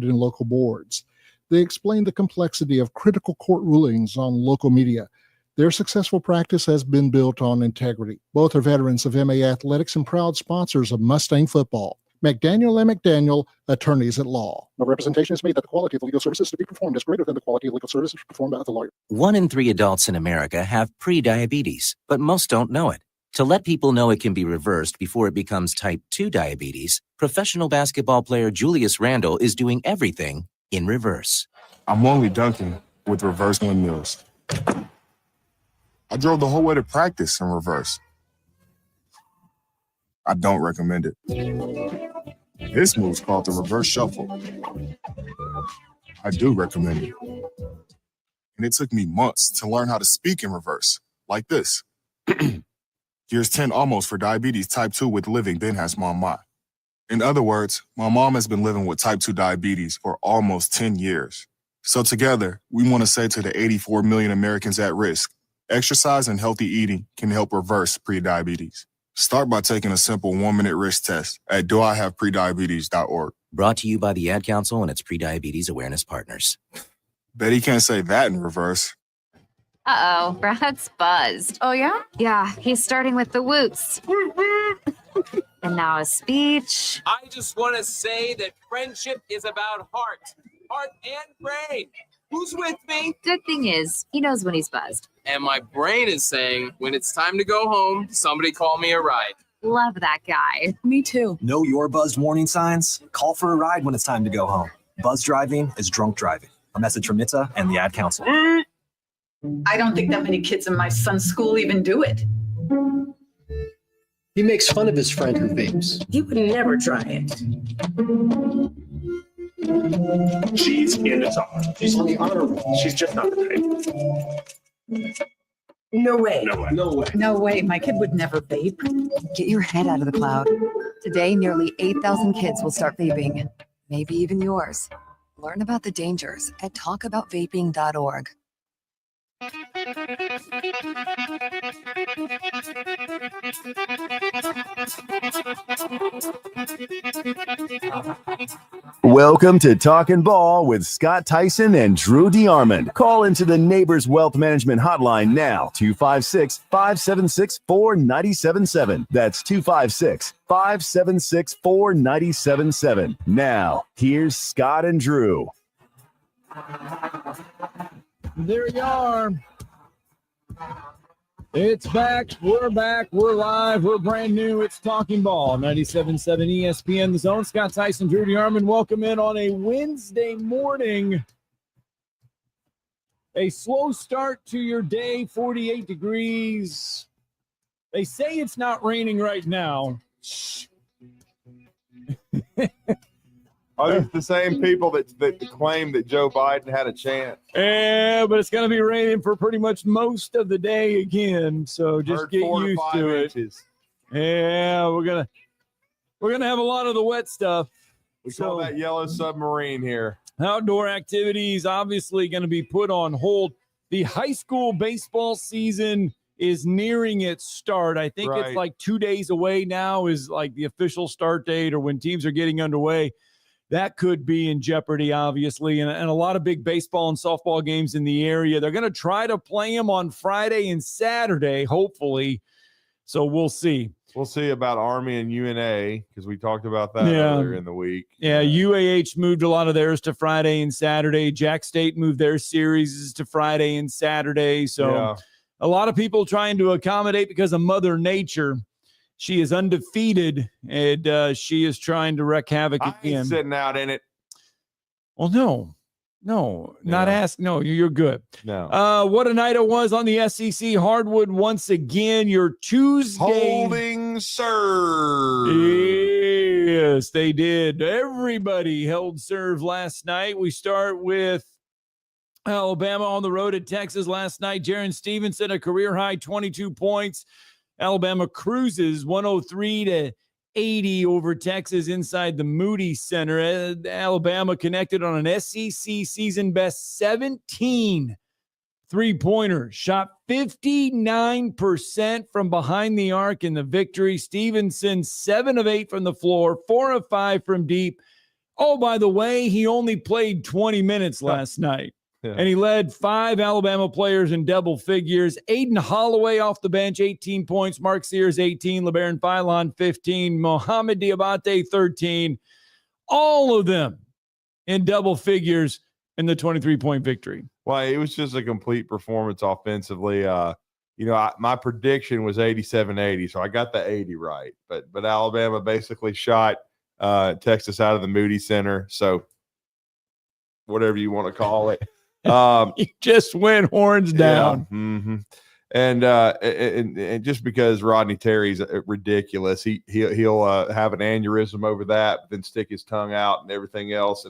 in local boards. They explain the complexity of critical court rulings on local media. Their successful practice has been built on integrity. Both are veterans of MA Athletics and proud sponsors of Mustang football. McDaniel & McDaniel, attorneys at law. No representation is made that the quality of the legal services to be performed is greater than the quality of legal services performed by the lawyer. 1 in 3 adults in America have prediabetes, but most don't know it. To let people know it can be reversed before it becomes type 2 diabetes, professional basketball player Julius Randle is doing everything in reverse. I'm only dunking with reverse windmills. I drove the whole way to practice in reverse. I don't recommend it. This move's called the reverse shuffle. I do recommend it. And it took me months to learn how to speak in reverse, like this. Here's 10 almost for diabetes type 2 with living then has mama. In other words, my mom has been living with type 2 diabetes for almost 10 years. So together, we want to say to the 84 million Americans at risk, exercise and healthy eating can help reverse prediabetes. Start by taking a simple 1-minute risk test at doihaveprediabetes.org. Brought to you by the Ad Council and its Prediabetes Awareness Partners. Bet he can't say that in reverse. Uh-oh, Brad's buzzed. Oh, yeah? Yeah, he's starting with the woots. And now a speech. I just want to say that friendship is about heart and brain. Who's with me? Good thing is, he knows when he's buzzed. And my brain is saying, when it's time to go home, somebody call me a ride. Love that guy. Me too. Know your buzzed warning signs? Call for a ride when it's time to go home. Buzz driving is drunk driving. A message from NHTSA and the Ad Council. I don't think that many kids in my son's school even do it. He makes fun of his friend who vapes. He would never try it. She's in his honor. She's on the honor roll. She's just not the type. No way. No way. No way. No way, my kid would never vape. Get your head out of the cloud. Today, nearly 8,000 kids will start vaping, maybe even yours. Learn about the dangers at talkaboutvaping.org. Welcome to Talkin' Ball with Scott Theisen and Drew DeArmond. Call into the Neighbors Wealth Management Hotline now, 256-576-4977. That's 256-576-4977. Now, here's Scott and Drew. There you are. It's back. We're back. We're live. We're brand new. It's Talking Ball, 97.7 ESPN The Zone. Scott Theisen, Drew DeArmond, welcome in on a Wednesday morning. A slow start to your day, 48 degrees. They say it's not raining right now. Are these the same people that claim that Joe Biden had a chance? Yeah, but it's going to be raining for pretty much most of the day again. So just get used to it. Yeah, we're gonna have a lot of the wet stuff. We call that yellow submarine here. Outdoor activities obviously going to be put on hold. The high school baseball season is nearing its start. I think it's like 2 days away now is like the official start date or when teams are getting underway. That could be in jeopardy, obviously, and a lot of big baseball and softball games in the area. They're going to try to play them on Friday and Saturday, hopefully. So we'll see. We'll see about Army and UNA because we talked about that earlier in the week. Yeah, UAH moved a lot of theirs to Friday and Saturday. Jack State moved their series to Friday and Saturday. So a lot of people trying to accommodate because of Mother Nature. She is undefeated, and she is trying to wreak havoc again. I ain't sitting out in it. Well, no, not ask. No, you're good. No. What a night it was on the SEC hardwood once again. Your Tuesday. Holding serve. Yes, they did. Everybody held serve last night. We start with Alabama on the road at Texas last night. Jaron Stevenson, a career-high 22 points. Alabama cruises 103-80 over Texas inside the Moody Center. Alabama connected on an SEC season best 17 three-pointers. Shot 59% from behind the arc in the victory. Stevenson, 7 of 8 from the floor, 4 of 5 from deep. Oh, by the way, he only played 20 minutes last night. Yeah. And he led 5 Alabama players in double figures. Aiden Holloway off the bench, 18 points. Mark Sears, 18. LeBaron Philon, 15. Mohamed Diabate, 13. All of them in double figures in the 23-point victory. Well, it was just a complete performance offensively. My prediction was 87-80, so I got the 80 right. But Alabama basically shot Texas out of the Moody Center. So whatever you want to call it. You just went horns down. Yeah, mm-hmm. And just because Rodney Terry's ridiculous, he'll have an aneurysm over that, but then stick his tongue out and everything else,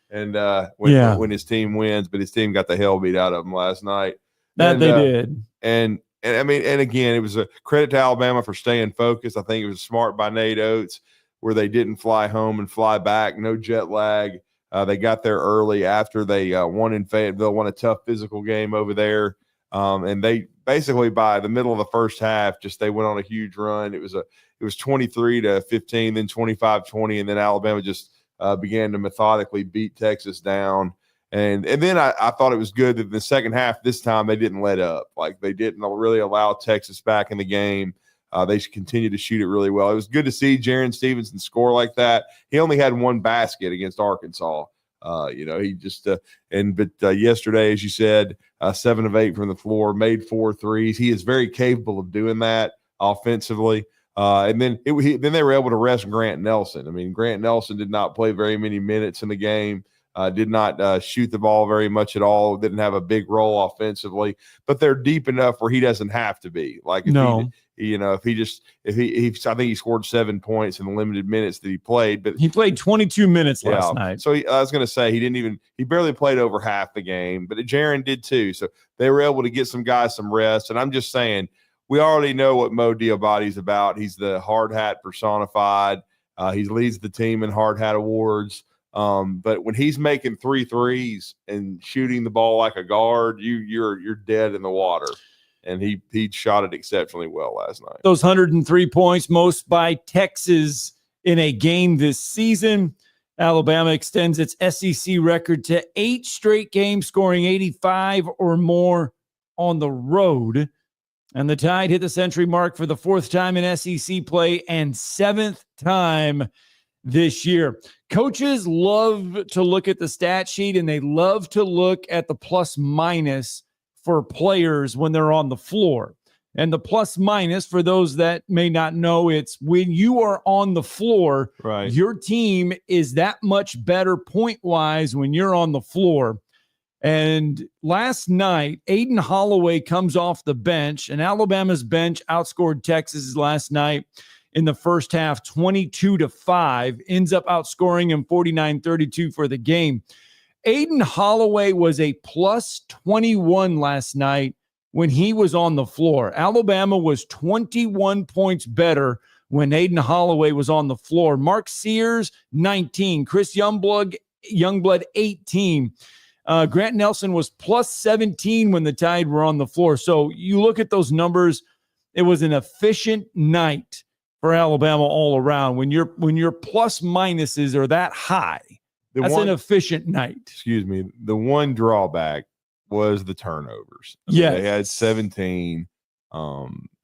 when his team wins, but his team got the hell beat out of him last night. They did. And I mean, and again, it was a credit to Alabama for staying focused. I think it was smart by Nate Oates where they didn't fly home and fly back, no jet lag. They got there early after they won in Fayetteville, won a tough physical game over there. And they basically by the middle of the first half, they went on a huge run. It was 23-15, then 25-20, and then Alabama just began to methodically beat Texas down. And then I thought it was good that in the second half this time they didn't let up. Like they didn't really allow Texas back in the game. They continued to shoot it really well. It was good to see Jaron Stevenson score like that. He only had one basket against Arkansas. He just yesterday, as you said, 7 of 8 from the floor, made 4 threes. He is very capable of doing that offensively. And then they were able to rest Grant Nelson. I mean, Grant Nelson did not play very many minutes in the game. Did not shoot the ball very much at all. Didn't have a big role offensively, but they're deep enough where he doesn't have to be. Like, I think he scored 7 points in the limited minutes that he played, but he played 22 minutes last night. So I was going to say he barely played over half the game, but Jaron did too. So they were able to get some guys some rest. And I'm just saying, we already know what Mo Diabate's about. He's the hard hat personified. He leads the team in hard hat awards. But when he's making 3 threes and shooting the ball like a guard, you're dead in the water. And he shot it exceptionally well last night. Those 103 points, most by Texas in a game this season. Alabama extends its SEC record to 8 straight games, scoring 85 or more on the road. And the Tide hit the century mark for the 4th time in SEC play and 7th time this year. Coaches love to look at the stat sheet and they love to look at the plus minus for players when they're on the floor. And the plus minus, for those that may not know, it's when you are on the floor, right, your team is that much better point-wise when you're on the floor. And last night, Aiden Holloway comes off the bench, and Alabama's bench outscored Texas last night in the first half 22-5, ends up outscoring him 49-32 for the game. Aiden Holloway was a plus 21 last night when he was on the floor. Alabama was 21 points better when Aiden Holloway was on the floor. Mark Sears, 19. Chris Youngblood 18. Grant Nelson was plus 17 when the Tide were on the floor. So you look at those numbers, it was an efficient night for Alabama all around. When your plus minuses are that high, that's an efficient night. Excuse me. The one drawback was the turnovers. Yeah, they had 17,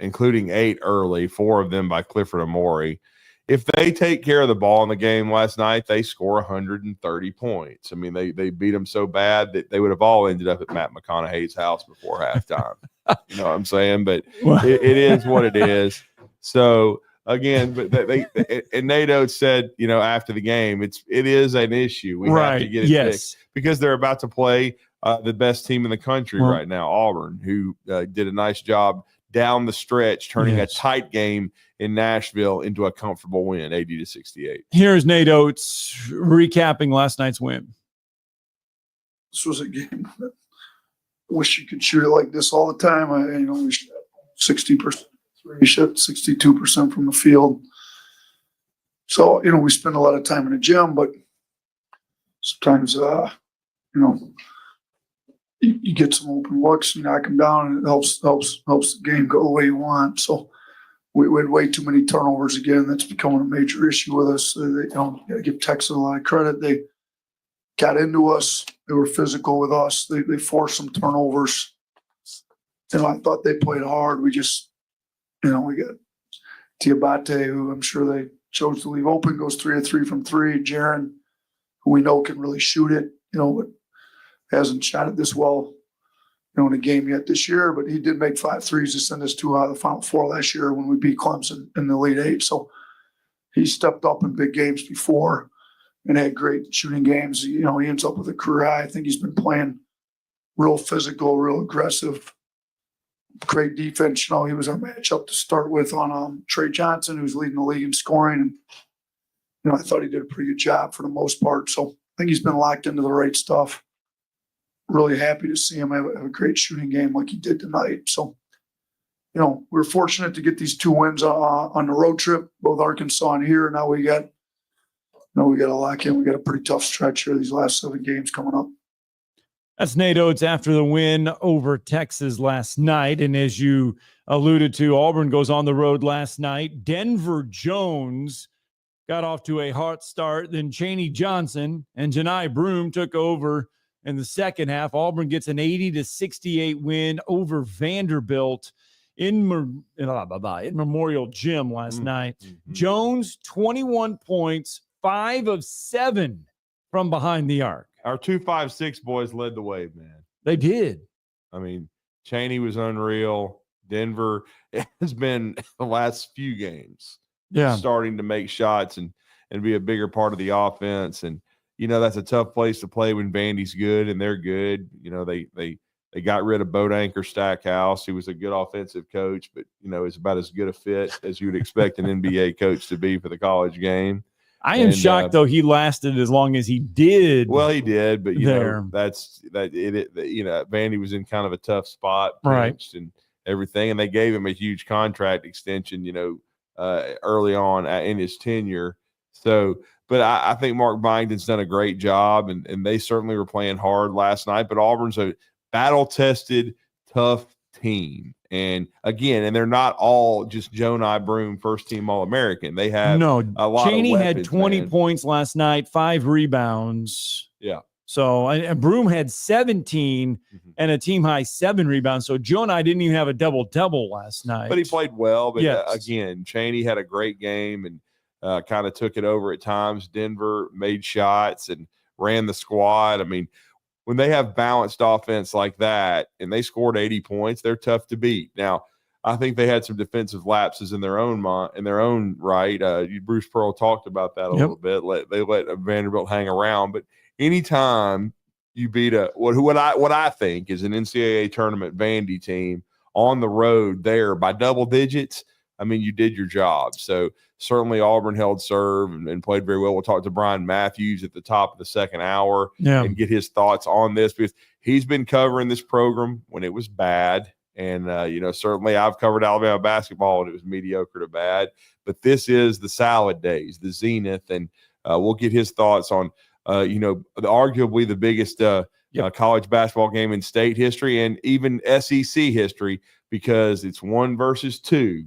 including 8 early, 4 of them by Clifford Amori. If they take care of the ball in the game last night, they score 130 points. I mean, they beat them so bad that they would have all ended up at Matt McConaughey's house before halftime. You know what I'm saying? But it is what it is. So again, but and Nate Oates said, after the game, it is an issue. We have to get it fixed because they're about to play the best team in the country right now, Auburn, who did a nice job down the stretch, turning a tight game in Nashville into a comfortable win, 80-68. Here's Nate Oates recapping last night's win. This was a game that I wish you could shoot it like this all the time. We shot 60%. We shot 62% from the field. So, we spend a lot of time in the gym, but sometimes, you get some open looks, you knock them down, and it helps the game go the way you want. So we had way too many turnovers again. That's becoming a major issue with us. You gotta give Texas a lot of credit. They got into us. They were physical with us. They forced some turnovers. I thought they played hard. We just, we got Diabate, who I'm sure they chose to leave open, goes 3 of 3 from 3. Jaron, who we know can really shoot it, but hasn't shot it this well, in a game yet this year. But he did make 5 threes to send us 2 out of the Final Four last year when we beat Clemson in the Elite Eight. So he stepped up in big games before and had great shooting games. He ends up with a career high. I think he's been playing real physical, real aggressive. Great defense. He was our matchup to start with on Trey Johnson, who's leading the league in scoring. And, I thought he did a pretty good job for the most part. So I think he's been locked into the right stuff. Really happy to see him have a great shooting game like he did tonight. So, we're fortunate to get these 2 wins on the road trip, both Arkansas and here. Now we got to lock in. We got a pretty tough stretch here, these last 7 games coming up. That's Nate Oates after the win over Texas last night. And as you alluded to, Auburn goes on the road last night. Denver Jones got off to a hot start. Then Chaney Johnson and Janai Broome took over in the second half. Auburn gets an 80-68 win over Vanderbilt in Memorial Gym last night. Mm-hmm. Jones, 21 points, 5 of 7 from behind the arc. Our 2-5-6 boys led the way, man. They did. I mean, Chaney was unreal. Denver has been the last few games starting to make shots and be a bigger part of the offense. And, that's a tough place to play when Vandy's good and they're good. They got rid of Boat Anchor Stackhouse. He was a good offensive coach, but, is about as good a fit as you would expect an NBA coach to be for the college game. I am shocked, though, he lasted as long as he did. Well, he did, but Vandy was in kind of a tough spot, right, and everything, and they gave him a huge contract extension, early on in his tenure. So, but I think Mark Byington's done a great job, and they certainly were playing hard last night. But Auburn's a battle-tested, tough team. And again, they're not all just Jonai Broome first-team All-American. They have a lot Chaney of weapons, had 20 points last night, 5 rebounds. Yeah. So, and Broome had 17 and a team-high 7 rebounds. So, Jonai didn't even have a double-double last night. But he played well. But again, Chaney had a great game and kind of took it over at times. Denver made shots and ran the squad. I mean, when they have balanced offense like that and they scored 80 points, they're tough to beat. Now, I think they had some defensive lapses in their own right. Bruce Pearl talked about that a little bit. They let Vanderbilt hang around, but anytime you beat what I think is an NCAA tournament Vandy team on the road there by double digits, I mean, you did your job. So certainly Auburn held serve and played very well. We'll talk to Bryan Mathews at the top of the second hour and get his thoughts on this, because he's been covering this program when it was bad. And, certainly I've covered Alabama basketball when it was mediocre to bad. But this is the salad days, the zenith. And we'll get his thoughts on, arguably the biggest college basketball game in state history and even SEC history, because it's 1 versus 2.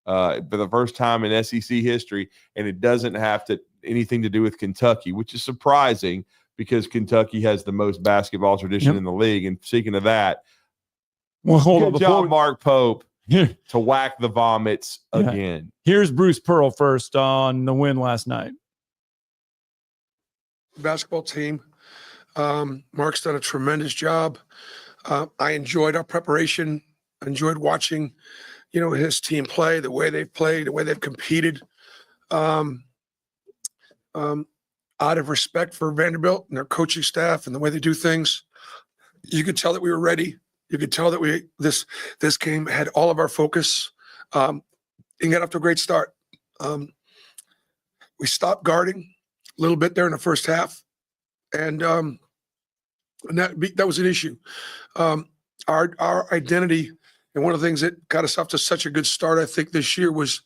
For the first time in SEC history, and it doesn't have anything to do with Kentucky, which is surprising because Kentucky has the most basketball tradition in the league. And speaking of that, good job, Mark Pope, to whack the vomits again. Here's Bruce Pearl first on the win last night. Basketball team. Mark's done a tremendous job. I enjoyed our preparation. I enjoyed watching his team play, the way they've played, the way they've competed. Out of respect for Vanderbilt and their coaching staff and the way they do things, you could tell that we were ready. You could tell that this game had all of our focus and got off to a great start. We stopped guarding a little bit there in the first half, and that was an issue. Our identity. And one of the things that got us off to such a good start, I think, this year was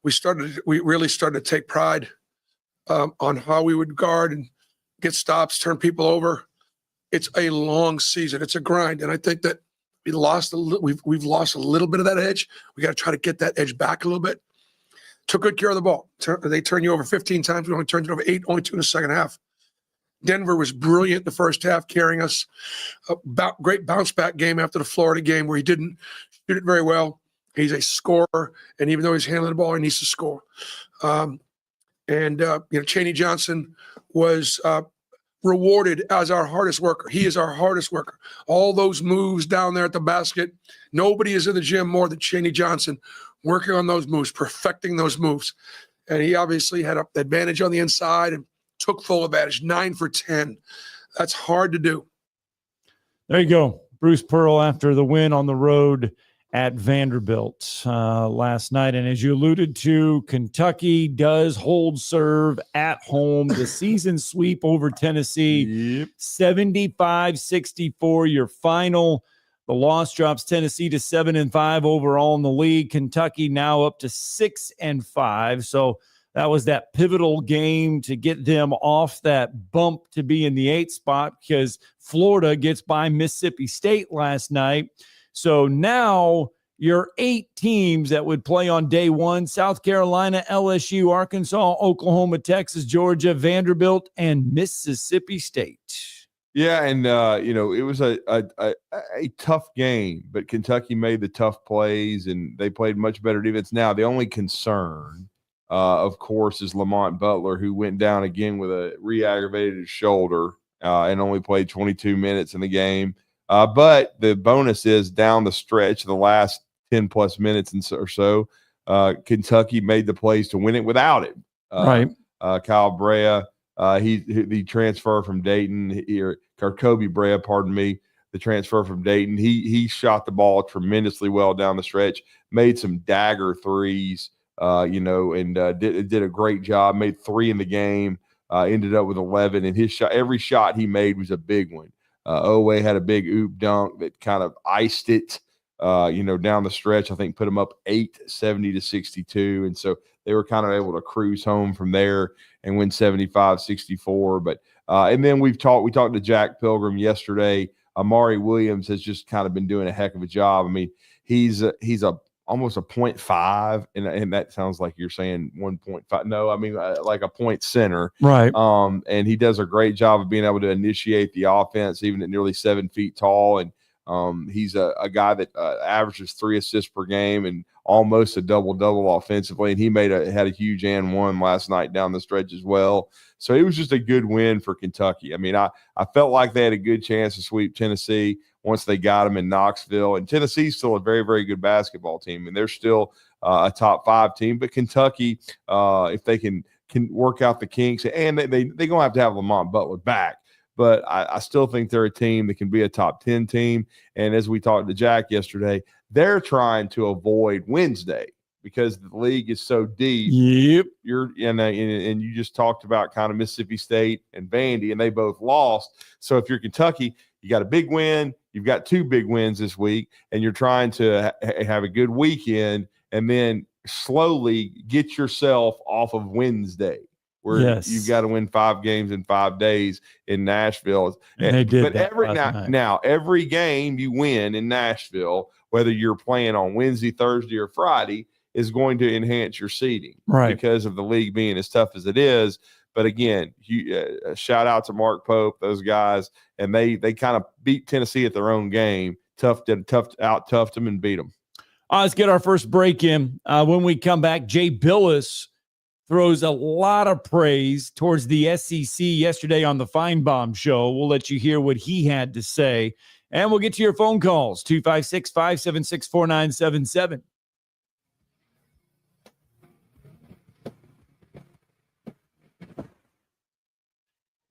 we really started to take pride on how we would guard and get stops, turn people over. It's a long season. It's a grind. And I think that we've lost a little bit of that edge. We got to try to get that edge back a little bit. Took good care of the ball. They turned you over 15 times. We only turned it over 8, only 2 in the second half. Denver was brilliant in the first half, carrying us. Great bounce back game after the Florida game where he didn't shoot it very well. He's a scorer, and even though he's handling the ball, he needs to score. Chaney Johnson was rewarded as our hardest worker. He is our hardest worker. All those moves down there at the basket, nobody is in the gym more than Chaney Johnson, working on those moves, perfecting those moves. And he obviously had an advantage on the inside and took full advantage, 9 for 10. That's hard to do. There you go. Bruce Pearl after the win on the road at Vanderbilt last night. And as you alluded to, Kentucky does hold serve at home. The season sweep over Tennessee, 75-64, your final. The loss drops Tennessee to 7-5 overall in the league. Kentucky now up to 6-5. So that was that pivotal game to get them off that bump to be in the 8th spot because Florida gets by Mississippi State last night. So now your 8 teams that would play on day 1, South Carolina, LSU, Arkansas, Oklahoma, Texas, Georgia, Vanderbilt, and Mississippi State. Yeah, and it was a tough game, but Kentucky made the tough plays, and they played much better defense. Now, the only concern, of course, is Lamont Butler, who went down again with a re-aggravated shoulder and only played 22 minutes in the game. But the bonus is down the stretch, the last 10-plus minutes or so, Kentucky made the plays to win it without it. Right. Kyle Brea, the transfer from Dayton, or Kobe Brea, pardon me, the transfer from Dayton. He shot the ball tremendously well down the stretch, made some dagger threes, and did a great job, made 3 in the game, ended up with 11. And every shot he made was a big one. Owe had a big oop dunk that kind of iced it, down the stretch. I think put them up 8, 70-62. And so they were kind of able to cruise home from there and win 75-64. But and then we talked to Jack Pilgrim yesterday. Amari Williams has just kind of been doing a heck of a job. I mean, he's almost a 0.5, and that sounds like you're saying 1.5. No, I mean like a point center, right? And he does a great job of being able to initiate the offense, even at nearly 7 feet tall. And he's a guy that averages 3 assists per game and almost a double-double offensively. And he had a huge and one last night down the stretch as well. So it was just a good win for Kentucky. I mean, I felt like they had a good chance to sweep Tennessee once they got them in Knoxville. And Tennessee's still a very, very good basketball team, and they're still a top 5 team. But Kentucky, if they can work out the kinks, and they're going to have Lamont Butler back. But I still think they're a team that can be a top 10 team. And as we talked to Jack yesterday, they're trying to avoid Wednesday because the league is so deep. Yep. And you just talked about kind of Mississippi State and Vandy, and they both lost. So if you're Kentucky, you got a big win. You've got 2 big wins this week, and you're trying to have a good weekend and then slowly get yourself off of Wednesday, where you've got to win 5 games in 5 days in Nashville. And they did but that now every game you win in Nashville, whether you're playing on Wednesday, Thursday, or Friday, is going to enhance your seeding, right? Because of the league being as tough as it is. But again, shout out to Mark Pope, those guys, and they kind of beat Tennessee at their own game. Toughed them and beat them. Let's get our first break in. When we come back, Jay Billis throws a lot of praise towards the SEC yesterday on the Feinbaum Show. We'll let you hear what he had to say, and we'll get to your phone calls, 256-576-4977.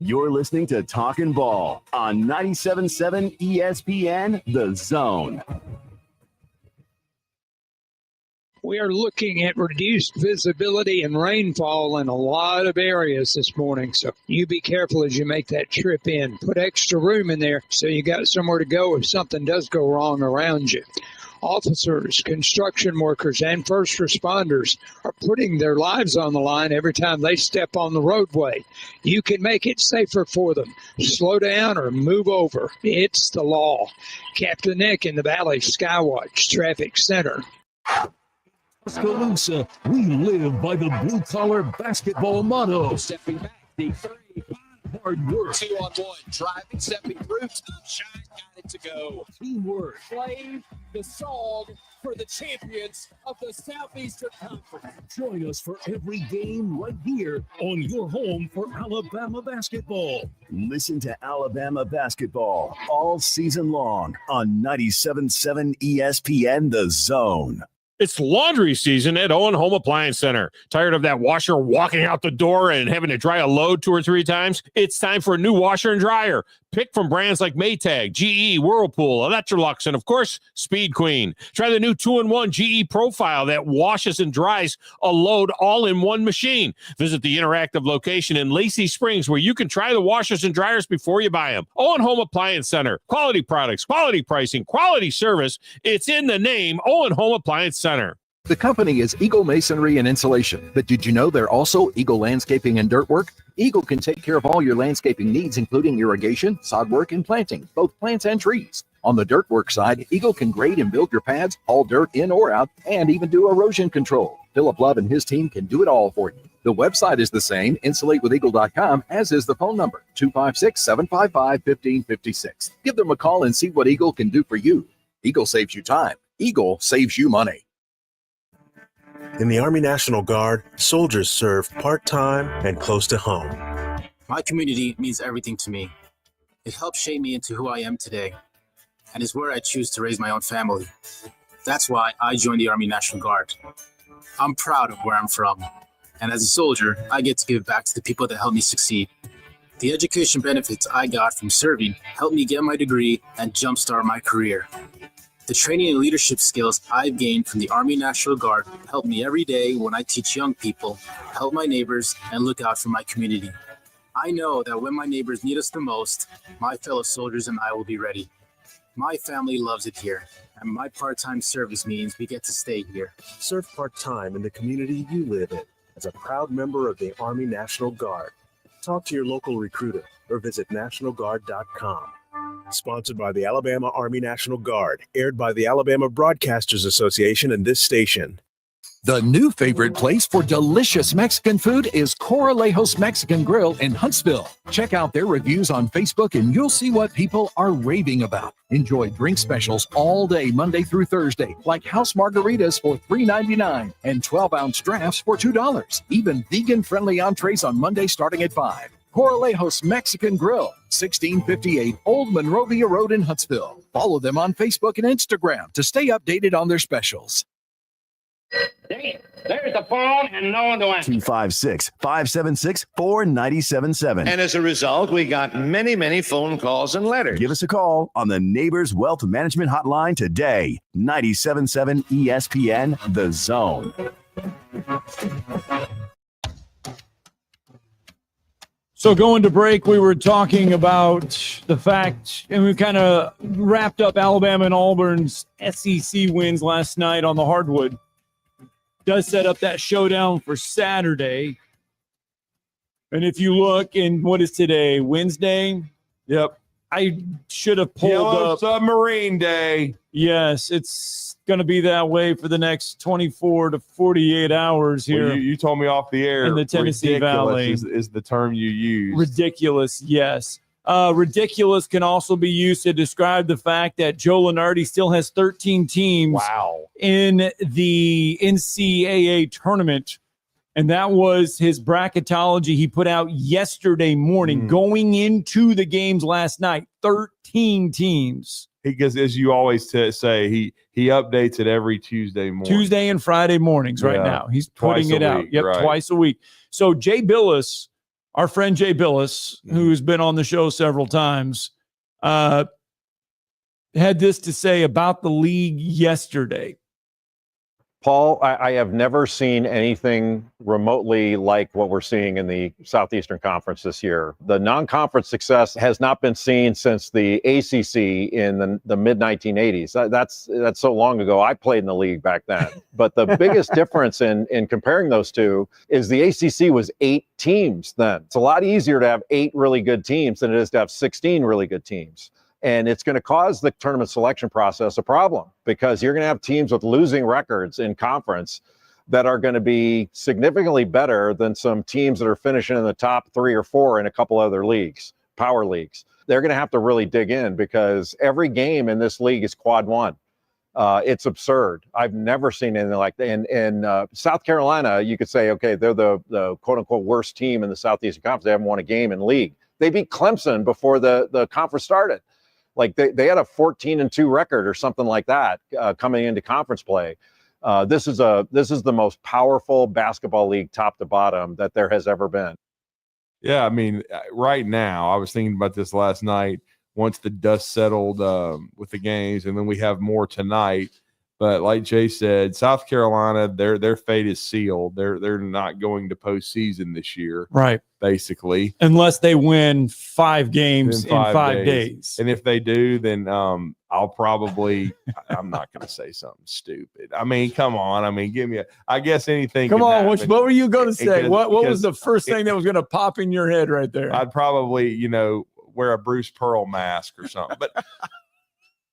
You're listening to Talkin' Ball on 97.7 ESPN, The Zone. We are looking at reduced visibility and rainfall in a lot of areas this morning, so you be careful as you make that trip in. Put extra room in there so you got somewhere to go if something does go wrong around you. Officers, construction workers, and first responders are putting their lives on the line every time they step on the roadway. You can make it safer for them. Slow down or move over. It's the law. Captain Nick in the Valley Skywatch Traffic Center. Tuscaloosa, we live by the blue-collar basketball motto. Stepping back, deep three, hard work. 2-on-1, driving, stepping through, shot, got it to go. Teamwork. Play the song for the champions of the Southeastern Conference. Join us for every game right here on your home for Alabama basketball. Listen to Alabama basketball all season long on 97.7 ESPN The Zone. It's laundry season at Owen Home Appliance Center. Tired of that washer walking out the door and having to dry a load 2 or 3 times? It's time for a new washer and dryer. Pick from brands like Maytag, GE, Whirlpool, Electrolux, and of course, Speed Queen. Try the new 2-in-1 GE Profile that washes and dries a load all in one machine. Visit the interactive location in Lacey Springs where you can try the washers and dryers before you buy them. Owen Home Appliance Center. Quality products, quality pricing, quality service. It's in the name, Owen Home Appliance Center. The company is Eagle Masonry and Insulation, but did you know they're also Eagle Landscaping and Dirt Work? Eagle can take care of all your landscaping needs, including irrigation, sod work, and planting, both plants and trees. On the dirt work side, Eagle can grade and build your pads, haul dirt in or out, and even do erosion control. Philip Love and his team can do it all for you. The website is the same, insulatewitheagle.com, as is the phone number, 256-755-1556. Give them a call and see what Eagle can do for you. Eagle saves you time. Eagle saves you money. In the Army National Guard, soldiers serve part-time and close to home. My community means everything to me. It helps shape me into who I am today, and is where I choose to raise my own family. That's why I joined the Army National Guard. I'm proud of where I'm from, and as a soldier, I get to give back to the people that helped me succeed. The education benefits I got from serving helped me get my degree and jumpstart my career. The training and leadership skills I've gained from the Army National Guard help me every day when I teach young people, help my neighbors, and look out for my community. I know that when my neighbors need us the most, my fellow soldiers and I will be ready. My family loves it here, and my part-time service means we get to stay here. Serve part-time in the community you live in as a proud member of the Army National Guard. Talk to your local recruiter or visit nationalguard.com. Sponsored by the Alabama Army National Guard, aired by the Alabama Broadcasters Association and this station. The new favorite place for delicious Mexican food is Coralejos Mexican Grill in Huntsville. Check out their reviews on Facebook and you'll see what people are raving about. Enjoy drink specials all day, Monday through Thursday, like house margaritas for $3.99 and 12-ounce drafts for $2. Even vegan-friendly entrees on Monday starting at $5. Coralejos Mexican Grill, 1658 Old Monrovia Road in Huntsville. Follow them on Facebook and Instagram to stay updated on their specials. Damn, there's the phone and no one to answer. 256-576-4977. And as a result, we got many, many phone calls and letters. Give us a call on the Neighbors Wealth Management Hotline today. 97.7 ESPN The Zone. So going to break, we were talking about the fact, and we kind of wrapped up Alabama and Auburn's SEC wins last night on the hardwood. Does set up that showdown for Saturday. And if you look in what is today, Wednesday? Yep. I should have pulled Yellow up. Submarine Day. Yes, it's going to be that way for the next 24 to 48 hours here. Well, you told me off the air. In the Tennessee Valley. Is the term you use. Ridiculous, yes. Ridiculous can also be used to describe the fact that Joe Lunardi still has 13 teams in the NCAA tournament. And that was his bracketology he put out yesterday morning, going into the games last night. 13 teams. Because as you always say, he updates it every Tuesday morning. Tuesday and Friday mornings right now. He's putting it out. Twice a week. So Jay Billis, our friend Jay Billis, who's been on the show several times, had this to say about the league yesterday. Paul, I have never seen anything remotely like what we're seeing in the Southeastern Conference this year. The non-conference success has not been seen since the ACC in the mid-1980s. That's so long ago. I played in the league back then. But the biggest difference in comparing those two is the ACC was 8 teams then. It's a lot easier to have 8 really good teams than it is to have 16 really good teams. And it's going to cause the tournament selection process a problem because you're going to have teams with losing records in conference that are going to be significantly better than some teams that are finishing in the top 3 or 4 in a couple other leagues, power leagues. They're going to have to really dig in because every game in this league is quad one. It's absurd. I've never seen anything like that. In South Carolina, you could say, okay, they're the quote unquote worst team in the Southeastern Conference. They haven't won a game in league. They beat Clemson before the conference started. Like they had a 14-2 record or something like that coming into conference play. This is the most powerful basketball league top to bottom that there has ever been. Yeah, I mean, right now, I was thinking about this last night. Once the dust settled with the games, and then we have more tonight. But like Jay said, South Carolina, their fate is sealed. They're not going to postseason this year, right? Basically, unless they win 5 games in 5 days. And if they do, then I'll probably I'm not going to say something stupid. I mean, come on. I mean, give me I guess anything. Come on, what were you going to say? Because, what was the first thing that was going to pop in your head right there? I'd probably wear a Bruce Pearl mask or something. But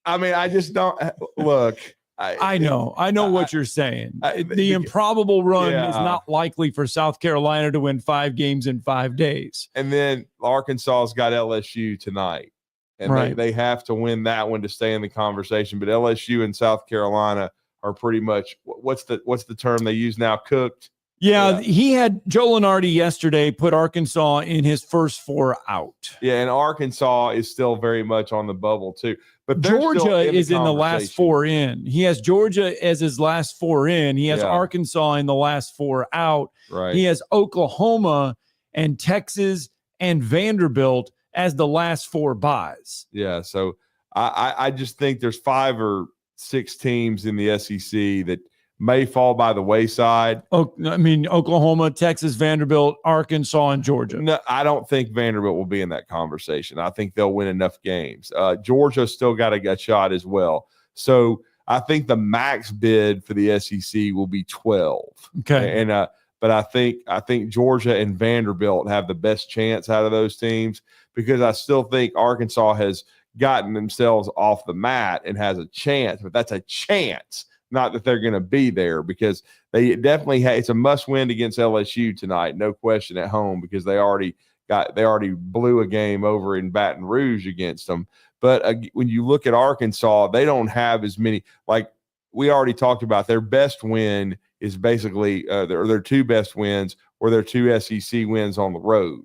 I mean, I just don't look. I know what you're saying. The improbable run is not likely for South Carolina to win 5 games in 5 days. And then Arkansas's got LSU tonight, and they have to win that one to stay in the conversation. But LSU and South Carolina are pretty much what's the term they use now? Cooked. Yeah, he had Joe Lunardi yesterday put Arkansas in his first 4 out. Yeah, and Arkansas is still very much on the bubble too. But Georgia is in the last 4 in. He has Georgia as his last 4 in. He has Arkansas in the last 4 out. Right. He has Oklahoma and Texas and Vanderbilt as the last 4 buys. Yeah, so I just think there's 5 or 6 teams in the SEC that may fall by the wayside. Oh, I mean, Oklahoma, Texas, Vanderbilt, Arkansas, and Georgia. No, I don't think Vanderbilt will be in that conversation. I think they'll win enough games. Georgia still got a shot as well. So I think the max bid for the SEC will be 12. Okay. And but I think Georgia and Vanderbilt have the best chance out of those teams because I still think Arkansas has gotten themselves off the mat and has a chance, but that's a chance. Not that they're going to be there because they definitely it's a must win against LSU tonight, no question at home because they already blew a game over in Baton Rouge against them. But when you look at Arkansas, they don't have as many. Like we already talked about, their best win is basically their 2 best wins or their 2 SEC wins on the road.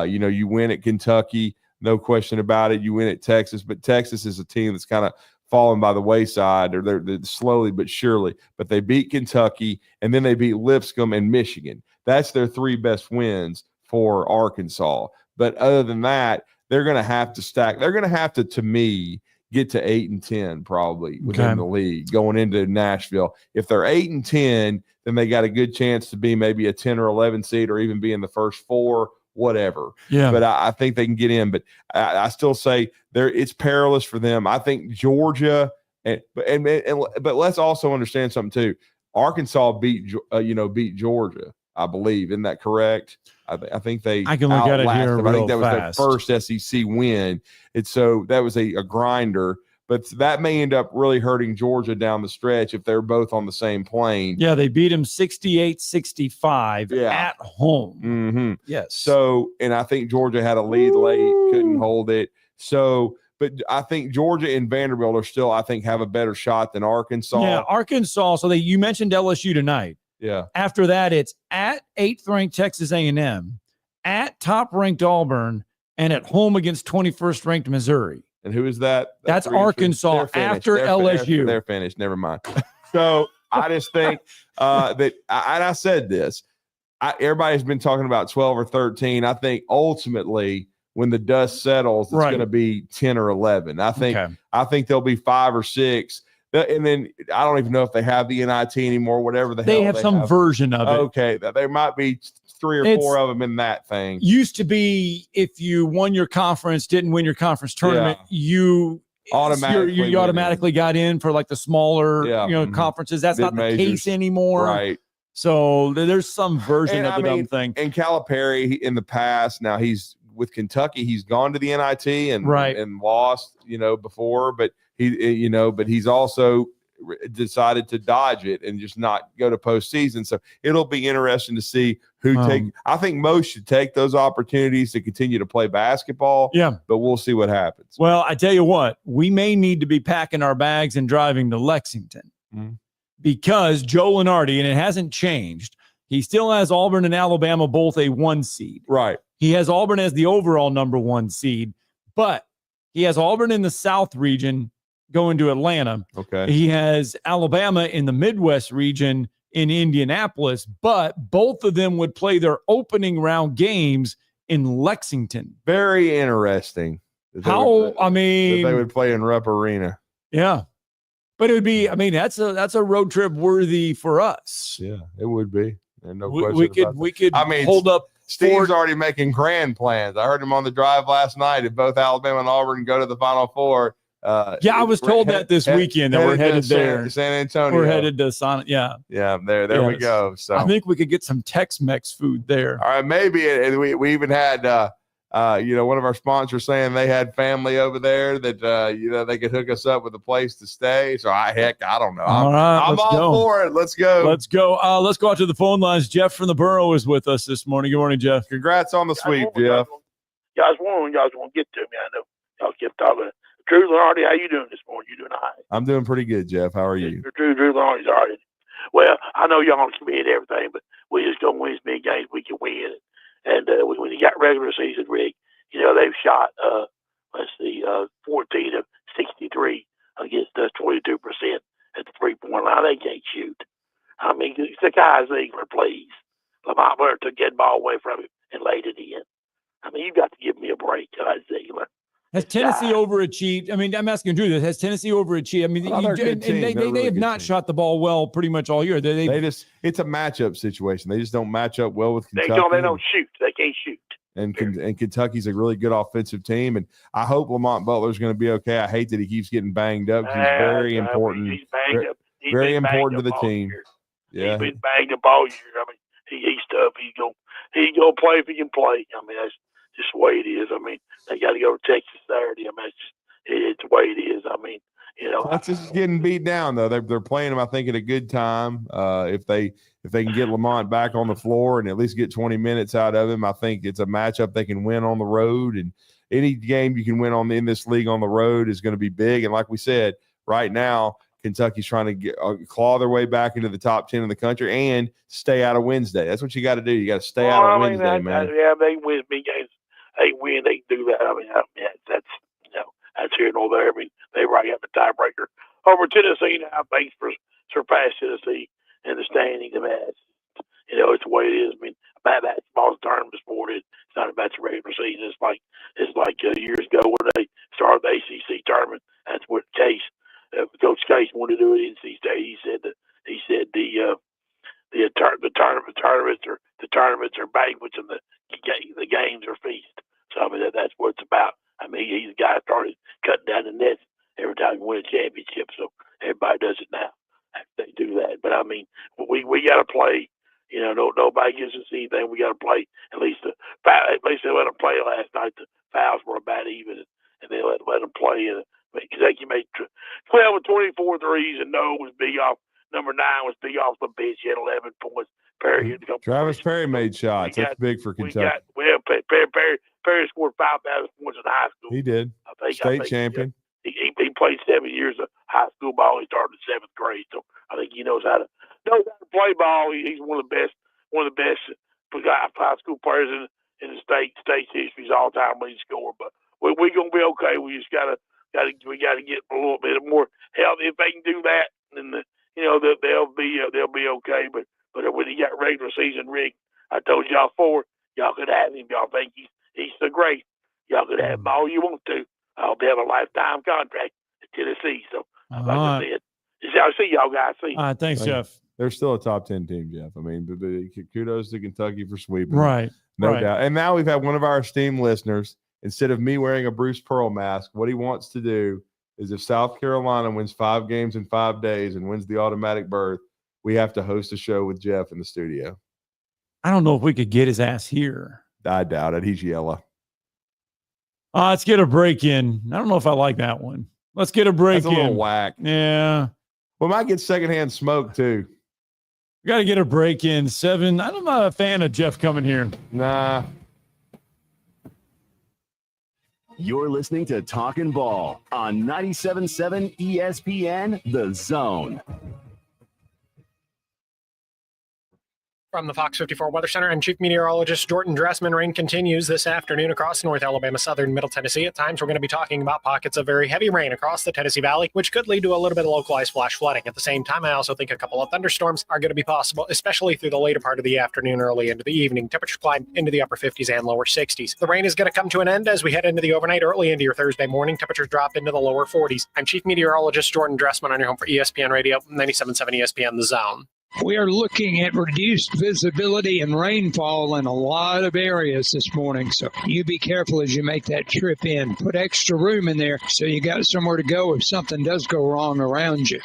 You win at Kentucky, no question about it. You win at Texas, but Texas is a team that's kind of fallen by the wayside, or they're slowly but surely. But they beat Kentucky, and then they beat Lipscomb and Michigan. That's their 3 best wins for Arkansas. But other than that, they're going to have to stack. They're going to have to me, get to 8-10 probably within the league going into Nashville. If they're 8-10, then they got a good chance to be maybe a 10 or 11 seed, or even be in the first 4. Whatever. Yeah. But I think they can get in. But I still say it's perilous for them. I think Georgia but let's also understand something too. Arkansas beat Georgia, I believe. Isn't that correct? I think they. I can look at it here real I think that fast. was their first SEC win. And so that was a grinder. But that may end up really hurting Georgia down the stretch if they're both on the same plane. Yeah, they beat him 68-65 at home. Mm-hmm. Yes. So, and I think Georgia had a lead late, couldn't hold it. So, but I think Georgia and Vanderbilt are still, I think, have a better shot than Arkansas. Yeah, Arkansas. So you mentioned LSU tonight. Yeah. After that, it's at 8th-ranked Texas A&M, at top-ranked Auburn, and at home against 21st-ranked Missouri. And who is that? That's Arkansas after LSU. They're finished. Never mind. So I just think that, and I said this, everybody's been talking about 12 or 13. I think ultimately when the dust settles, it's going to be 10 or 11. I think there'll be 5 or 6 And then I don't even know if they have the NIT anymore, whatever the They hell have some version of it. Okay, there might be 3 or 4 of them in that thing. Used to be if you won your conference, didn't win your conference tournament, you automatically got in for like the smaller conferences. That's not the case anymore. Right. So there's some version of the dumb thing. And Calipari in the past, now he's with Kentucky, he's gone to the NIT and lost, before, but he's also decided to dodge it and just not go to postseason. So it'll be interesting to see who I think most should take those opportunities to continue to play basketball. Yeah. But we'll see what happens. Well, I tell you what, we may need to be packing our bags and driving to Lexington because Joe Lenardi, and it hasn't changed, he still has Auburn and Alabama both a 1 seed. Right. He has Auburn as the overall number 1 seed, but he has Auburn in the South region going to Atlanta. Okay. He has Alabama in the Midwest region in Indianapolis, but both of them would play their opening round games in Lexington. Very interesting. They would play in Rupp Arena. Yeah. But it would be, that's a road trip worthy for us. Yeah, it would be. And no question we could hold up. Steve's already making grand plans. I heard him on the drive last night. If both Alabama and Auburn go to the Final Four. I was told that this weekend that we're headed there. San Antonio. We're headed to San. Yeah. Yeah. There we go. So I think we could get some Tex-Mex food there. All right, maybe. And we even had one of our sponsors saying they had family over there that they could hook us up with a place to stay. So I don't know. I'm all for it. Let's go. Let's go. Let's go out to the phone lines. Jeff from the Borough is with us this morning. Good morning, Jeff. Congrats on the sweep, Jeff. Y'all won't get to me. I know y'all kept talking. Drew Lenardi, how you doing this morning? You doing all right? I'm doing pretty good, Jeff. How are you? Drew Lenardi's all right. Well, I know y'all commit everything, but we just gonna win as many games we can win. And when you got regular season, Rick, they've shot 14 of 63 against us, 22% at the 3-point line. They can't shoot. It's the guys Ziegler, please. Lamont Blair took that ball away from him and laid it in. You got to give me a break, Ziegler. Has Tennessee overachieved? I'm asking Drew this. Has Tennessee overachieved? They have not shot the ball well pretty much all year. It's a matchup situation. They just don't match up well with Kentucky. They don't shoot. They can't shoot. And Kentucky's a really good offensive team. And I hope Lamont Butler's going to be okay. I hate that he keeps getting banged up. He's very important. He's banged up. Very important to the team. Yeah. He's been banged up all year. He's tough. He's gonna play if he can play. That's just the way it is. They got to go to Texas Saturday. It's the way it is. Texas is getting beat down though. They're playing him, I think, at a good time. If they can get Lamont back on the floor and at least get 20 minutes out of him, I think it's a matchup they can win on the road. And any game you can win in this league on the road is going to be big. And like we said, right now Kentucky's trying to claw their way back into the top 10 in the country and stay out of Wednesday. That's what you got to do. You got to stay out of Wednesday, man. They win big games. They win. They do that. That's here and over there. They right got the tiebreaker over Tennessee now. Thanks for surpassed Tennessee in the standing of that. It's the way it is. Basketball's a tournament sport. It's not about the regular season. It's like years ago when they started the ACC tournament. That's what Case, Coach Case wanted to do it in NC State. He said the tournaments are banquets and the games are feast. So that's what it's about. He's the guy that started cutting down the nets every time you win a championship. So everybody does it now. They do that. But we got to play. Nobody gives us anything. We got to play. At least they let them play last night. The fouls were about even, and they let them play. Kentucky made 12 of 24 threes, and Noah was big off. Number 9 was big off the bench. He had 11 points. Travis Perry made shots. That's big for Kentucky. Perry scored 5,000 points in high school. He did. State champion. He played 7 years of high school ball. He started in 7th grade, so I think he knows how to play ball. He's one of the best high school players in the state history's all time leading scorer. But we're gonna be okay. We just gotta get a little bit more healthy. If they can do that, then they'll be okay. But when he got regular season rig, I told y'all before, y'all could have him. Y'all think he's so great. Y'all could have him all you want to. I'll have a lifetime contract at Tennessee. So like I said, I'll see y'all guys. See. All right, thanks, Jeff. They're still a top 10 team, Jeff. I mean, but kudos to Kentucky for sweeping. Right. No right. doubt. And now we've had one of our esteemed listeners, instead of me wearing a Bruce Pearl mask, what he wants to do is if South Carolina wins 5 games in 5 days and wins the automatic berth, we have to host a show with Jeff in the studio. I don't know if we could get his ass here. I doubt it. He's yellow. Let's get a break in. I don't know if I like that one. Let's get a break That's a little in. whack. Yeah. We might get secondhand smoke, too. We got to get a break in. 7. I'm not a fan of Jeff coming here. Nah. You're listening to Talkin' Ball on 97.7 ESPN, The Zone. From the Fox 54 Weather Center, I'm Chief Meteorologist Jordan Dressman. Rain continues this afternoon across North Alabama, southern Middle Tennessee. At times, we're going to be talking about pockets of very heavy rain across the Tennessee Valley, which could lead to a little bit of localized flash flooding. At the same time, I also think a couple of thunderstorms are going to be possible, especially through the later part of the afternoon, early into the evening. Temperatures climb into the upper 50s and lower 60s. The rain is going to come to an end as we head into the overnight, early into your Thursday morning. Temperatures drop into the lower 40s. I'm Chief Meteorologist Jordan Dressman on your home for ESPN Radio, 97.7 ESPN The Zone. We are looking at reduced visibility and rainfall in a lot of areas this morning, so you be careful as you make that trip in. Put extra room in there so you got somewhere to go if something does go wrong around you.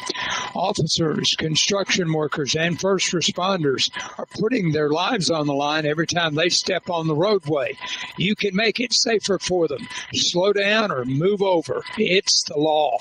Officers, construction workers, and first responders are putting their lives on the line every time they step on the roadway. You can make it safer for them. Slow down or move over. It's the law.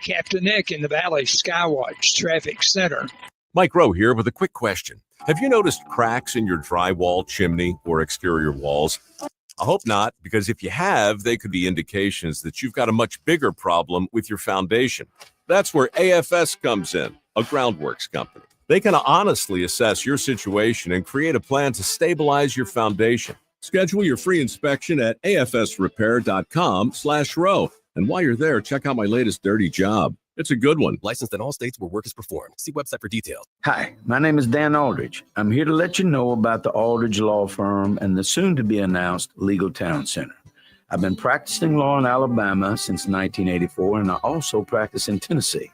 Captain Nick in the Valley Skywatch Traffic Center. Mike Rowe here with a quick question. Have you noticed cracks in your drywall, chimney, or exterior walls? I hope not, because if you have, they could be indications that you've got a much bigger problem with your foundation. That's where AFS comes in, a groundworks company. They can honestly assess your situation and create a plan to stabilize your foundation. Schedule your free inspection at afsrepair.com/row. And while you're there, check out my latest dirty job. It's a good one. Licensed in all states where work is performed. See website for details. Hi, my name is Dan Aldridge. I'm here to let you know about the Aldridge Law Firm and the soon-to-be-announced Legal Town Center. I've been practicing law in Alabama since 1984, and I also practice in Tennessee.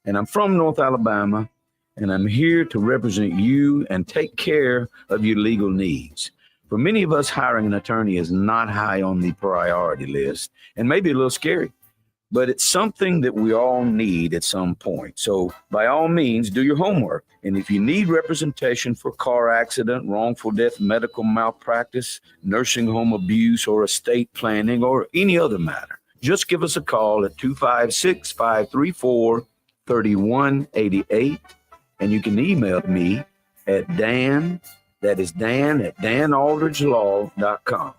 And I'm from North Alabama, and I'm here to represent you and take care of your legal needs. For many of us, hiring an attorney is not high on the priority list and maybe a little scary. But it's something that we all need at some point. So by all means, do your homework. And if you need representation for car accident, wrongful death, medical malpractice, nursing home abuse, or estate planning, or any other matter, just give us a call at 256-534-3188. And you can email me at Dan, that is Dan at danaldridgelaw.com.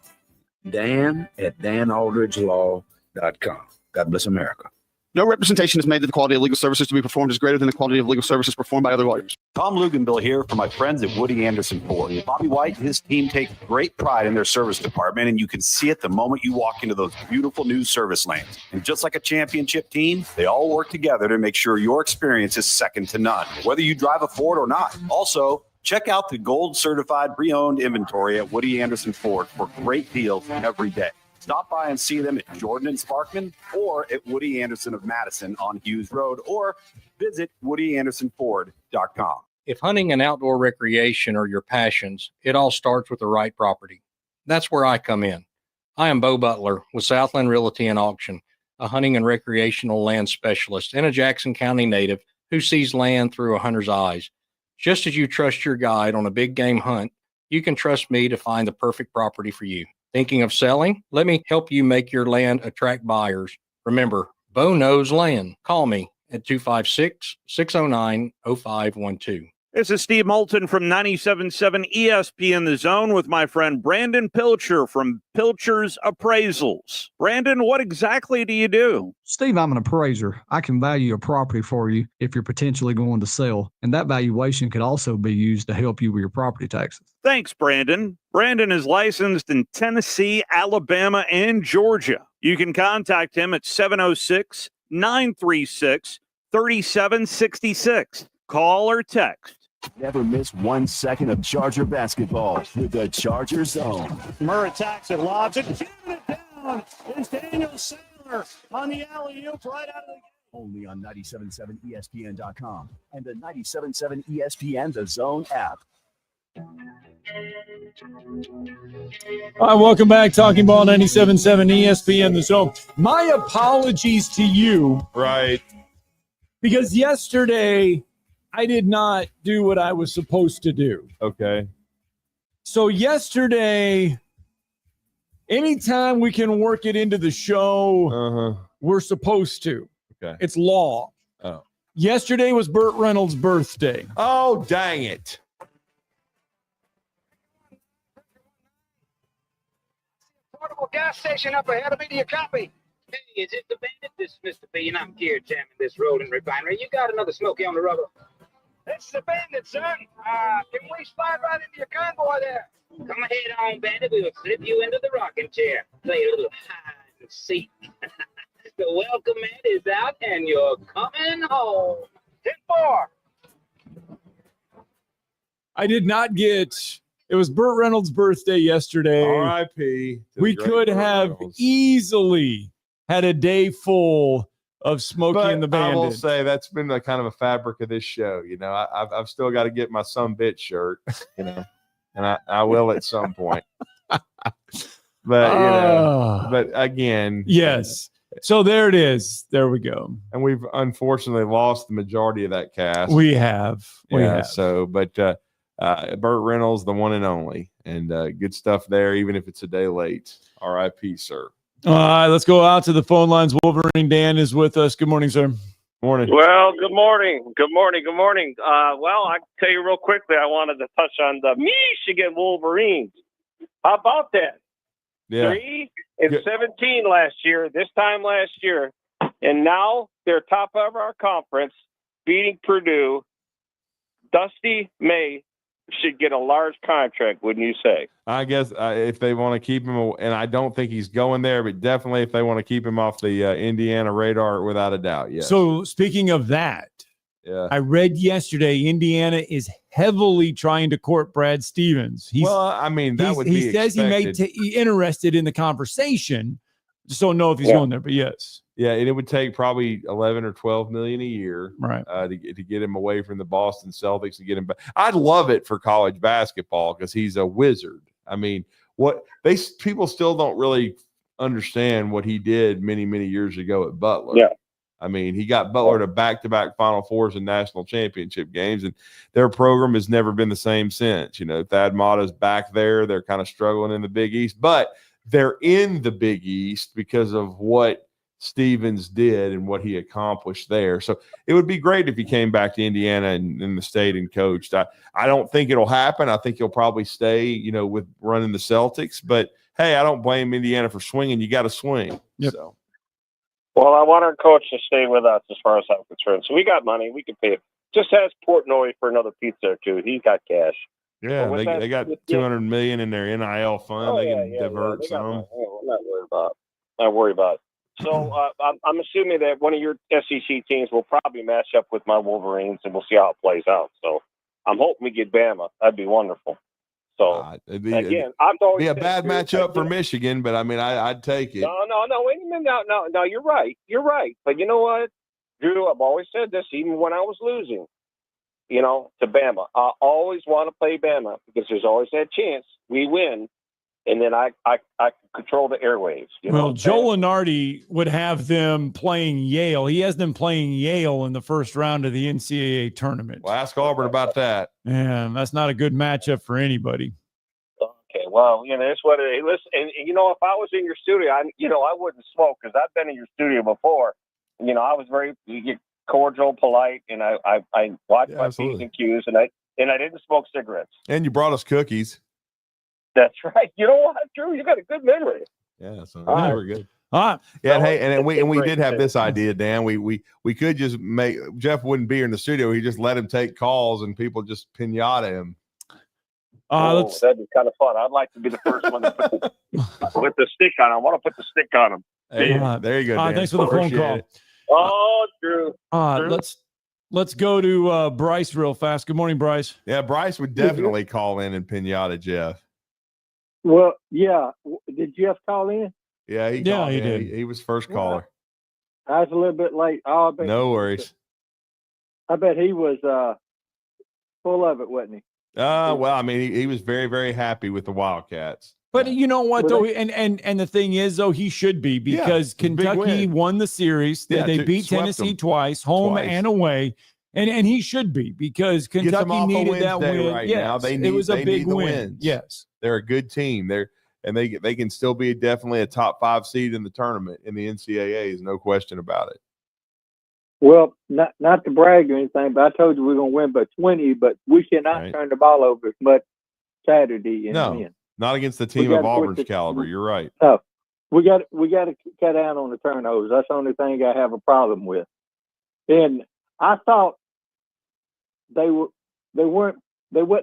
Dan at danaldridgelaw.com. God bless America. No representation is made that the quality of legal services to be performed is greater than the quality of legal services performed by other lawyers. Tom Luganville here for my friends at Woody Anderson Ford. Bobby White and his team take great pride in their service department, and you can see it the moment you walk into those beautiful new service lanes. And just like a championship team, they all work together to make sure your experience is second to none, whether you drive a Ford or not. Also, check out the gold certified pre-owned inventory at Woody Anderson Ford for great deals every day. Stop by and see them at Jordan and Sparkman or at Woody Anderson of Madison on Hughes Road, or visit WoodyAndersonFord.com. If hunting and outdoor recreation are your passions, it all starts with the right property. That's where I come in. I am Bo Butler with Southland Realty and Auction, a hunting and recreational land specialist and a Jackson County native who sees land through a hunter's eyes. Just as you trust your guide on a big game hunt, you can trust me to find the perfect property for you. Thinking of selling? Let me help you make your land attract buyers. Remember, Bo knows land. Call me at 256-609-0512. This is Steve Moulton from 97.7 ESPN The Zone with my friend Brandon Pilcher from Pilcher's Appraisals. Brandon, what exactly do you do? Steve, I'm an appraiser. I can value a property for you if you're potentially going to sell, and that valuation could also be used to help you with your property taxes. Thanks, Brandon. Brandon is licensed in Tennessee, Alabama, and Georgia. You can contact him at 706-936-3766. Call or text. Never miss 1 second of Charger basketball with the Charger Zone. Murr attacks it, lobs it, shooting it down. Is Daniel Sandler on the alley-oop right out of the game. Only on 97.7 ESPN.com and the 97.7 ESPN The Zone app. All right, welcome back. Talking Ball 97.7 ESPN The Zone. My apologies to you. Right. Because yesterday I did not do what I was supposed to do. Okay. So yesterday, anytime we can work it into the show, we're supposed to. Okay. It's law. Oh. Yesterday was Burt Reynolds' birthday. Oh, dang it. Portable gas station up ahead of me. Do you copy? Hey, is it the bandit? This is Mr. B, and I'm here jamming this road and refinery. You got another Smoky on the rubber? This is the bandit, son. Can we slide right into your convoy there? Come ahead on, bandit. We will slip you into the rocking chair. Play a little hide and seek. The welcome mat is out, and you're coming home. 10-4. I did not get. It was Burt Reynolds' birthday yesterday. R.I.P. We could have easily had a day full of Smokey and the Bandit. I will say that's been the kind of a fabric of this show. You know, I've still got to get my some bitch shirt, you know, and I will at some point. But, you know, but again. Yes. So there it is. There we go. And we've unfortunately lost the majority of that cast. We have. We have. So, but Burt Reynolds, the one and only, and good stuff there, even if it's a day late. R.I.P., sir. All right, let's go out to the phone lines. Wolverine Dan is with us. Good morning, sir. Morning. Well, good morning. Good morning. Good morning. Well, I can tell you real quickly, I wanted to touch on the Michigan Wolverines. How about that? Yeah. 3-17 last year, this time last year. And now they're top of our conference, beating Purdue. Dusty May should get a large contract, wouldn't you say? I guess if they want to keep him, and I don't think he's going there, but definitely if they want to keep him off the Indiana radar, without a doubt, yes. So speaking of that, yeah, I read yesterday Indiana is heavily trying to court Brad Stevens. Well, I mean, that would be he says expected. he may be interested in the conversation. Just don't know if he's going there, but yes. Yeah, and it would take probably 11 or 12 million a year, right, to get him away from the Boston Celtics and get him back. I'd love it for college basketball because he's a wizard. I mean, people still don't really understand what he did many, many years ago at Butler. Yeah. I mean, he got Butler to back-to-back Final Fours and national championship games, and their program has never been the same since. You know, Thad Matta's back there. They're kind of struggling in the Big East, but they're in the Big East because of what Stevens did and what he accomplished there. So it would be great if he came back to Indiana and the state and coached. I don't think it'll happen. I think he'll probably stay, you know, with running the Celtics. But, hey, I don't blame Indiana for swinging. You got to swing. Yep. So. Well, I want our coach to stay with us as far as I'm concerned. So we got money. We can pay him. Just ask Portnoy for another pizza or two. He's got cash. Yeah, they got $200 million in their NIL fund. They can divert some. Not worry about it. So I'm assuming that one of your SEC teams will probably match up with my Wolverines, and we'll see how it plays out. So I'm hoping we get Bama. That'd be wonderful. So it'd be a bad matchup for Michigan, but I mean, I'd take it. No. Wait a minute. No. You're right. But you know what, Drew? I've always said this, even when I was losing, you know, to Bama. I always want to play Bama because there's always that chance we win, and then I control the airwaves. Well, Joe Lunardi would have them playing Yale. He has them playing Yale in the first round of the NCAA tournament. Well, ask Auburn about that. Man, that's not a good matchup for anybody. Okay, well, you know, that's what it is. Listen, and you know, if I was in your studio, I wouldn't smoke because I've been in your studio before. You know, I was very cordial, polite, and I watched my P's and Q's, and I didn't smoke cigarettes. And you brought us cookies. That's right. You know what, Drew? You got a good memory. Yeah, so right. we're good. All right. Yeah, hey, and we did have this idea, Dan. We could just make Jeff wouldn't be here in the studio. He just let him take calls and people just pinata him. That'd be kind of fun. I'd like to be the first one to put the stick on him. I want to put the stick on him. Hey, there you go. Dan. Thanks for the phone call. Oh, Drew. Let's go to Bryce real fast. Good morning, Bryce. Yeah, Bryce would definitely call in and pinata Jeff. Well, yeah. Did Jeff call in? Yeah, he did. He was first caller. I was a little bit late. Oh, I bet No worries. I bet he was full of it, wasn't he? Well, I mean, he was very, very happy with the Wildcats. But you know what, Well, though, and the thing is, though, he should be, because it's a big Kentucky win. won the series. Yeah, They beat swept Tennessee them twice, home twice. and away. And he should be, because Get them Kentucky off a needed that Wednesday win. right Yes, now. it was a they big need the win. wins. Yes. They're a good team. They can still be definitely a top 5 seed in the tournament in the NCAAs, no question about it. Well, not to brag or anything, but I told you we're going to win by 20, but we cannot turn the ball over as much Saturday and win. Not against the team of Auburn's caliber. You're right. No, we got to cut down on the turnovers. That's the only thing I have a problem with. And I thought they wasn't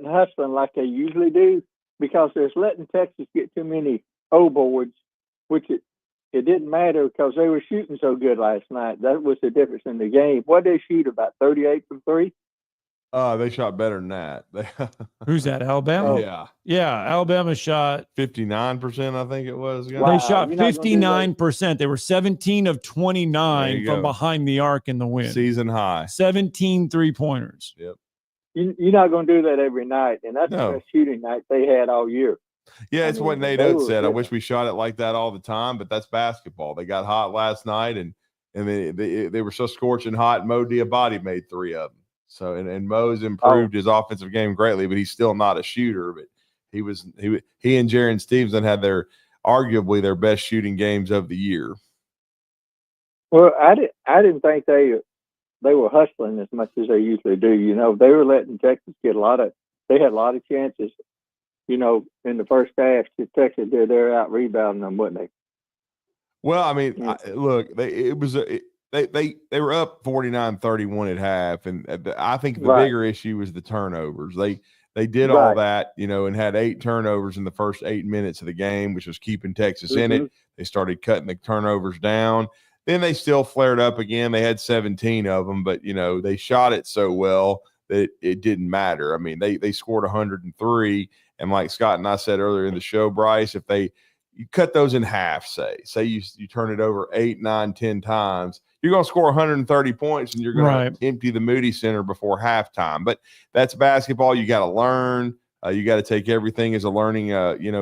hustling like they usually do, because they're letting Texas get too many O boards, which it didn't matter because they were shooting so good last night. That was the difference in the game. What did they shoot, about 38 from 3? They shot better than that. Who's that, Alabama? Yeah. Yeah, Alabama shot 59%, I think it was. They shot 59%. They were 17 of 29 from behind the arc in the win. Season high. 17 3-pointers. Yep. You're not going to do that every night, and that's the best shooting night they had all year. Yeah, it's what Nate Oates said. I wish we shot it like that all the time, but that's basketball. They got hot last night, and they were so scorching hot. Mo Diabate made 3 of them. So and Mo's improved his offensive game greatly, but he's still not a shooter. But he and Jaron Stevenson had arguably their best shooting games of the year. Well, I didn't think they were hustling as much as they usually do. You know, they were letting Texas get they had a lot of chances. You know, in the first half, Texas did their out rebounding them, wouldn't they? Well, I mean, look, they were up 49-31 at half, and I think the bigger issue was the turnovers. They did all that, you know, and had 8 turnovers in the first 8 minutes of the game, which was keeping Texas in it. They started cutting the turnovers down. Then they still flared up again. They had 17 of them, but, you know, they shot it so well that it didn't matter. I mean, they scored 103, and like Scott and I said earlier in the show, Bryce, if you cut those in half, say you turn it over 8, 9, 10 times, you're going to score 130 points, and you're going to empty the Moody Center before halftime. But that's basketball. You got to learn. You got to take everything as a learning,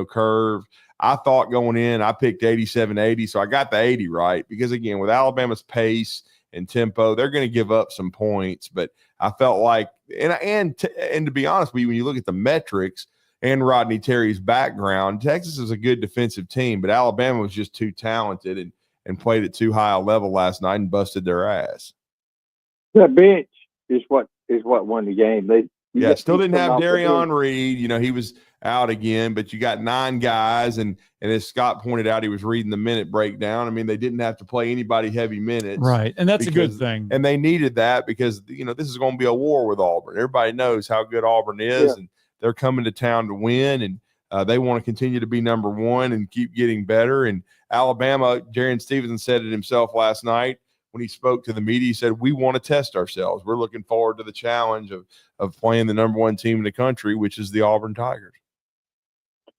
curve. I thought going in, I picked 87-80, so I got the 80 right because, again, with Alabama's pace and tempo, they're going to give up some points. But I felt like, and to be honest with you, when you look at the metrics and Rodney Terry's background, Texas is a good defensive team, but Alabama was just too talented and played at too high a level last night and busted their ass. The bench is what won the game. Still didn't have Darion Reed. You know, he was out again, but you got 9 guys, and as Scott pointed out, he was reading the minute breakdown. I mean, they didn't have to play anybody heavy minutes. Right, and that's a good thing. And they needed that because, you know, this is going to be a war with Auburn. Everybody knows how good Auburn is, and they're coming to town to win, and they want to continue to be number 1 and keep getting better. And Alabama, Jaron Stevenson said it himself last night when he spoke to the media. He said, we want to test ourselves. We're looking forward to the challenge of playing the number 1 team in the country, which is the Auburn Tigers.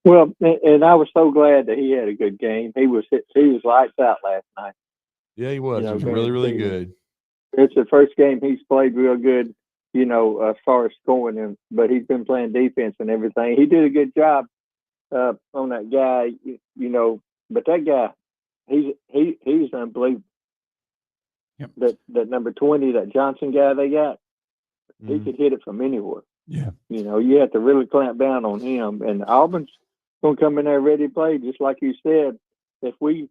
Well, and I was so glad that he had a good game. He was lights out last night. Yeah, he was. He was really, really good. It's the first game he's played real good, you know, as far as scoring, but he's been playing defense and everything. He did a good job on that guy, you know. But that guy, he's unbelievable. Yep. That number 20, that Johnson guy they got, he could hit it from anywhere. Yeah. You know, you have to really clamp down on him. And Auburn's going to come in there ready to play, just like you said. If we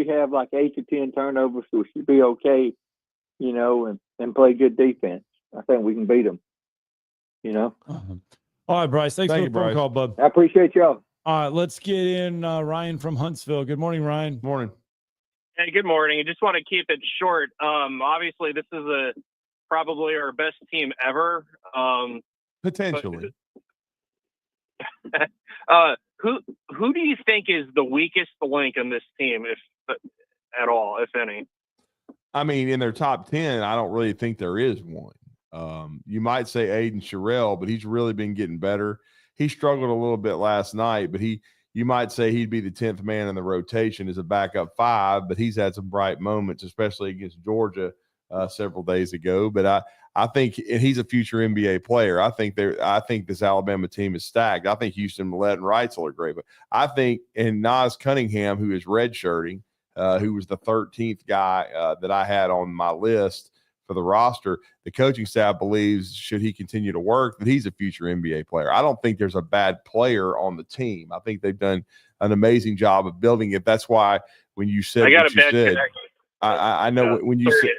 have like 8 to 10 turnovers, we should be okay, you know, and play good defense. I think we can beat them, you know. All right, Bryce. Thanks for the phone call, bud. I appreciate y'all. All right, let's get in Ryan from Huntsville. Good morning, Ryan. Morning. Hey, good morning. I just want to keep it short. Obviously, this is probably our best team ever. Potentially. Who do you think is the weakest link in this team, if at all, if any? I mean, in their top 10, I don't really think there is one. You might say Aiden Sherrill, but he's really been getting better. He struggled a little bit last night, but he you might say he'd be the 10th man in the rotation as a backup 5, but he's had some bright moments, especially against Georgia several days ago. But I think he's a future NBA player. I think this Alabama team is stacked. I think Houston Millett and Reitzel are great. But I think Nas Cunningham, who is redshirting, who was the 13th guy that I had on my list for the roster, the coaching staff believes, should he continue to work, that he's a future NBA player. I don't think there's a bad player on the team. I think they've done an amazing job of building it. That's why when you said what you said, I know when you said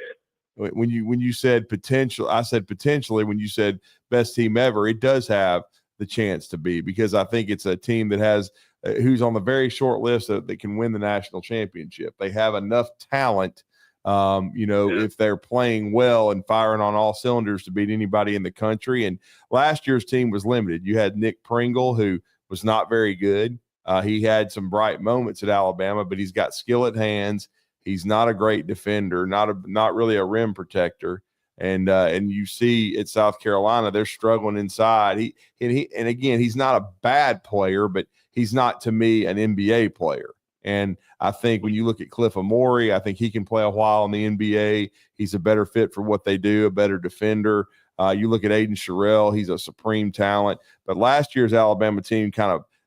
when you said potential, I said potentially. When you said best team ever, it does have the chance to be, because I think it's a team that has who's on the very short list that can win the national championship. They have enough talent. If they're playing well and firing on all cylinders, to beat anybody in the country. And last year's team was limited. You had Nick Pringle, who was not very good. He had some bright moments at Alabama, but he's got skill at hands. He's not a great defender, not really a rim protector. And you see at South Carolina, they're struggling inside. And again, he's not a bad player, but he's not, to me, an NBA player. And I think when you look at Cliff Amore, I think he can play a while in the NBA. He's a better fit for what they do, a better defender. You look at Aiden Sherrill, he's a supreme talent. But last year's Alabama team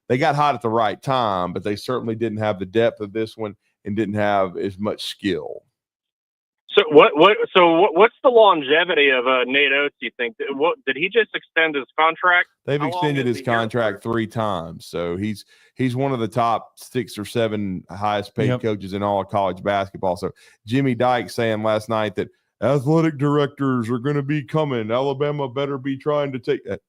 they got hot at the right time, but they certainly didn't have the depth of this one and didn't have as much skill. So what's the longevity of Nate Oates, you think? Did he just extend his contract? They've extended his contract 3 times. So he's one of the top 6 or 7 highest paid coaches in all of college basketball. So Jimmy Dykes saying last night that athletic directors are going to be coming. Alabama better be trying to take that.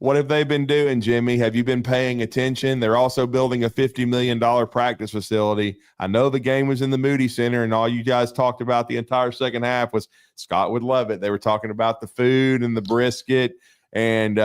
What have they been doing, Jimmy? Have you been paying attention? They're also building a $50 million practice facility. I know the game was in the Moody Center, and all you guys talked about the entire second half was Scott would love it. They were talking about the food and the brisket and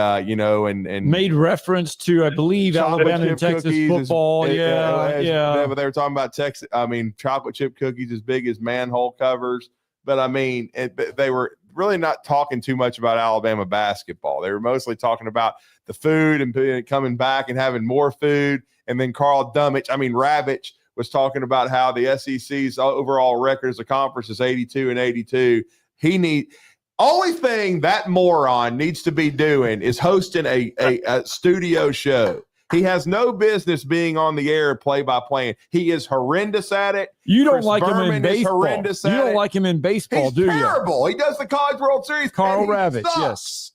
made reference to, I believe, Alabama and Texas football. But they were talking about Texas. I mean, chocolate chip cookies as big as manhole covers. But I mean, they were really not talking too much about Alabama basketball. They were mostly talking about the food and coming back and having more food. And then Carl Ravitch was talking about how the SEC's overall record as a conference is 82-82. Only thing that moron needs to be doing is hosting a studio show. He has no business being on the air play-by-play. He is horrendous at it. You don't like him in baseball. You don't like him in baseball, do you? He's terrible. He does the College World Series. Carl Ravitch, yes.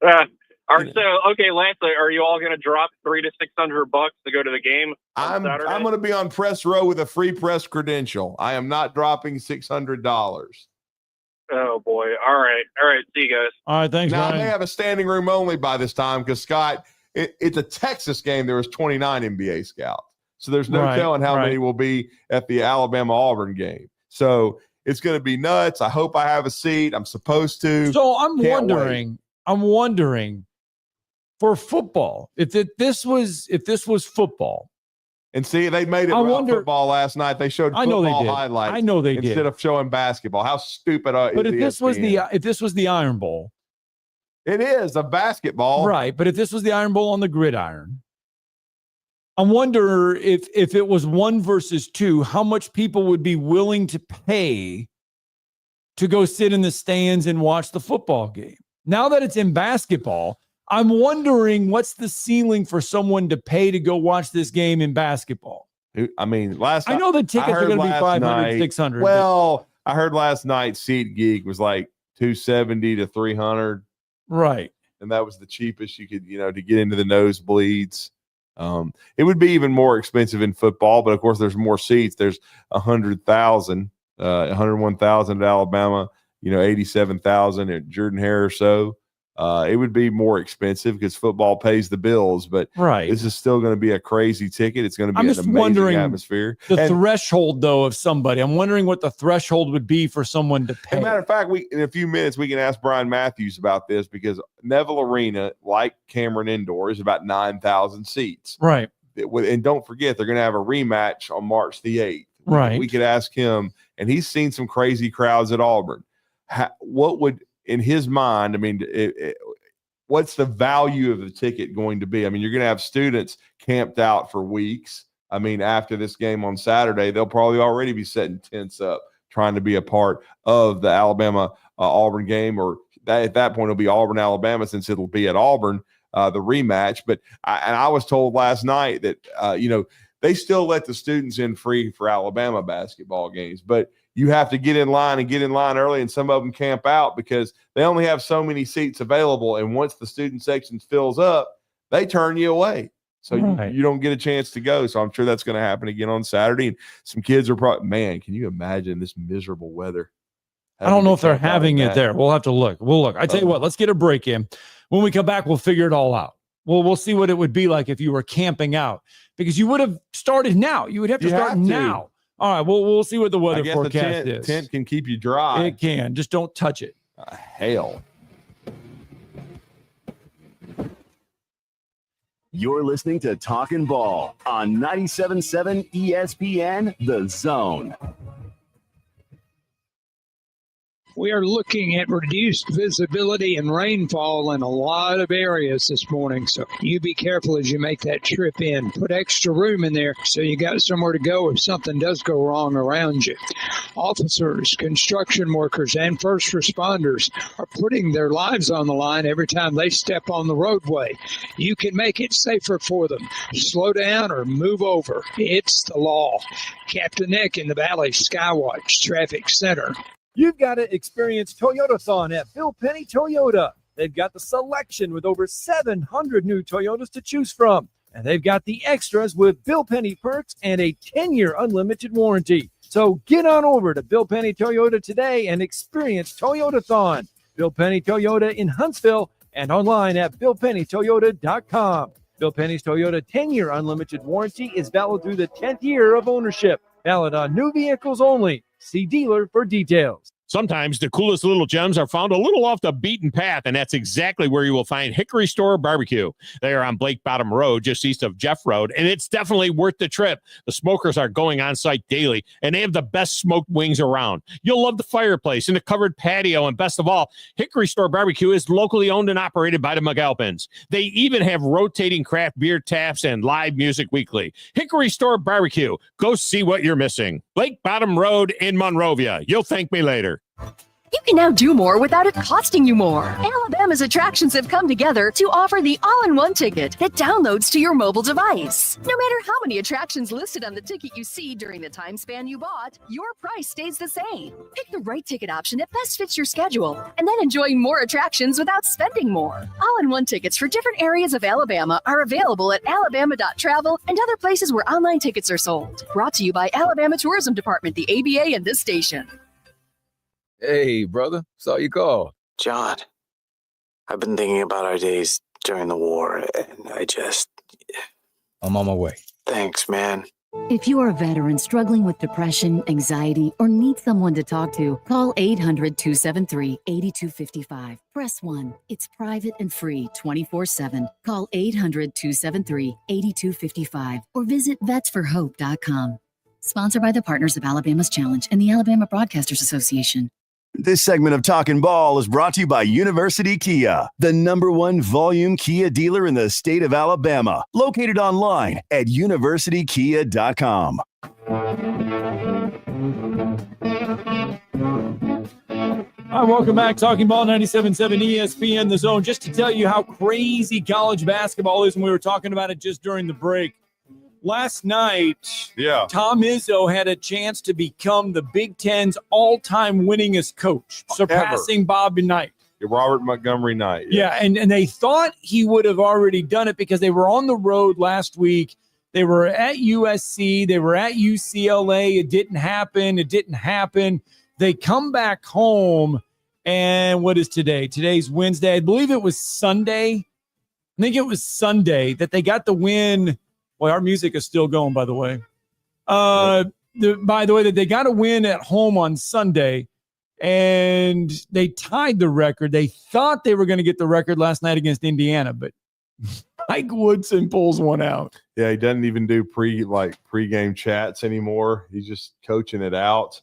Okay, lastly, are you all going to drop $300 to $600 to go to the game on Saturday? I'm going to be on press row with a free press credential. I am not dropping $600. Oh boy! All right. See you guys. All right, thanks. Now Ryan. they have a standing room only by this time because Scott. It's a Texas game. There was 29 NBA scouts. So there's no telling how many will be at the Alabama-Auburn game. So it's going to be nuts. I hope I have a seat. I'm supposed to. So I'm wondering for football, if this was football. And see, they made it about football last night. They showed football highlights. I know they did. Instead of showing basketball. How stupid But is if this was the Iron Bowl. It is a basketball. Right, but if this was the Iron Bowl on the gridiron, I wonder if it was 1 versus 2, how much people would be willing to pay to go sit in the stands and watch the football game. Now that it's in basketball, I'm wondering what's the ceiling for someone to pay to go watch this game in basketball. I mean, I know the tickets are going to be $500, $600. Well, I heard last night SeatGeek was like $270 to $300. Right. And that was the cheapest you could, to get into the nosebleeds. It would be even more expensive in football, but of course there's more seats. There's 101,000 at Alabama, 87,000 at Jordan Hare or so. It would be more expensive because football pays the bills, but this is still going to be a crazy ticket. It's going to be an amazing atmosphere. The threshold, though, of somebody. I'm wondering what the threshold would be for someone to pay. As a matter of fact, in a few minutes, we can ask Bryan Mathews about this because Neville Arena, like Cameron Indoor, is about 9,000 seats. Right. And don't forget, they're going to have a rematch on March the 8th. Right. We could ask him, and he's seen some crazy crowds at Auburn. What would in his mind, I mean, what's the value of the ticket going to be? I mean, you're going to have students camped out for weeks. I mean, after this game on Saturday, they'll probably already be setting tents up, trying to be a part of the Alabama Auburn game, or at that point it'll be Auburn, Alabama, since it'll be at Auburn, the rematch. But I was told last night that, they still let the students in free for Alabama basketball games, but you have to get in line early, and some of them camp out because they only have so many seats available. And once the student section fills up, they turn you away. So you don't get a chance to go. So I'm sure that's going to happen again on Saturday. And some kids are probably, man, can you imagine this miserable weather? I don't know if they're having it there. We'll have to look. I tell you what, let's get a break in. When we come back, we'll figure it all out. We'll see what it would be like if you were camping out, because you would have started now. You would have to start now. All right, we'll see what the weather forecast is. Tent can keep you dry. It can. Just don't touch it. Hell. You're listening to Talkin' Ball on 97.7 ESPN, The Zone. We are looking at reduced visibility and rainfall in a lot of areas this morning, so you be careful as you make that trip in. Put extra room in there so you got somewhere to go if something does go wrong around you. Officers, construction workers, and first responders are putting their lives on the line every time they step on the roadway. You can make it safer for them. Slow down or move over. It's the law. Captain Nick in the Valley Skywatch Traffic Center. You've got to experience Toyotathon at Bill Penny Toyota. They've got the selection with over 700 new Toyotas to choose from. And they've got the extras with Bill Penny perks and a 10-year unlimited warranty. So get on over to Bill Penny Toyota today and experience Toyotathon. Bill Penny Toyota in Huntsville and online at BillPennyToyota.com. Bill Penny's Toyota 10-year unlimited warranty is valid through the 10th year of ownership. Valid on new vehicles only. See dealer for details. Sometimes the coolest little gems are found a little off the beaten path, and that's exactly where you will find Hickory Store Barbecue. They are on Blake Bottom Road, just east of Jeff Road, and it's definitely worth the trip. The smokers are going on site daily, and they have the best smoked wings around. You'll love the fireplace and the covered patio, and best of all, Hickory Store Barbecue is locally owned and operated by the McAlpins. They even have rotating craft beer taps and live music weekly. Hickory Store Barbecue. Go see what you're missing. Blake Bottom Road in Monrovia. You'll thank me later. You can now do more without it costing you more. Alabama's attractions have come together to offer the all-in-one ticket that downloads to your mobile device. No matter how many attractions listed on the ticket you see during the time span you bought, your price stays the same. Pick the right ticket option that best fits your schedule, and then enjoy more attractions without spending more. All-in-one tickets for different areas of Alabama are available at alabama.travel and other places where online tickets are sold. Brought to you by Alabama Tourism Department, the ABA, and this station. Hey, brother. Saw you call. John, I've been thinking about our days during the war, and I'm on my way. Thanks, man. If you are a veteran struggling with depression, anxiety, or need someone to talk to, call 800-273-8255. Press 1. It's private and free 24/7. Call 800-273-8255 or visit vetsforhope.com. Sponsored by the Partners of Alabama's Challenge and the Alabama Broadcasters Association. This segment of Talkin' Ball is brought to you by University Kia, the #1 volume Kia dealer in the state of Alabama. Located online at universitykia.com. All right, welcome back. Talking Ball 97.7 ESPN, The Zone. Just to tell you how crazy college basketball is, and we were talking about it just during the break. Last night, Tom Izzo had a chance to become the Big Ten's all-time winningest coach, surpassing Bobby Knight. Robert Montgomery Knight. Yeah, and they thought he would have already done it because they were on the road last week. They were at USC. They were at UCLA. It didn't happen. They come back home, and what is today? Today's Wednesday. I believe it was Sunday. I think it was Sunday that they got the win. Boy, our music is still going, by the way. By the way, that they got a win at home on Sunday, and they tied the record. They thought they were going to get the record last night against Indiana, but Mike Woodson pulls one out. Yeah, he doesn't even do pre-game chats anymore. He's just coaching it out.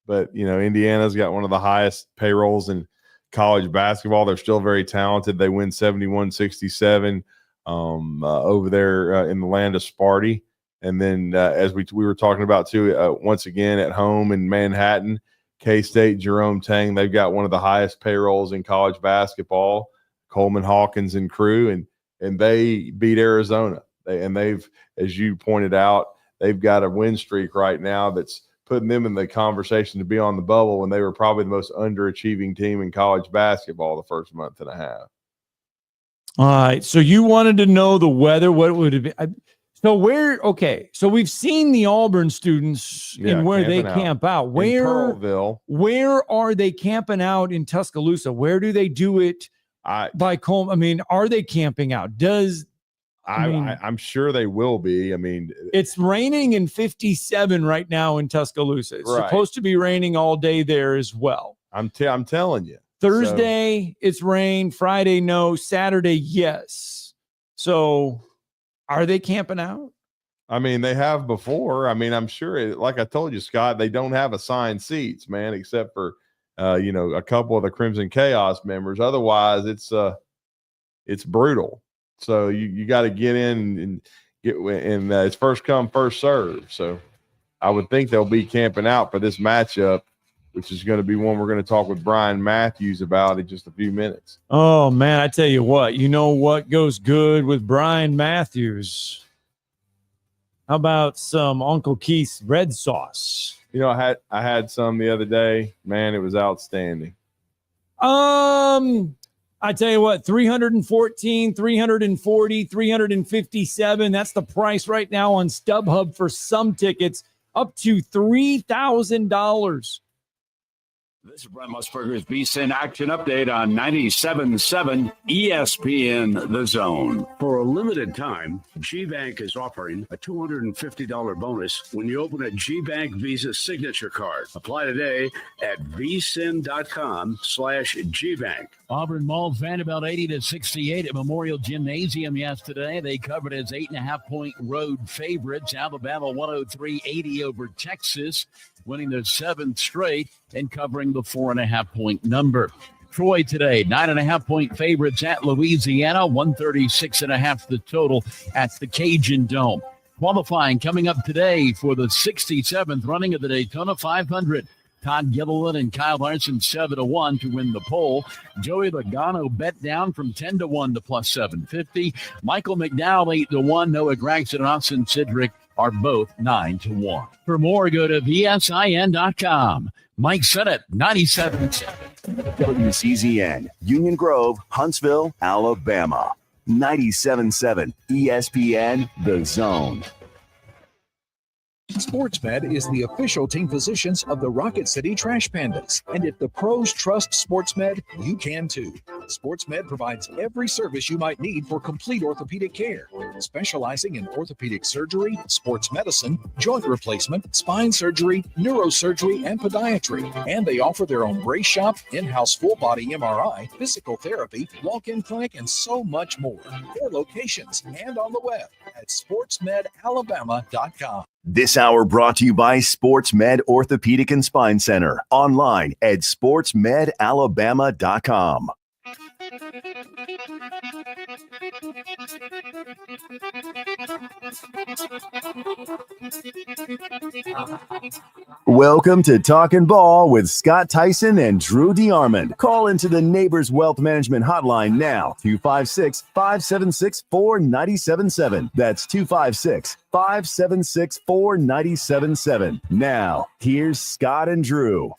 But, Indiana's got one of the highest payrolls in college basketball. They're still very talented. They win 71-67 over there in the land of Sparty. And then as we were talking about too, once again at home in Manhattan, K-State, Jerome Tang, they've got one of the highest payrolls in college basketball, Coleman Hawkins and crew, and they beat Arizona. They've, as you pointed out, they've got a win streak right now that's putting them in the conversation to be on the bubble when they were probably the most underachieving team in college basketball the first month and a half. All right. So you wanted to know the weather. What would it be? So we've seen the Auburn students and where they camp out. Where are they camping out in Tuscaloosa? Where do they do it by Coleman? I mean, are they camping out? I'm sure they will be. I mean, it's raining in 57 right now in Tuscaloosa. It's supposed to be raining all day there as well. I'm telling you. Thursday, it's rain. Friday, no. Saturday, yes. So are they camping out? I mean, they have before. I mean, I'm sure, like I told you, Scott, they don't have assigned seats, man, except for, a couple of the Crimson Chaos members. Otherwise, it's brutal. So you got to get in and it's first come, first serve. So I would think they'll be camping out for this matchup, which is going to be one we're going to talk with Bryan Mathews about in just a few minutes. Oh, man, I tell you what goes good with Bryan Mathews? How about some Uncle Keith's red sauce? I had some the other day. Man, it was outstanding. I tell you what, 314, 340, 357. That's the price right now on StubHub for some tickets, up to $3,000. This is Brent Musburger's VSiN Action Update on 97.7 ESPN The Zone. For a limited time, GBank is offering a $250 bonus when you open a GBank Visa Signature Card. Apply today at vsin.com/GBank. Auburn mauled Vanderbilt 80-68 at Memorial Gymnasium yesterday. They covered as 8.5-point road favorites. Alabama 103-80 over Texas, winning their 7th straight and covering the 4.5-point number. Troy today, 9.5-point favorites at Louisiana, 136.5 the total at the Cajun Dome. Qualifying coming up today for the 67th running of the Daytona 500. Todd Gilliland and Kyle Larson 7-1 to win the pole. Joey Logano bet down from 10-1 to plus 750. Michael McDowell 8-1. Noah Gragson and Austin Sidrick are both 9-1. For more, go to vsin.com. Mike Sennett, 97.7. WCZN, Union Grove, Huntsville, Alabama. 97.7 ESPN The Zone. SportsMed is the official team physicians of the Rocket City Trash Pandas. And if the pros trust SportsMed, you can too. SportsMed provides every service you might need for complete orthopedic care, specializing in orthopedic surgery, sports medicine, joint replacement, spine surgery, neurosurgery, and podiatry. And they offer their own brace shop, in-house full-body MRI, physical therapy, walk-in clinic, and so much more. 4 locations and on the web at sportsmedalabama.com. This hour brought to you by SportsMed Orthopedic and Spine Center. Online at sportsmedalabama.com. Welcome to Talkin' Ball with Scott Theisen and Drew DeArmond. Call into the Neighbors Wealth Management Hotline now, 256-576-4977. That's 256-576-4977. Now, here's Scott and Drew.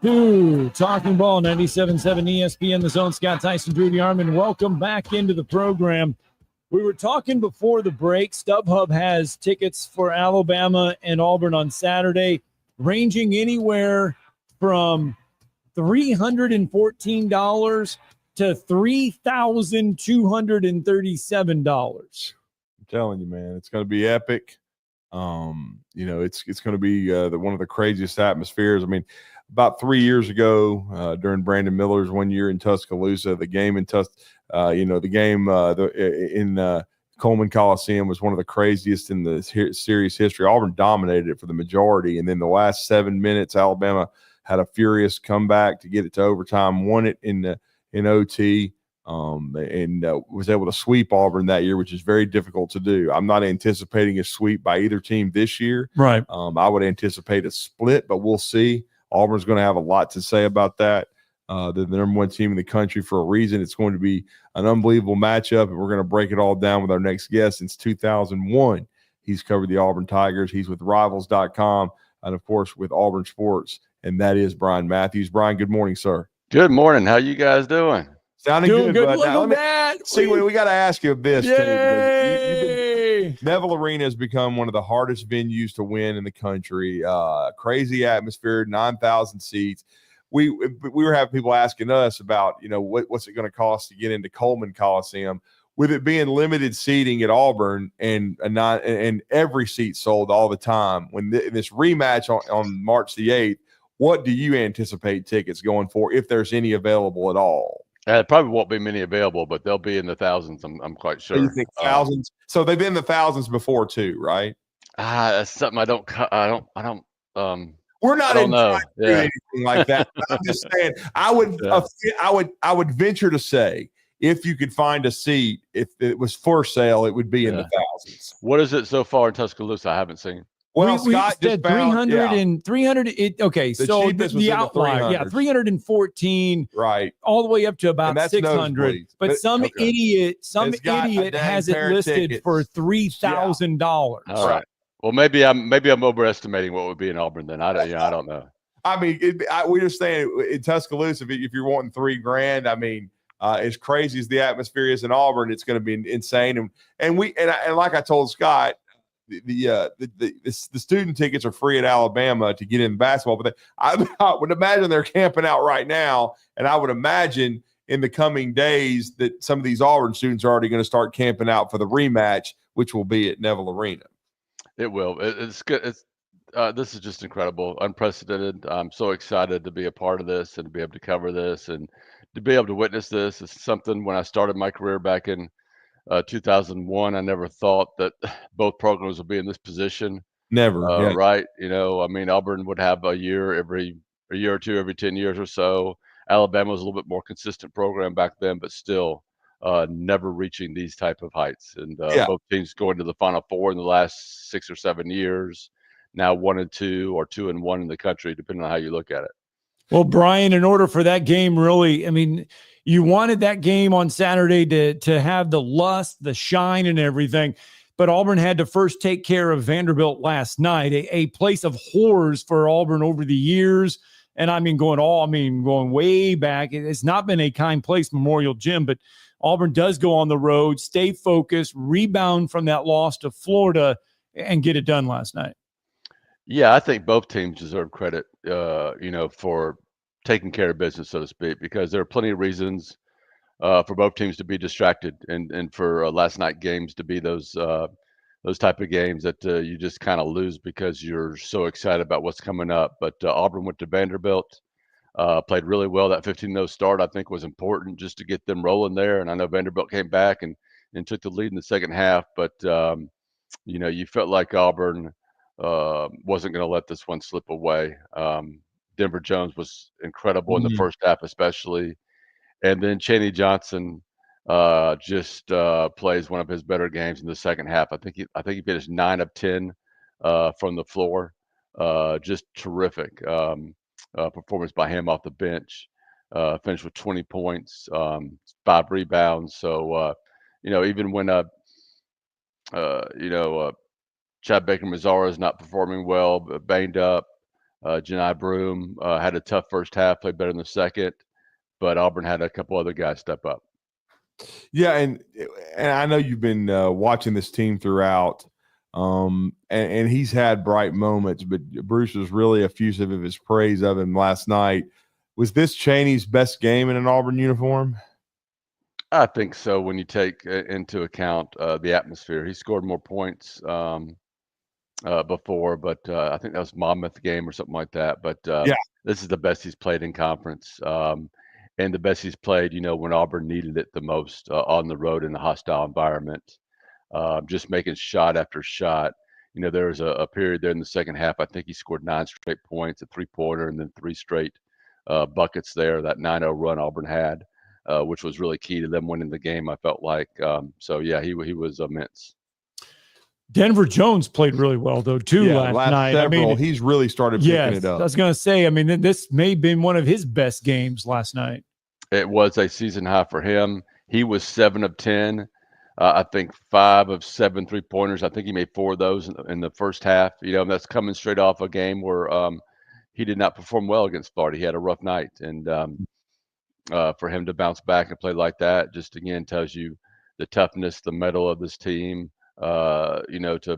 Talking Ball, 97.7 ESPN The Zone. Scott Theisen, Drew DeArmond. Welcome back into the program. We were talking before the break. StubHub has tickets for Alabama and Auburn on Saturday, ranging anywhere from $314 to $3,237. I'm telling you, man, it's going to be epic. It's going to be one of the craziest atmospheres. I mean, about 3 years ago, during Brandon Miller's 1 year in Tuscaloosa, the game in Coleman Coliseum was one of the craziest in the series history. Auburn dominated it for the majority, and then the last 7 minutes, Alabama had a furious comeback to get it to overtime, won it in OT, and was able to sweep Auburn that year, which is very difficult to do. I'm not anticipating a sweep by either team this year. Right. I would anticipate a split, but we'll see. Auburn's going to have a lot to say about that. They're the number one team in the country for a reason. It's going to be an unbelievable matchup, and we're going to break it all down with our next guest. Since 2001, he's covered the Auburn Tigers. He's with Rivals.com and, of course, with Auburn Sports, and that is Bryan Mathews. Bryan, good morning, sir. Good morning. How you guys doing? Sounding good. Look Now, at that. See, we got to ask you this, Yay! too. Neville Arena has become one of the hardest venues to win in the country. Crazy atmosphere, 9,000 seats. We were having people asking us about, what's it going to cost to get into Coleman Coliseum. With it being limited seating at Auburn and every seat sold all the time, when this rematch on March the 8th, what do you anticipate tickets going for, if there's any available at all? Probably won't be many available, but they'll be in the thousands. I'm quite sure. You think thousands? So they've been in the thousands before too, right? That's something I don't. We're not in anything like that. I'm just saying. I would venture to say, if you could find a seat, if it was for sale, it would be in the thousands. What is it so far in Tuscaloosa? I haven't seen. Well, we Scott said just found 300 and 300. The So cheapest was the in the outlier, 300s. 314, right, all the way up to about that's 600. nosebleeds. But some Okay. idiot It's got a dang has it pair of listed tickets. for $3,000. All right. Well, maybe I'm overestimating what would be in Auburn. Then I don't know. I mean, we're just saying in Tuscaloosa, if you're wanting $3,000, I mean, as crazy as the atmosphere is in Auburn, it's going to be insane. And like I told Scott, the student tickets are free at Alabama to get in basketball, but I would imagine they're camping out right now, and I would imagine in the coming days that some of these Auburn students are already going to start camping out for the rematch, which will be at Neville Arena. It will. It's good. This is just incredible, unprecedented. I'm so excited to be a part of this and to be able to cover this and to be able to witness this. It's something when I started my career back in 2001, I never thought that both programs would be in this position. Never, right? I mean, Auburn would have a year or two every 10 years or so. Alabama was a little bit more consistent program back then, but still never reaching these type of heights. And both teams going to the Final Four in the last 6 or 7 years. Now 1 and 2 or 2 and 1 in the country, depending on how you look at it. Well, Bryan, in order for that game really, I mean, you wanted that game on Saturday to have the lust, the shine, and everything. But Auburn had to first take care of Vanderbilt last night, a place of horrors for Auburn over the years. And I mean, going way back. It's not been a kind place, Memorial Gym, but Auburn does go on the road, stay focused, rebound from that loss to Florida, and get it done last night. Yeah, I think both teams deserve credit, for taking care of business, so to speak, because there are plenty of reasons for both teams to be distracted and for last night games to be those type of games that you just kind of lose because you're so excited about what's coming up. But Auburn went to Vanderbilt, played really well. That 15-0 start, I think, was important just to get them rolling there. And I know Vanderbilt came back and took the lead in the second half. But, you felt like Auburn wasn't going to let this one slip away. Denver Jones was incredible in the first half, especially. And then Chaney Johnson just plays one of his better games in the second half. I think he finished 9 of 10 from the floor. Just terrific performance by him off the bench. Finished with 20 points, 5 rebounds. So even when Chad Baker-Mazara is not performing well, banged up. Janai Broome had a tough first half, played better in the second, but Auburn had a couple other guys step up. Yeah, and I know you've been watching this team throughout, and he's had bright moments, but Bruce was really effusive of his praise of him last night. Was this Chaney's best game in an Auburn uniform? I think so when you take into account the atmosphere. He scored more points before, but I think that was Monmouth game or something like that. But this is the best he's played in conference, and the best he's played, when Auburn needed it the most on the road in a hostile environment. Just making shot after shot. there was a period there in the second half. I think he scored 9 straight points, a 3-pointer, and then 3 straight buckets there. That 9-0 run Auburn had, which was really key to them winning the game, I felt like. So yeah, he was immense. Denver Jones played really well though too last night. Several, he's really started picking it up. I was going to say, this may have been one of his best games last night. It was a season high for him. He was 7 of 10. I think 5 of 7 3-pointers. I think he made 4 of those in the first half. That's coming straight off a game where he did not perform well against Florida. He had a rough night, and for him to bounce back and play like that, just again tells you the toughness, the mettle of this team. To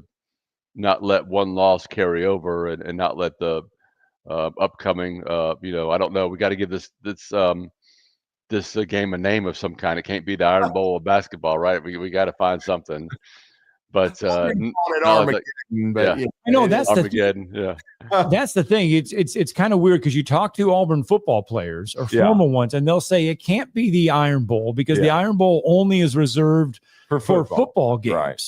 not let one loss carry over and not let the upcoming. I don't know. We got to give this game a name of some kind. It can't be the Iron Bowl of basketball, right? We got to find something. But Armageddon, but yeah. I know that's Armageddon. Yeah, that's the thing. It's kind of weird because you talk to Auburn football players or former ones, and they'll say it can't be the Iron Bowl because the Iron Bowl only is reserved for football games. Right.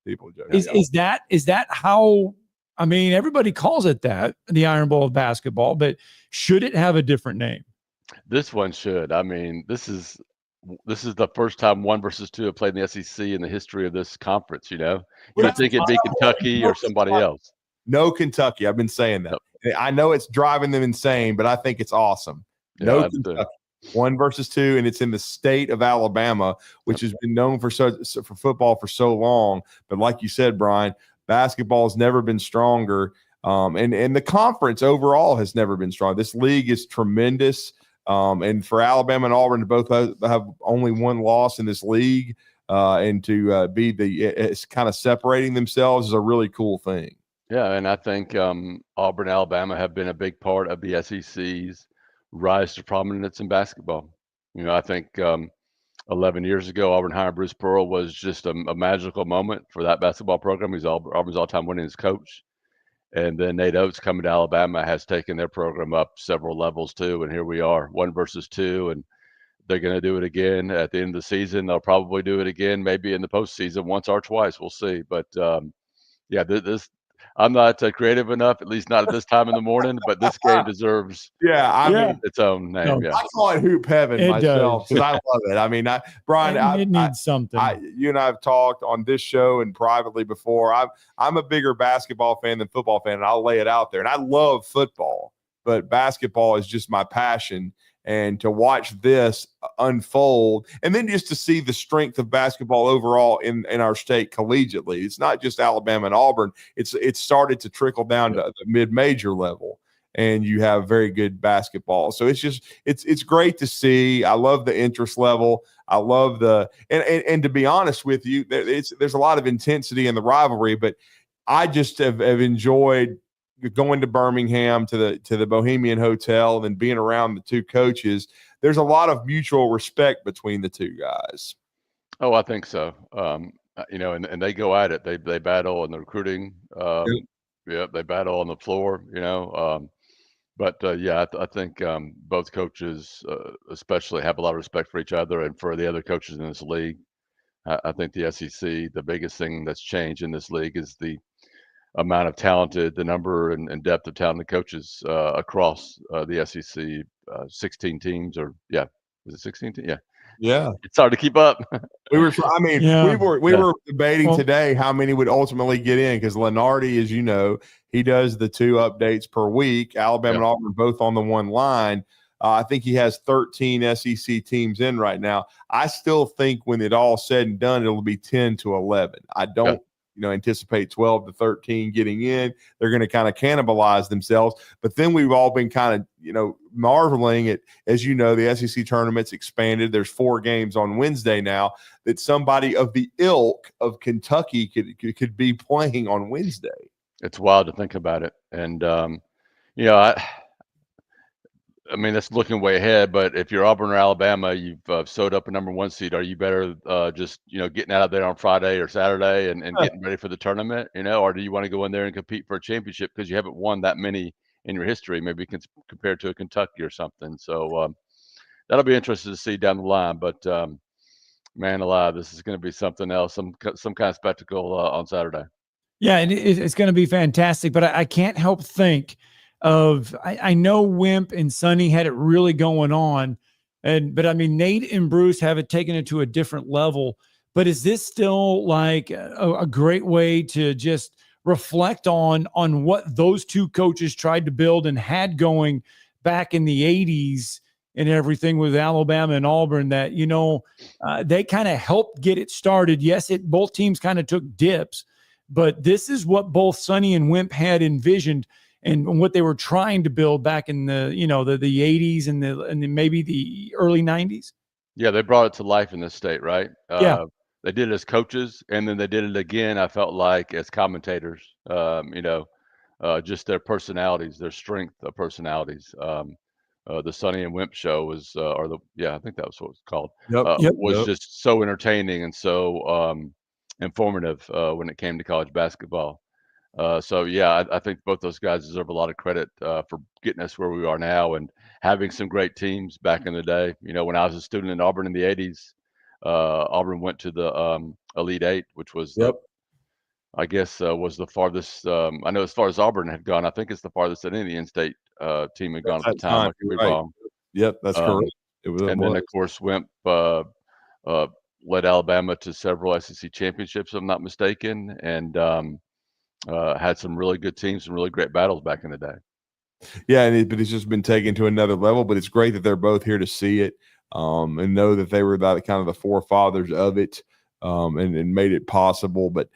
People joke. Is that how? Everybody calls it that, the Iron Bowl of basketball, but should it have a different name? This one should. This is the first time 1 versus 2 have played in the SEC in the history of this conference. You would think it'd be Kentucky or somebody else. No Kentucky. I've been saying that. I know it's driving them insane, but I think it's awesome. No Kentucky. 1 versus 2, and it's in the state of Alabama, which has been known for football for so long. But like you said, Bryan, basketball has never been stronger, and the conference overall has never been strong. This league is tremendous, and for Alabama and Auburn to both have only 1 loss in this league, and to be it's kind of separating themselves is a really cool thing. Yeah, and I think Auburn, Alabama have been a big part of the SEC's rise to prominence in basketball. I think 11 years ago, Auburn hiring Bruce Pearl was just a magical moment for that basketball program. He's Auburn's all-time winningest coach. And then Nate Oates coming to Alabama has taken their program up several levels too. And here we are, 1 versus 2, and they're going to do it again at the end of the season. They'll probably do it again, maybe in the postseason, once or twice. We'll see. But I'm not creative enough, at least not at this time in the morning, but this game deserves its own name. I call it hoop heaven myself because I love it. Bryan, it needs something. You and I have talked on this show and privately before. I'm a bigger basketball fan than football fan, and I'll lay it out there. And I love football, but basketball is just my passion. And to watch this unfold, and then just to see the strength of basketball overall in our state collegiately. It's not just Alabama and Auburn. It's started to trickle down to the mid-major level, and you have very good basketball. So it's great to see. I love the interest level. I love and to be honest with you, there's a lot of intensity in the rivalry, but I just have enjoyed going to Birmingham to the Bohemian Hotel and being around the 2 coaches. There's a lot of mutual respect between the 2 guys. Oh, I think so. And they go at it. They battle in the recruiting. They battle on the floor. I think both coaches, especially, have a lot of respect for each other and for the other coaches in this league. I think the SEC, the biggest thing that's changed in this league is the amount of the number and depth of talented coaches across the SEC. 16 teams, is it 16 teams? Yeah. It's hard to keep up. We were debating today how many would ultimately get in, because Lenardi, as you know, he does the 2 updates per week. Alabama and Auburn both on the 1 line. I think he has 13 SEC teams in right now. I still think when it all said and done, it'll be 10 to 11. I don't anticipate 12 to 13 getting in. They're going to kind of cannibalize themselves. But then we've all been kind of, marveling at, as you know, the SEC tournament's expanded. There's 4 games on Wednesday now that somebody of the ilk of Kentucky could be playing on Wednesday. It's wild to think about it. And, that's looking way ahead, but if you're Auburn or Alabama, you've sewed up a number 1 seed. Are you better just getting out of there on Friday or Saturday and getting ready for the tournament, or do you want to go in there and compete for a championship because you haven't won that many in your history, maybe compared to a Kentucky or something? So that'll be interesting to see down the line. But man alive, this is going to be something else, some kind of spectacle on Saturday. Yeah, and it's going to be fantastic. But I can't help think of I know Wimp and Sonny had it really going on, but I mean Nate and Bruce have it taken it to a different level. But is this still like a great way to just reflect on what those two coaches tried to build and had going back in the 80s and everything with Alabama and Auburn, that, they kind of helped get it started. Yes, both teams kind of took dips, but this is what both Sonny and Wimp had envisioned and what they were trying to build back in the 80s and maybe the early 90s. Yeah, they brought it to life in this state, right? Yeah. They did it as coaches, and then they did it again, I felt like, as commentators. Just their personalities, their strength of personalities. The Sonny and Wimp show was, I think that was what it was called. Was just so entertaining and so informative when it came to college basketball. I think both those guys deserve a lot of credit for getting us where we are now and having some great teams back in the day. When I was a student in Auburn in the 80s, Auburn went to the Elite Eight, which was was the farthest. I know as far as Auburn had gone, I think it's the farthest that any in-state team had gone at the time. I could be wrong. Yep, that's correct. Then, of course, Wimp led Alabama to several SEC championships, if I'm not mistaken, and had some really good teams, some really great battles back in the day. Yeah, but it's just been taken to another level. But it's great that they're both here to see it and know that they were kind of the forefathers of it and made it possible. But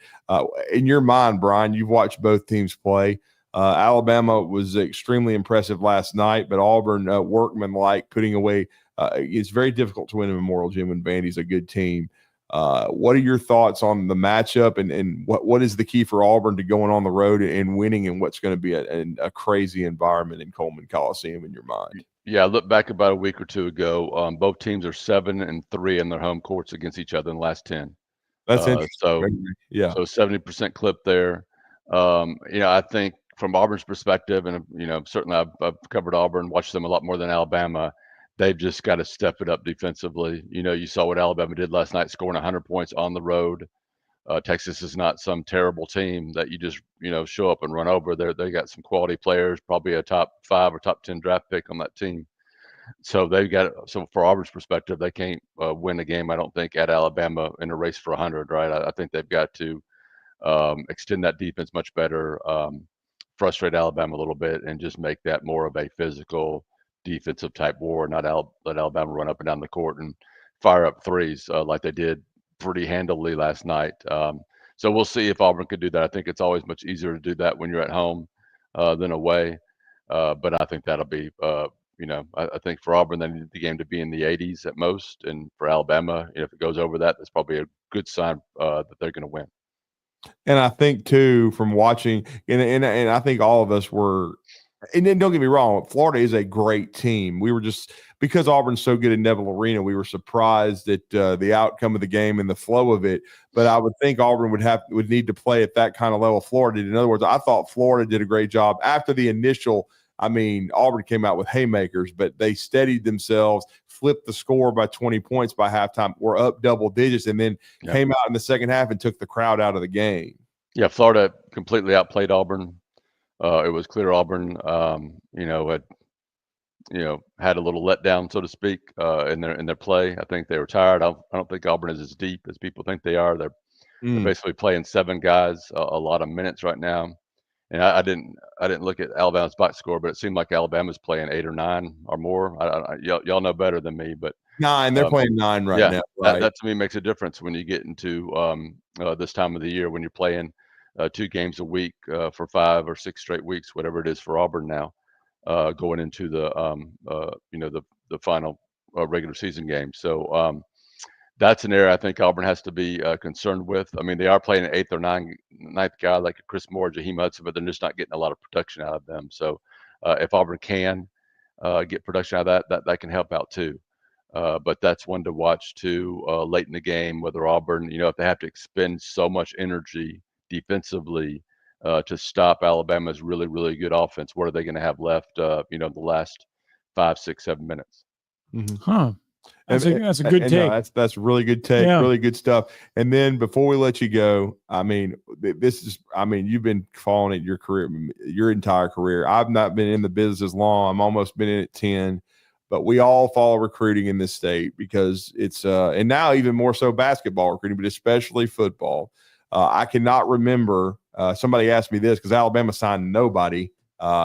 in your mind, Bryan, you've watched both teams play. Alabama was extremely impressive last night, but Auburn workmanlike, putting away. It's very difficult to win a Memorial Gym when Vandy's a good team. What are your thoughts on the matchup and what is the key for Auburn to going on the road and winning in what's going to be a crazy environment in Coleman Coliseum in your mind? Yeah, I looked back about a week or two ago. Both teams are 7-3 in their home courts against each other in the last 10. That's interesting. So 70% clip there. I think from Auburn's perspective, and certainly I've covered Auburn, watched them a lot more than Alabama. They've just got to step it up defensively. You saw what Alabama did last night, scoring 100 points on the road. Texas is not some terrible team that you just, show up and run over. They got some quality players, probably a top 5 or top 10 draft pick on that team. So so for Auburn's perspective, they can't win a game, I don't think, at Alabama in a race for 100, right? I think they've got to extend that defense much better, frustrate Alabama a little bit, and just make that more of a physical defensive type war, not let Alabama run up and down the court and fire up threes like they did pretty handily last night. So we'll see if Auburn could do that. I think it's always much easier to do that when you're at home than away. But I think that'll be, I think for Auburn, they need the game to be in the 80s at most. And for Alabama, if it goes over that, that's probably a good sign that they're going to win. And I think, too, from watching, and I think all of us were – and then don't get me wrong, Florida is a great team. We were just – because Auburn's so good in Neville Arena, we were surprised at the outcome of the game and the flow of it. But I would think Auburn would need to play at that kind of level Florida did. In other words, I thought Florida did a great job. After the initial – Auburn came out with haymakers, but they steadied themselves, flipped the score by 20 points by halftime, were up double digits, and then came out in the second half and took the crowd out of the game. Yeah, Florida completely outplayed Auburn. It was clear Auburn, had a little letdown, so to speak, in their play. I think they were tired. I don't think Auburn is as deep as people think they are. They're basically playing 7 guys, a lot of minutes right now. And I didn't look at Alabama's box score, but it seemed like Alabama's playing 8 or 9 or more. Y'all know better than me, but 9. They're playing 9 right now. Right? That to me makes a difference when you get into this time of the year when you're playing 2 games a week for 5 or 6 straight weeks, whatever it is for Auburn now, going into the final regular season game. So that's an area I think Auburn has to be concerned with. They are playing an 8th or 9th guy like Chris Moore, Jaheim Hudson, but they're just not getting a lot of production out of them. So if Auburn can get production out of that can help out too. But that's one to watch too late in the game, whether Auburn, if they have to expend so much energy defensively to stop Alabama's really, really good offense, what are they going to have left, the last 5, 6, 7 minutes? Huh. That's a good take. No, that's really good take. Yeah. Really good stuff. And then before we let you go, I mean, you've been following it your entire career. I've not been in the business as long. I'm almost been in it 10, but we all follow recruiting in this state because it's and now even more so basketball recruiting, but especially football. I cannot remember. Somebody asked me this because Alabama signed nobody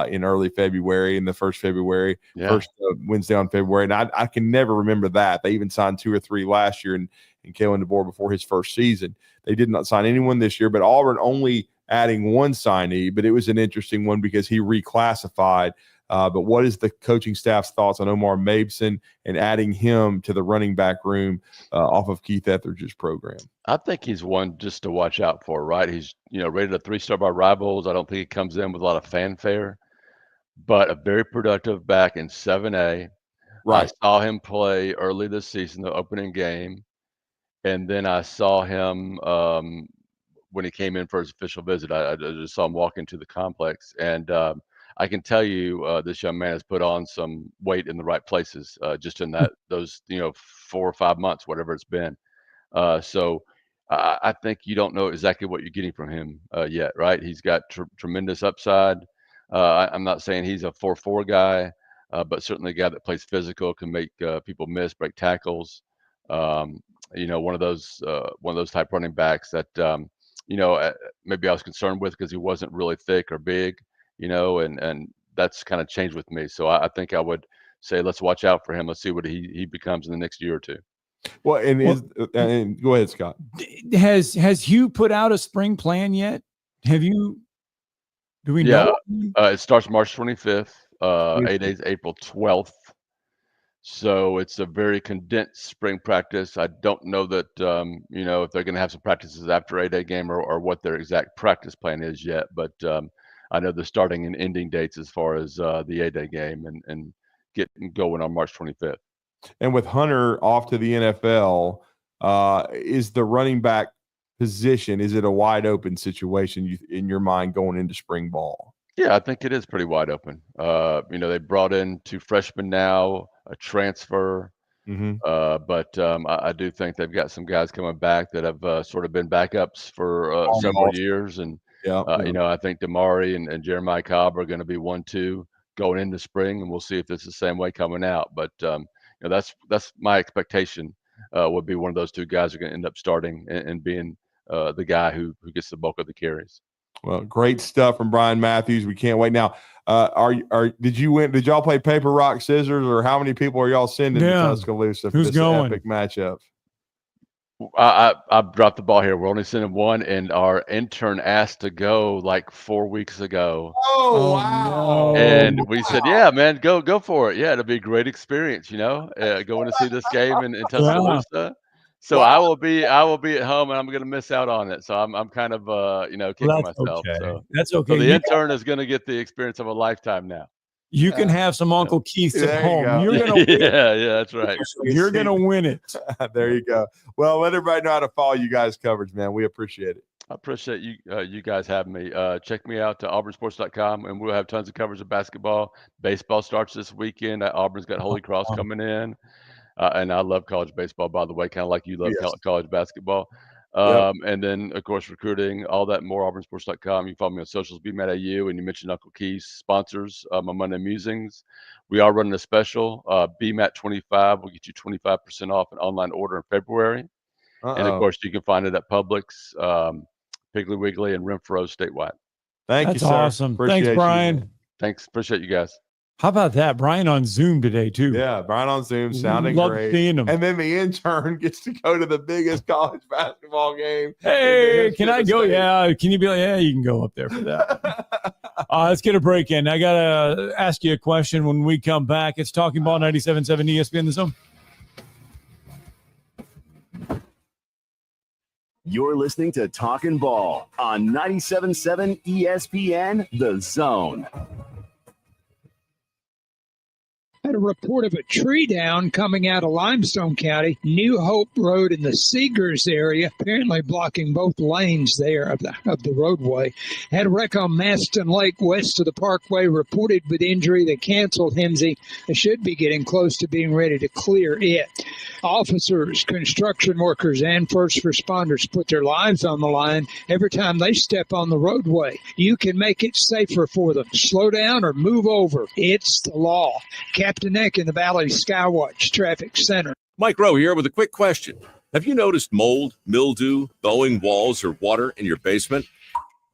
in early February, in the first February, first Wednesday on February. And I can never remember that. They even signed 2 or 3 last year and Kalen DeBoer before his first season. They did not sign anyone this year, but Auburn only adding one signee, but it was an interesting one because he reclassified. But what is the coaching staff's thoughts on Omar Mabeson and adding him to the running back room off of Keith Etheridge's program? I think he's one just to watch out for, right? He's, rated a 3-star by Rivals. I don't think he comes in with a lot of fanfare, but a very productive back in 7A. Right. I saw him play early this season, the opening game, and then I saw him when he came in for his official visit. I just saw him walk into the complex, and I can tell you this young man has put on some weight in the right places just in those 4 or 5 months, whatever it's been. So I think you don't know exactly what you're getting from him yet, right? He's got tremendous upside. I'm not saying he's a 4-4 guy, but certainly a guy that plays physical, can make people miss, break tackles. One of those type running backs that maybe I was concerned with because he wasn't really thick or big, and that's kind of changed with me. So I think I would say let's watch out for him. Let's see what he becomes in the next year or two. Well, and go ahead, Scott. Has Hugh put out a spring plan yet? Have you? Do we know? It starts March 25th. 8 days, April 12th. So it's a very condensed spring practice. I don't know that if they're going to have some practices after 8-day game or what their exact practice plan is yet. But I know the starting and ending dates as far as the 8-day game and getting going on March 25th. And with Hunter off to the NFL, is the running back position, is it a wide open situation in your mind going into spring ball? Yeah, I think it is pretty wide open. They brought in 2 freshmen now, a transfer. But I do think they've got some guys coming back that have sort of been backups for several years. And, I think Damari and Jeremiah Cobb are going to be 1-2 going into spring, and we'll see if it's the same way coming out. But, that's my expectation would be one of those 2 guys are going to end up starting and being the guy who gets the bulk of the carries. Well, great stuff from Bryan Mathews. We can't wait. Now, did y'all play paper, rock, scissors, or how many people are y'all sending to Tuscaloosa for this epic matchup? I dropped the ball here. We're only sending one, and our intern asked to go like 4 weeks ago. Oh wow! And we said, "Yeah, man, go for it. Yeah, it'll be a great experience. Going to see this game in Tuscaloosa." So I will be at home, and I'm going to miss out on it. So I'm kind of kicking myself. Okay. So that's okay. So the intern is going to get the experience of a lifetime now. You can have some Uncle Keith at home. You You're gonna yeah, that's right. You're gonna win it. There you go. Well, let everybody know how to follow you guys' coverage, man. We appreciate it. I appreciate you guys having me. Check me out to auburnsports.com, and we'll have tons of coverage of basketball. Baseball starts this weekend. Auburn's got Holy Cross coming in. And I love college baseball, by the way, kind of like you love college basketball. And then, of course, recruiting, all that and more, auburnsports.com. You can follow me on socials, BMAT.AU, and you mentioned Uncle Keith's sponsors, my Monday Musings. We are running a special, BMAT25 will get you 25% off an online order in February. And, of course, you can find it at Publix, Piggly Wiggly, and Renfro statewide. Thank you, sir. Awesome. Thanks, Bryan. Thanks. Appreciate you guys. How about that? Bryan on Zoom today, too. Yeah, Bryan on Zoom, sounding Love great. seeing him. And then the intern gets to go to the biggest college basketball game. Hey, can I go? Yeah. Can you be like, yeah, you can go up there for that. Let's get a break in. I got to ask you a question when we come back. It's Talking Ball 97.7 ESPN The Zone. You're listening to Talkin' Ball on 97.7 ESPN The Zone. Had a report of a tree down coming out of Limestone County, New Hope Road in the Seegers area, apparently blocking both lanes there of the roadway. Had a wreck on Maston Lake west of the Parkway, reported with injury. They canceled Hemsey. They should be getting close to being ready to clear it. Officers, construction workers, and first responders put their lives on the line every time they step on the roadway. You can make it safer for them. Slow down or move over. It's the law. Captain Eck in the Valley Skywatch Traffic Center. Mike Rowe here with a quick question. Have you noticed mold, mildew, bowing walls, or water in your basement?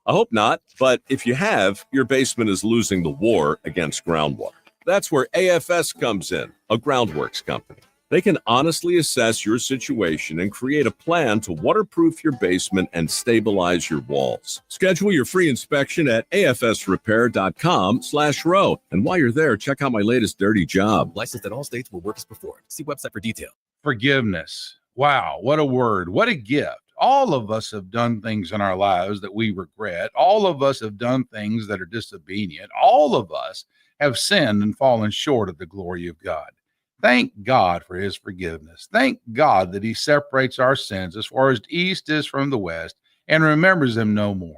I hope not, but if you have, your basement is losing the war against groundwater. That's where AFS comes in, a groundworks company. They can honestly assess your situation and create a plan to waterproof your basement and stabilize your walls. Schedule your free inspection at afsrepair.com/row. And while you're there, check out my latest dirty job. Licensed in all states where work is performed. See website for detail. Forgiveness. Wow, what a word. What a gift. All of us have done things in our lives that we regret. All of us have done things that are disobedient. All of us have sinned and fallen short of the glory of God. Thank God for his forgiveness. Thank God that he separates our sins as far as the east is from the west and remembers them no more.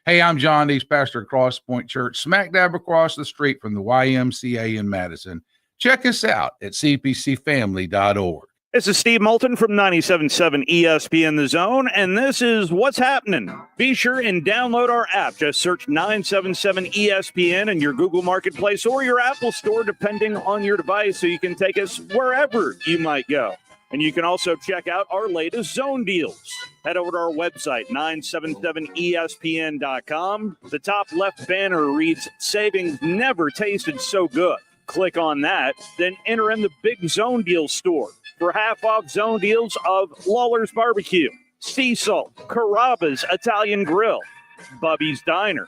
Hey, I'm John Dees, pastor at Cross Point Church, smack dab across the street from the YMCA in Madison. Check us out at cpcfamily.org. This is Steve Moulton from 97.7 ESPN The Zone, and this is What's Happening. Be sure and download our app. Just search 977 ESPN in your Google Marketplace or your Apple Store, depending on your device, so you can take us wherever you might go. And you can also check out our latest zone deals. Head over to our website, 977ESPN.com. The top left banner reads, "Savings never tasted so good." Click on that, then enter in the Big Zone Deals store for half-off zone deals of Lawler's Barbecue, Sea Salt, Carrabba's Italian Grill, Bubby's Diner,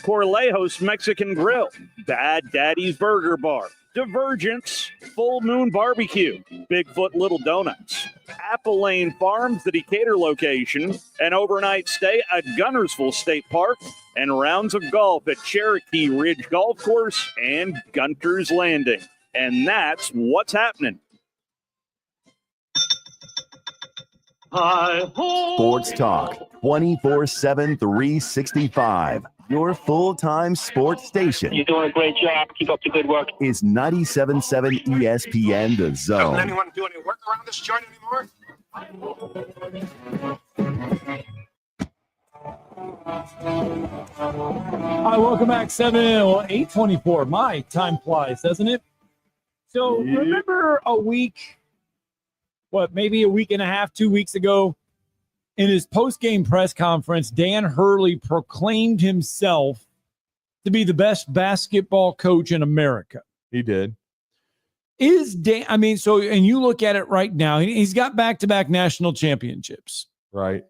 Corlejos Mexican Grill, Bad Daddy's Burger Bar, Divergence, Full Moon Barbecue, Bigfoot Little Donuts, Apple Lane Farms, the Decatur location, an overnight stay at Gunnersville State Park, and rounds of golf at Cherokee Ridge Golf Course and Gunter's Landing. And that's what's happening. Sports Talk, 24/7, 365. Your full-time sports station. You're doing a great job. Keep up the good work. Is 97.7 ESPN The Doesn't Zone. anyone do any work around this joint anymore? Hi, welcome back. 8:24. My time flies, doesn't it? So remember maybe a week and a half, 2 weeks ago, in his post-game press conference, Dan Hurley proclaimed himself to be the best basketball coach in America. He did. Is Dan, and you look at it right now, he's got back-to-back national championships. Right.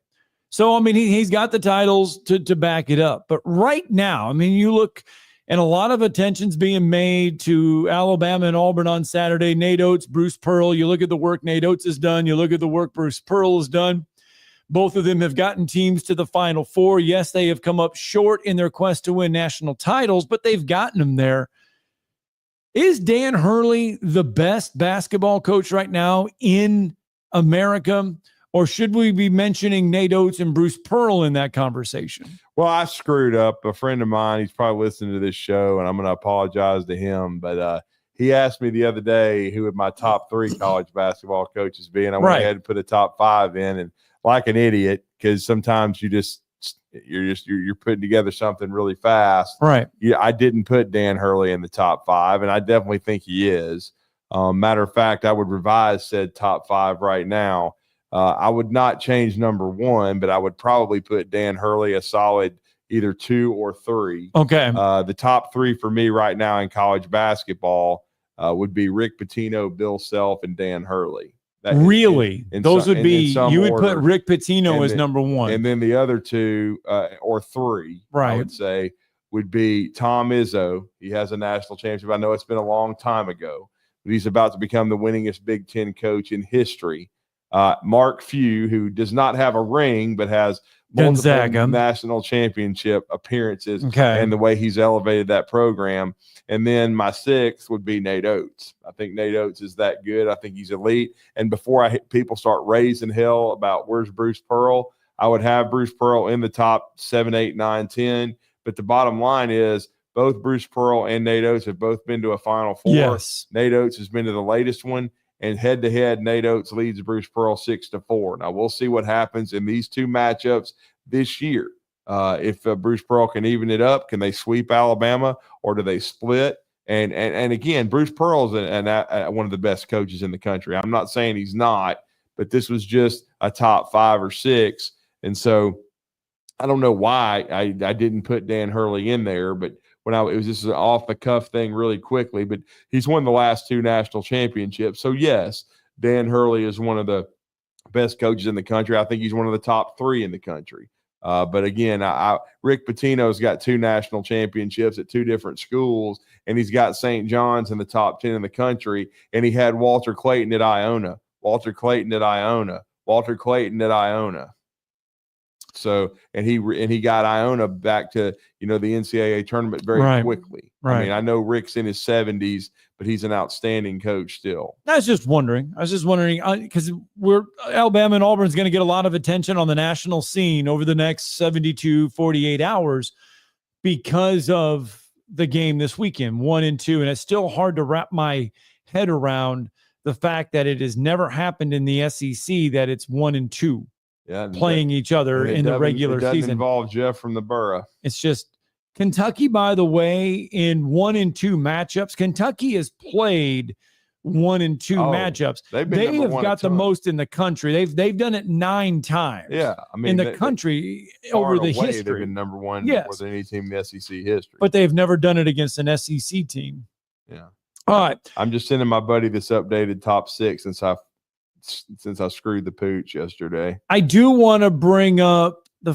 So, he's got the titles to back it up. But right now, you look, and a lot of attention's being made to Alabama and Auburn on Saturday. Nate Oates, Bruce Pearl. You look at the work Nate Oates has done. You look at the work Bruce Pearl has done. Both of them have gotten teams to the Final Four. Yes, they have come up short in their quest to win national titles, but they've gotten them there. Is Dan Hurley the best basketball coach right now in America? Or should we be mentioning Nate Oates and Bruce Pearl in that conversation? Well, I screwed up. A friend of mine, he's probably listening to this show, and I'm going to apologize to him. But he asked me the other day who would my top 3 college basketball coaches be, and I went ahead and put a top 5 in. And like an idiot, because sometimes you're putting together something really fast. Right. Yeah, I didn't put Dan Hurley in the top 5, and I definitely think he is. Matter of fact, I would revise said top 5 right now. I would not change number 1, but I would probably put Dan Hurley a solid either 2 or 3. Okay. The top 3 for me right now in college basketball would be Rick Pitino, Bill Self, and Dan Hurley. Those would be, you would put Rick Pitino as number 1. And then the other 2 or 3, right, I would say, would be Tom Izzo. He has a national championship. I know it's been a long time ago, but he's about to become the winningest Big Ten coach in history. Mark Few, who does not have a ring but has Gonzaga national championship appearances, okay, and the way he's elevated that program. And then my 6th would be Nate Oates. I think Nate Oates is that good. I think he's elite. And before people start raising hell about where's Bruce Pearl, I would have Bruce Pearl in the top 7, 8, 9, 10. But the bottom line is both Bruce Pearl and Nate Oates have both been to a Final Four. Yes. Nate Oates has been to the latest one. And head-to-head, Nate Oates leads Bruce Pearl 6-4. Now, we'll see what happens in these two matchups this year. If Bruce Pearl can even it up, can they sweep Alabama, or do they split? And again, Bruce Pearl is one of the best coaches in the country. I'm not saying he's not, but this was just a top 5 or 6. And so I don't know why I didn't put Dan Hurley in there, but it was just an off-the-cuff thing really quickly, but he's won the last 2 national championships. So, yes, Dan Hurley is one of the best coaches in the country. I think he's one of the top 3 in the country. But, again, Rick Pitino's got 2 national championships at 2 different schools, and he's got St. John's in the top 10 in the country, and he had Walter Clayton at Iona. So, and he got Iona back to, the NCAA tournament very quickly. Right. I mean, I know Rick's in his 70s, but he's an outstanding coach still. I was just wondering because Alabama and Auburn's going to get a lot of attention on the national scene over the next 72, 48 hours because of the game this weekend, 1 and 2. And it's still hard to wrap my head around the fact that it has never happened in the SEC that it's 1 and 2. Yeah, playing each other in the regular season. It doesn't involve Jeff from the Borough. It's just Kentucky, by the way, in 1 and 2 matchups. Kentucky has played 1 and 2 matchups. They have got the most in the country. They've done it 9 times. Yeah, in the country over the history. They've been number 1 more than any team in the SEC history. But they've never done it against an SEC team. Yeah. All right. I'm just sending my buddy this updated top 6 since I screwed the pooch yesterday. I do want to bring up the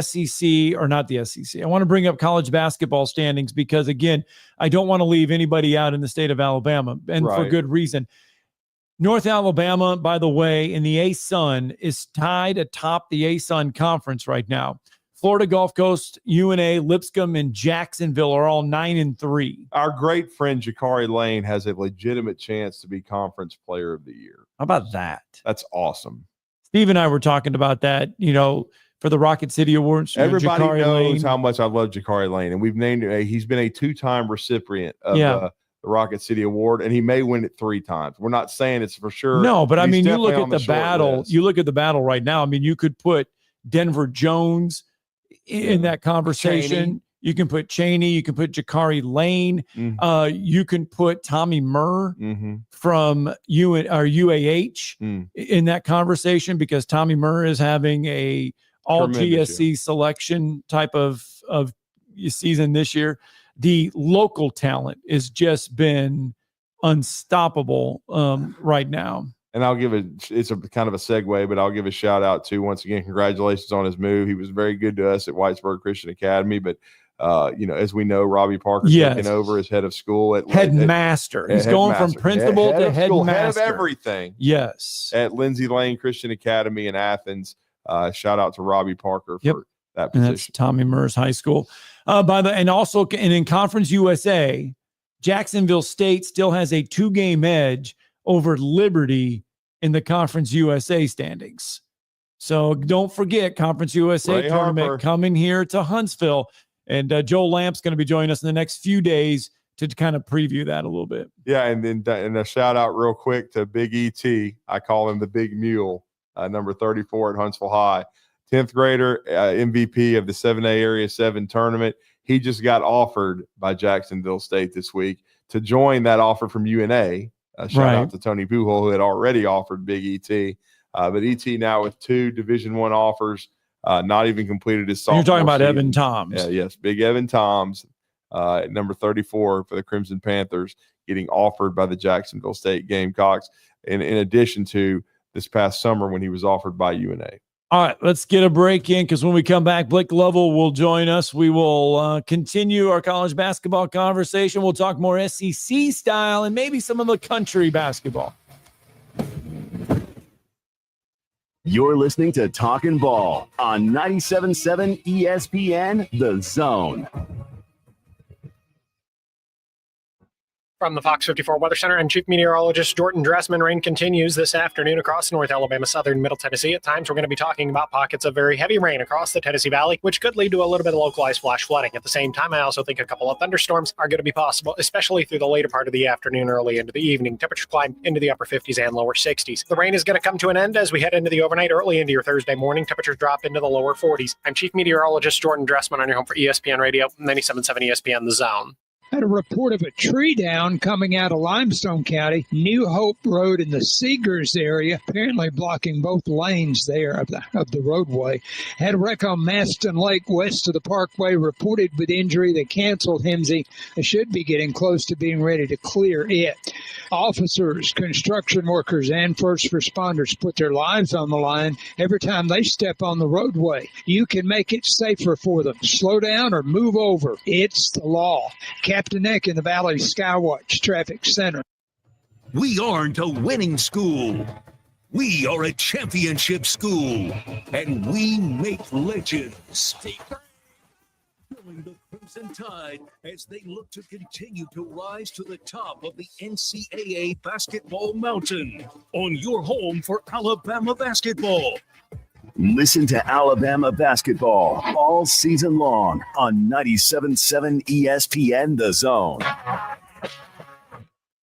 SEC, or not the SEC. I want to bring up college basketball standings because, again, I don't want to leave anybody out in the state of Alabama, and for good reason. North Alabama, by the way, in the A-Sun is tied atop the A-Sun conference right now. Florida Gulf Coast, UNA, Lipscomb, and Jacksonville are all 9 and 3. Our great friend Jakari Lane has a legitimate chance to be Conference Player of the Year. How about that? That's awesome. Steve and I were talking about that, for the Rocket City Awards. Everybody Jakari knows Lane. how much I love Jakari Lane, and we've named him. He's been a 2-time recipient of the Rocket City Award, and he may win it 3 times. We're not saying it's for sure. No, but he's you look at the battle. List. You look at the battle right now. You could put Denver Jones in that conversation. Chaney. You can put Chaney. You can put Jakari Lane. Mm-hmm. You can put Tommy Murr from UAH in that conversation because Tommy Murr is having a all GSC selection type of season this year. The local talent has just been unstoppable right now. And it's a kind of a segue, but I'll give a shout out to, once again, congratulations on his move. He was very good to us at Whitesburg Christian Academy, but as we know, Robbie Parker's taking over as head of school headmaster. He's going from principal to headmaster. Head of everything. Yes. At Lindsay Lane Christian Academy in Athens. Shout out to Robbie Parker for that position. And that's Tommy Murr's high school. And in Conference USA, Jacksonville State still has a 2-game edge over Liberty in the Conference USA standings. So don't forget Conference USA tournament coming here to Huntsville. And Joel Lamp's going to be joining us in the next few days to kind of preview that a little bit. Yeah, and a shout out real quick to Big E.T. I call him the Big Mule, number 34 at Huntsville High. 10th grader, MVP of the 7A Area 7 tournament. He just got offered by Jacksonville State this week to join that offer from UNA. Shout out to Tony Pujol, who had already offered Big E.T. But E.T. now with 2 Division I offers, not even completed his sophomore You're talking about season. Evan Toms. Yes, Big Evan Toms, at number 34 for the Crimson Panthers, getting offered by the Jacksonville State Gamecocks, in addition to this past summer when he was offered by UNA. All right, let's get a break in because when we come back, Blake Lovell will join us. We will continue our college basketball conversation. We'll talk more SEC style and maybe some of the country basketball. You're listening to Talkin' Ball on 97.7 ESPN The Zone. From the Fox 54 Weather Center, I'm Chief Meteorologist Jordan Dressman. Rain continues this afternoon across North Alabama, southern Middle Tennessee. At times, we're going to be talking about pockets of very heavy rain across the Tennessee Valley, which could lead to a little bit of localized flash flooding. At the same time, I also think a couple of thunderstorms are going to be possible, especially through the later part of the afternoon, early into the evening. Temperatures climb into the upper 50s and lower 60s. The rain is going to come to an end as we head into the overnight, early into your Thursday morning. Temperatures drop into the lower 40s. I'm Chief Meteorologist Jordan Dressman on your home for ESPN Radio, 97.7 ESPN The Zone. Had a report of a tree down coming out of Limestone County, New Hope Road in the Seegers area, apparently blocking both lanes there of the roadway. Had a wreck on Maston Lake west of the Parkway, reported with injury. They canceled Hemsey. They should be getting close to being ready to clear it. Officers, construction workers, and first responders put their lives on the line every time they step on the roadway. You can make it safer for them. Slow down or move over. It's the law. Captain Eck in the Valley Skywatch Traffic Center. We aren't a winning school. We are a championship school, and we make legends. Filling the Crimson Tide as they look to continue to rise to the top of the NCAA basketball mountain. On your home for Alabama basketball. Listen to Alabama basketball all season long on 97.7 ESPN The Zone.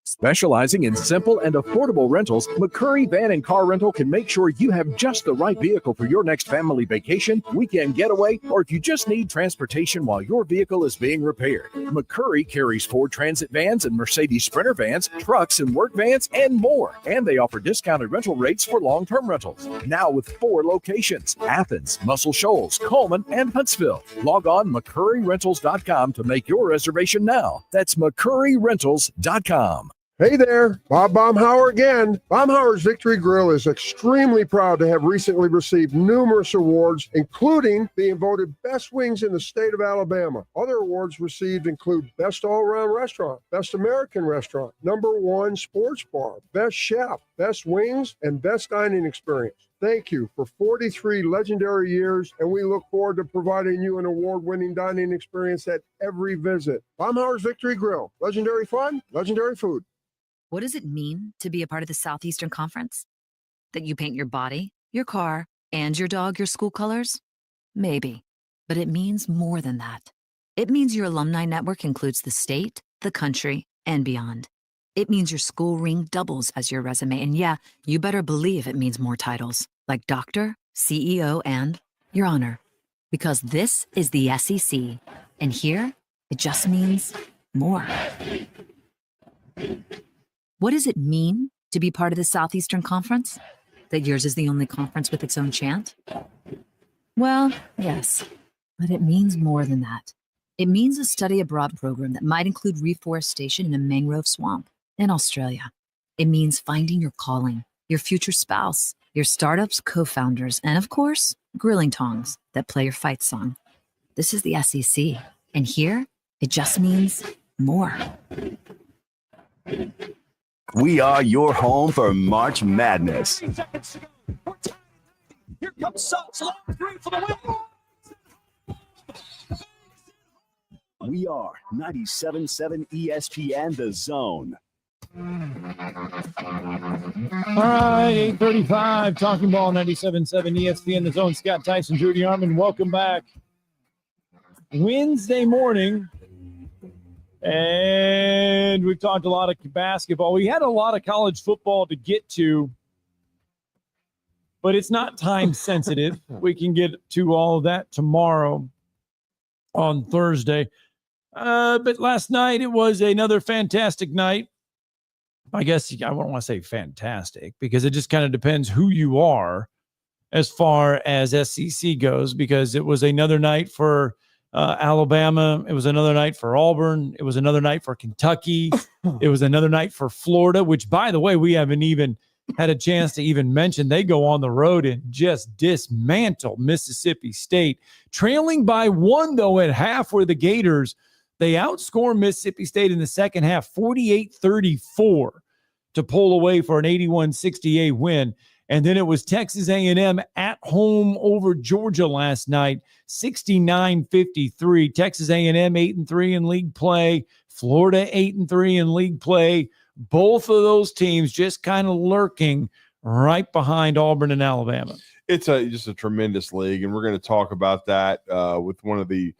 Specializing in simple and affordable rentals, McCurry Van and Car Rental can make sure you have just the right vehicle for your next family vacation, weekend getaway, or if you just need transportation while your vehicle is being repaired. McCurry carries Ford Transit vans and Mercedes Sprinter vans, trucks and work vans, and more. And they offer discounted rental rates for long-term rentals. Now with 4 locations: Athens, Muscle Shoals, Coleman, and Huntsville. Log on McCurryRentals.com to make your reservation now. That's McCurryRentals.com. Hey there, Bob Baumhauer again. Baumhauer's Victory Grill is extremely proud to have recently received numerous awards, including being voted best wings in the state of Alabama. Other awards received include Best All-Around Restaurant, Best American Restaurant, #1 Sports Bar, Best Chef, Best Wings, and Best Dining Experience. Thank you for 43 legendary years, and we look forward to providing you an award-winning dining experience at every visit. Baumhauer's Victory Grill. Legendary fun, legendary food. What does it mean to be a part of the Southeastern Conference? That you paint your body, your car, and your dog your school colors? Maybe. But it means more than that. It means your alumni network includes the state, the country, and beyond. It means your school ring doubles as your resume. And yeah, you better believe it means more titles, like doctor, CEO, and your honor. Because this is the SEC. And here, it just means more. What does it mean to be part of the Southeastern Conference? That yours is the only conference with its own chant? Well, yes, but it means more than that. It means a study abroad program that might include reforestation in a mangrove swamp in Australia. It means finding your calling, your future spouse, your startup's co-founders, and of course, grilling tongs that play your fight song. This is the SEC, and here, it just means more. We are your home for March Madness. Here comes Suggs, long three for the win. We are 97.7 ESPN The Zone. All right, 8:35, Talking Ball, 97.7 ESPN The Zone. Scott Tyson, Drew DeArmond, welcome back. Wednesday morning. And we've talked a lot of basketball. We had a lot of college football to get to, but it's not time sensitive. We can get to all of that tomorrow on Thursday. But last night, it was another fantastic night. I guess I wouldn't want to say fantastic because it just kind of depends who you are as far as SEC goes, because it was another night for Alabama. It was another night for Auburn. It was another night for Kentucky. It was another night for Florida, which, by the way, we haven't even had a chance to even mention. They go on the road and just dismantle Mississippi State, trailing by 1, though, at half where the Gators, they outscore Mississippi State in the second half, 48-34, to pull away for an 81-68 win. And then it was Texas A&M at home over Georgia last night, 69-53. Texas A&M 8-3 in league play, Florida 8-3 in league play. Both of those teams just kind of lurking right behind Auburn and Alabama. It's just a tremendous league, and we're going to talk about that with one of the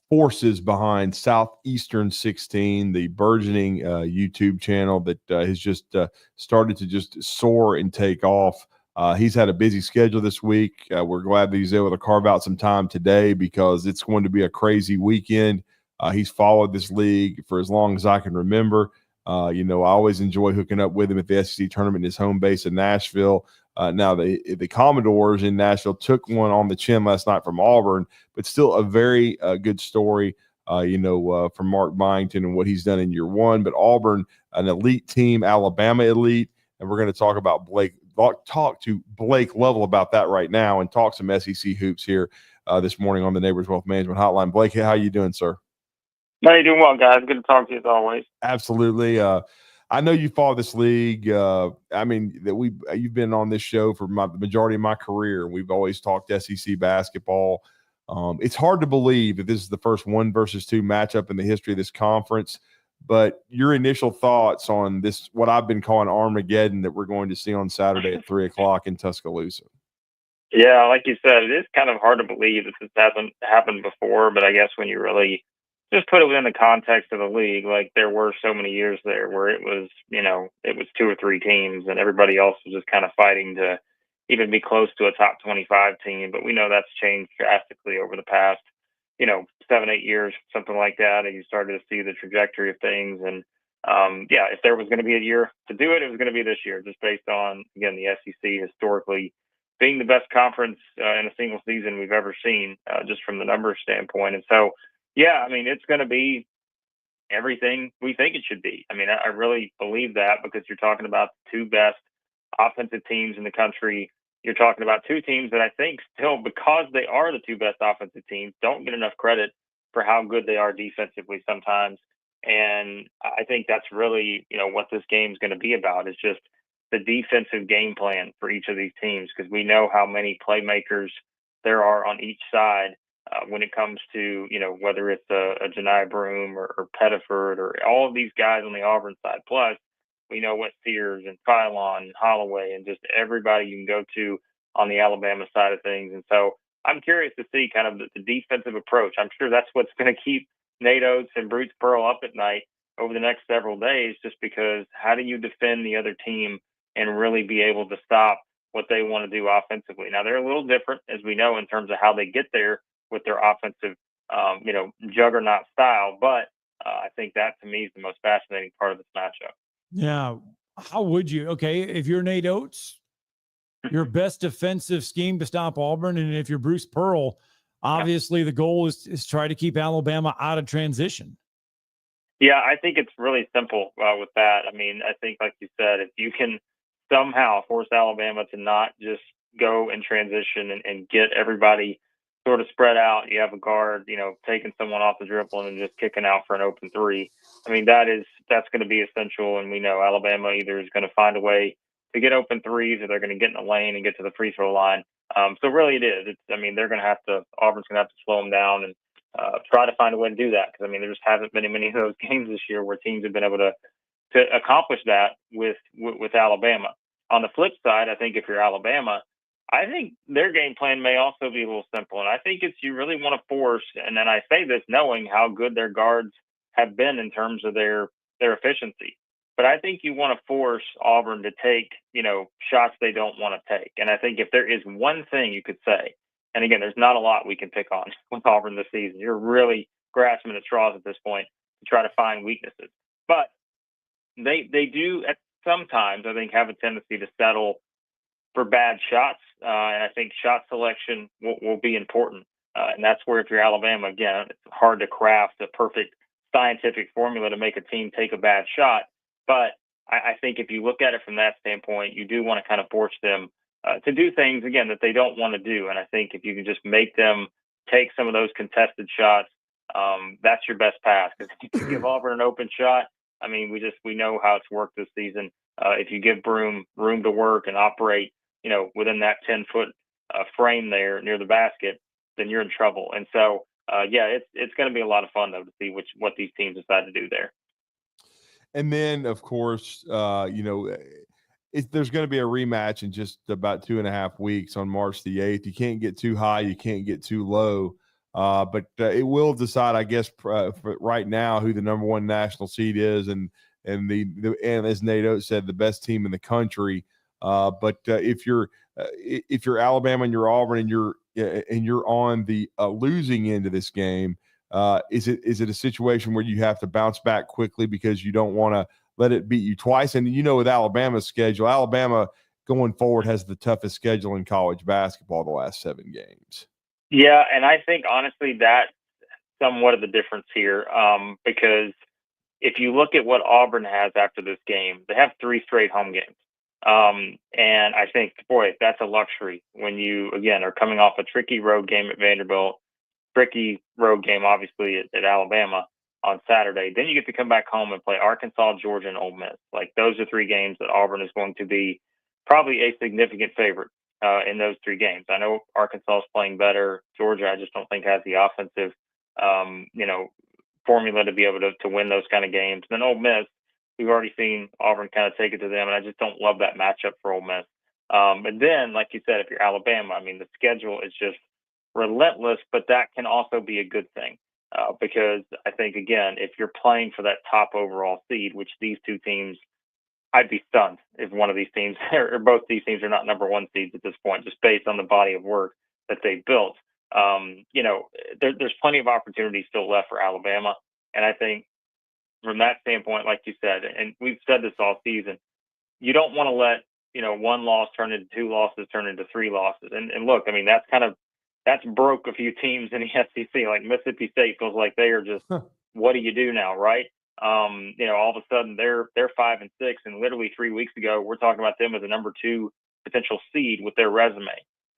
forces behind Southeastern 16, the burgeoning YouTube channel that has just started to just soar and take off. He's had a busy schedule this week. We're glad that he's able to carve out some time today because it's going to be a crazy weekend. He's followed this league for as long as I can remember. I always enjoy hooking up with him at the SEC tournament in his home base in Nashville. Now, the Commodores in Nashville took one on the chin last night from Auburn, but still a very good story, from Mark Byington and what he's done in year one. But Auburn, an elite team, Alabama elite, and we're going to talk about talk to Blake Lovell about that right now and talk some SEC hoops here this morning on the Neighbors Wealth Management Hotline. Blake, how you doing, sir? No, you're doing well, guys. Good to talk to you as always. Absolutely. I know you follow this league. You've been on this show for the majority of my career. We've always talked SEC basketball. It's hard to believe that this is the first 1 versus 2 matchup in the history of this conference. But your initial thoughts on this, what I've been calling Armageddon, that we're going to see on Saturday at 3:00 in Tuscaloosa. Yeah, like you said, it is kind of hard to believe that this hasn't happened before. But I guess when you really just put it within the context of the league, like there were so many years there where it was 2 or 3 teams and everybody else was just kind of fighting to even be close to a top 25 team. But we know that's changed drastically over the past, 7-8 years, something like that. And you started to see the trajectory of things. And if there was going to be a year to do it, it was going to be this year, just based on, again, the SEC historically being the best conference in a single season we've ever seen, just from the numbers standpoint. And so, yeah, I mean, it's going to be everything we think it should be. I mean, I really believe that because you're talking about the 2 best offensive teams in the country. You're talking about 2 teams that I think still, because they are the 2 best offensive teams, don't get enough credit for how good they are defensively sometimes. And I think that's really, what this game is going to be about, is just the defensive game plan for each of these teams, because we know how many playmakers there are on each side. When it comes to, whether it's a Janai Broom or Pettiford or all of these guys on the Auburn side. Plus, we know what Sears and Phylon and Holloway and just everybody you can go to on the Alabama side of things. And so I'm curious to see kind of the defensive approach. I'm sure that's what's going to keep Nate Oates and Bruce Pearl up at night over the next several days, just because how do you defend the other team and really be able to stop what they want to do offensively? Now, they're a little different, as we know, in terms of how they get there with their offensive, juggernaut style. But I think that, to me, is the most fascinating part of this matchup. Yeah. How would you, if you're Nate Oates, your best defensive scheme to stop Auburn, and if you're Bruce Pearl, obviously the goal is try to keep Alabama out of transition. Yeah, I think it's really simple with that. I mean, I think, like you said, if you can somehow force Alabama to not just go in transition and get everybody sort of spread out, you have a guard, taking someone off the dribble and just kicking out for an open 3. I mean, that's going to be essential. And we know Alabama either is going to find a way to get open 3s, or they're going to get in the lane and get to the free throw line. So really it is. Auburn's going to have to slow them down and try to find a way to do that. Because, there just haven't been many of those games this year where teams have been able to accomplish that with Alabama. On the flip side, I think if you're Alabama, I think their game plan may also be a little simple. And I think you really want to force, and then I say this knowing how good their guards have been in terms of their efficiency. But I think you want to force Auburn to take, shots they don't want to take. And I think if there is one thing you could say, and again, there's not a lot we can pick on with Auburn this season. You're really grasping at straws at this point to try to find weaknesses. But they do sometimes, I think, have a tendency to settle for bad shots. And I think shot selection will be important. And that's where, if you're Alabama, again, it's hard to craft a perfect scientific formula to make a team take a bad shot. But I think if you look at it from that standpoint, you do want to kind of force them to do things, again, that they don't want to do. And I think if you can just make them take some of those contested shots, that's your best pass. Because if you give Auburn an open shot, we know how it's worked this season. If you give room to work and operate, within that 10-foot frame there near the basket, then you're in trouble. And so, it's going to be a lot of fun though to see what these teams decide to do there. And then, of course, there's going to be a rematch in just about 2.5 weeks on March the 8th. You can't get too high, you can't get too low, but it will decide, I guess, for right now who the number one national seed is, and as Nate Oates said, the best team in the country. But if you're Alabama and you're Auburn and you're on the losing end of this game, is it a situation where you have to bounce back quickly because you don't want to let it beat you twice? And with Alabama's schedule, Alabama going forward has the toughest schedule in college basketball the last 7 games. Yeah, and I think honestly that's somewhat of the difference here, because if you look at what Auburn has after this game, they have 3 straight home games. And I think, boy, that's a luxury when you, again, are coming off a tricky road game at Vanderbilt, tricky road game, obviously, at Alabama on Saturday. Then you get to come back home and play Arkansas, Georgia, and Ole Miss. Like, those are 3 games that Auburn is going to be probably a significant favorite in those 3 games. I know Arkansas is playing better. Georgia, I just don't think has the offensive, formula to be able to win those kind of games. And then Ole Miss, we've already seen Auburn kind of take it to them, and I just don't love that matchup for Ole Miss. And then, like you said, if you're Alabama, I mean, the schedule is just relentless, but that can also be a good thing because I think, again, if you're playing for that top overall seed, which these 2 teams, I'd be stunned if one of these teams or both these teams are not number 1 seeds at this point, just based on the body of work that they built. There's plenty of opportunities still left for Alabama. And I think from that standpoint, like you said, and we've said this all season, you don't want to let, 1 loss turn into 2 losses, turn into 3 losses. And look, I mean, that's broke a few teams in the SEC. Like Mississippi State feels like they are just, what do you do now, right? All of a sudden they're 5-6, and literally 3 weeks ago we're talking about them as a number 2 potential seed with their resume.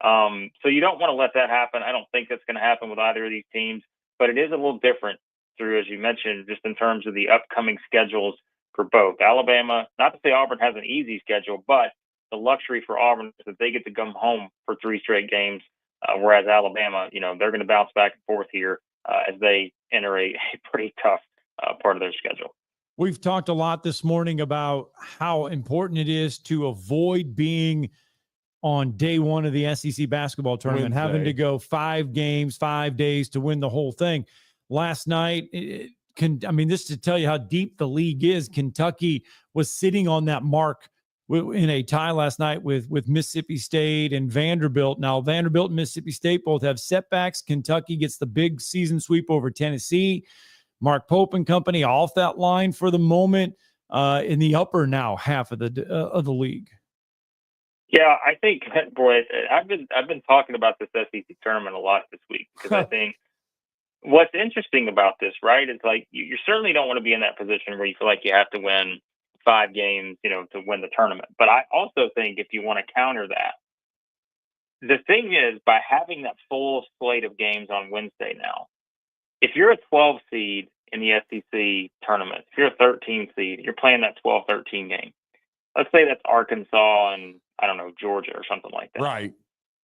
So you don't want to let that happen. I don't think that's going to happen with either of these teams, but it is a little different, Drew, as you mentioned, just in terms of the upcoming schedules for both. Alabama, not to say Auburn has an easy schedule, but the luxury for Auburn is that they get to come home for 3 straight games, whereas Alabama, they're going to bounce back and forth here as they enter a pretty tough part of their schedule. We've talked a lot this morning about how important it is to avoid being on day 1 of the SEC basketball tournament, having to go 5 games, 5 days to win the whole thing. Last night, this to tell you how deep the league is. Kentucky was sitting on that mark in a tie last night with Mississippi State and Vanderbilt. Now, Vanderbilt and Mississippi State both have setbacks. Kentucky gets the big season sweep over Tennessee. Mark Pope and company off that line for the moment in the upper now half of the league. Yeah, I think, boy, I've been talking about this SEC tournament a lot this week because I think what's interesting about this, right, is like you certainly don't want to be in that position where you feel like you have to win 5 games, to win the tournament. But I also think if you want to counter that, the thing is, by having that full slate of games on Wednesday now, if you're a 12 seed in the SEC tournament, if you're a 13 seed, you're playing that 12-13 game. Let's say that's Arkansas and, I don't know, Georgia or something like that. Right.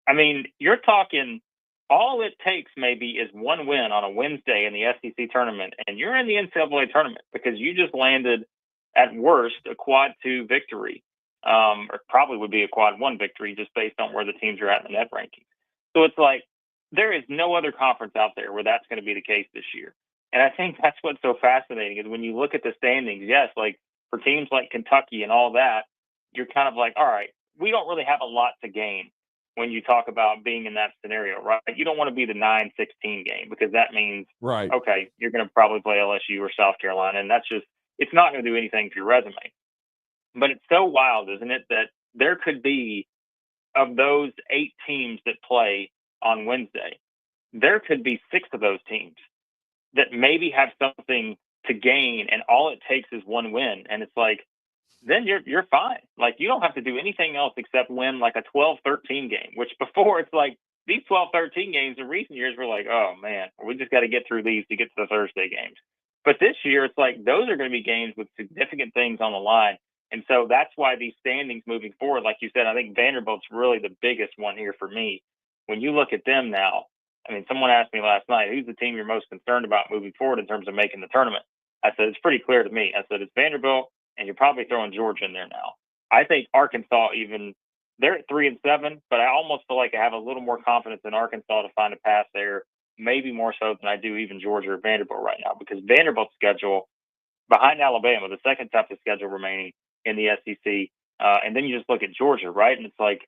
I mean, you're talking all it takes maybe is 1 win on a Wednesday in the SEC tournament, and you're in the NCAA tournament because you just landed, at worst, a quad 2 victory, or probably would be a quad 1 victory just based on where the teams are at in the net rankings. So it's like there is no other conference out there where that's going to be the case this year. And I think that's what's so fascinating is when you look at the standings, yes, like for teams like Kentucky and all that, you're kind of like, all right, we don't really have a lot to gain when you talk about being in that scenario, right? You don't want to be the 9-16 game because that means, right, okay, you're going to probably play LSU or South Carolina, and that's just, it's not going to do anything for your resume. But it's so wild, isn't it, that there could be, of those 8 teams that play on Wednesday, there could be 6 of those teams that maybe have something to gain, and all it takes is 1 win. And it's like, then you're fine. Like, you don't have to do anything else except win like a 12-13 game, which before it's like these 12-13 games in recent years were like, oh man, we just got to get through these to get to the Thursday games. But this year it's like those are going to be games with significant things on the line. And so that's why these standings moving forward, like you said, I think Vanderbilt's really the biggest one here for me. When you look at them now, I mean, someone asked me last night, who's the team you're most concerned about moving forward in terms of making the tournament? I said, it's pretty clear to me. I said, it's Vanderbilt, and you're probably throwing Georgia in there now. I think Arkansas they're at 3-7, but I almost feel like I have a little more confidence in Arkansas to find a path there, maybe more so than I do even Georgia or Vanderbilt right now, because Vanderbilt's schedule behind Alabama, the second toughest schedule remaining in the SEC. And then you just look at Georgia, right? And it's like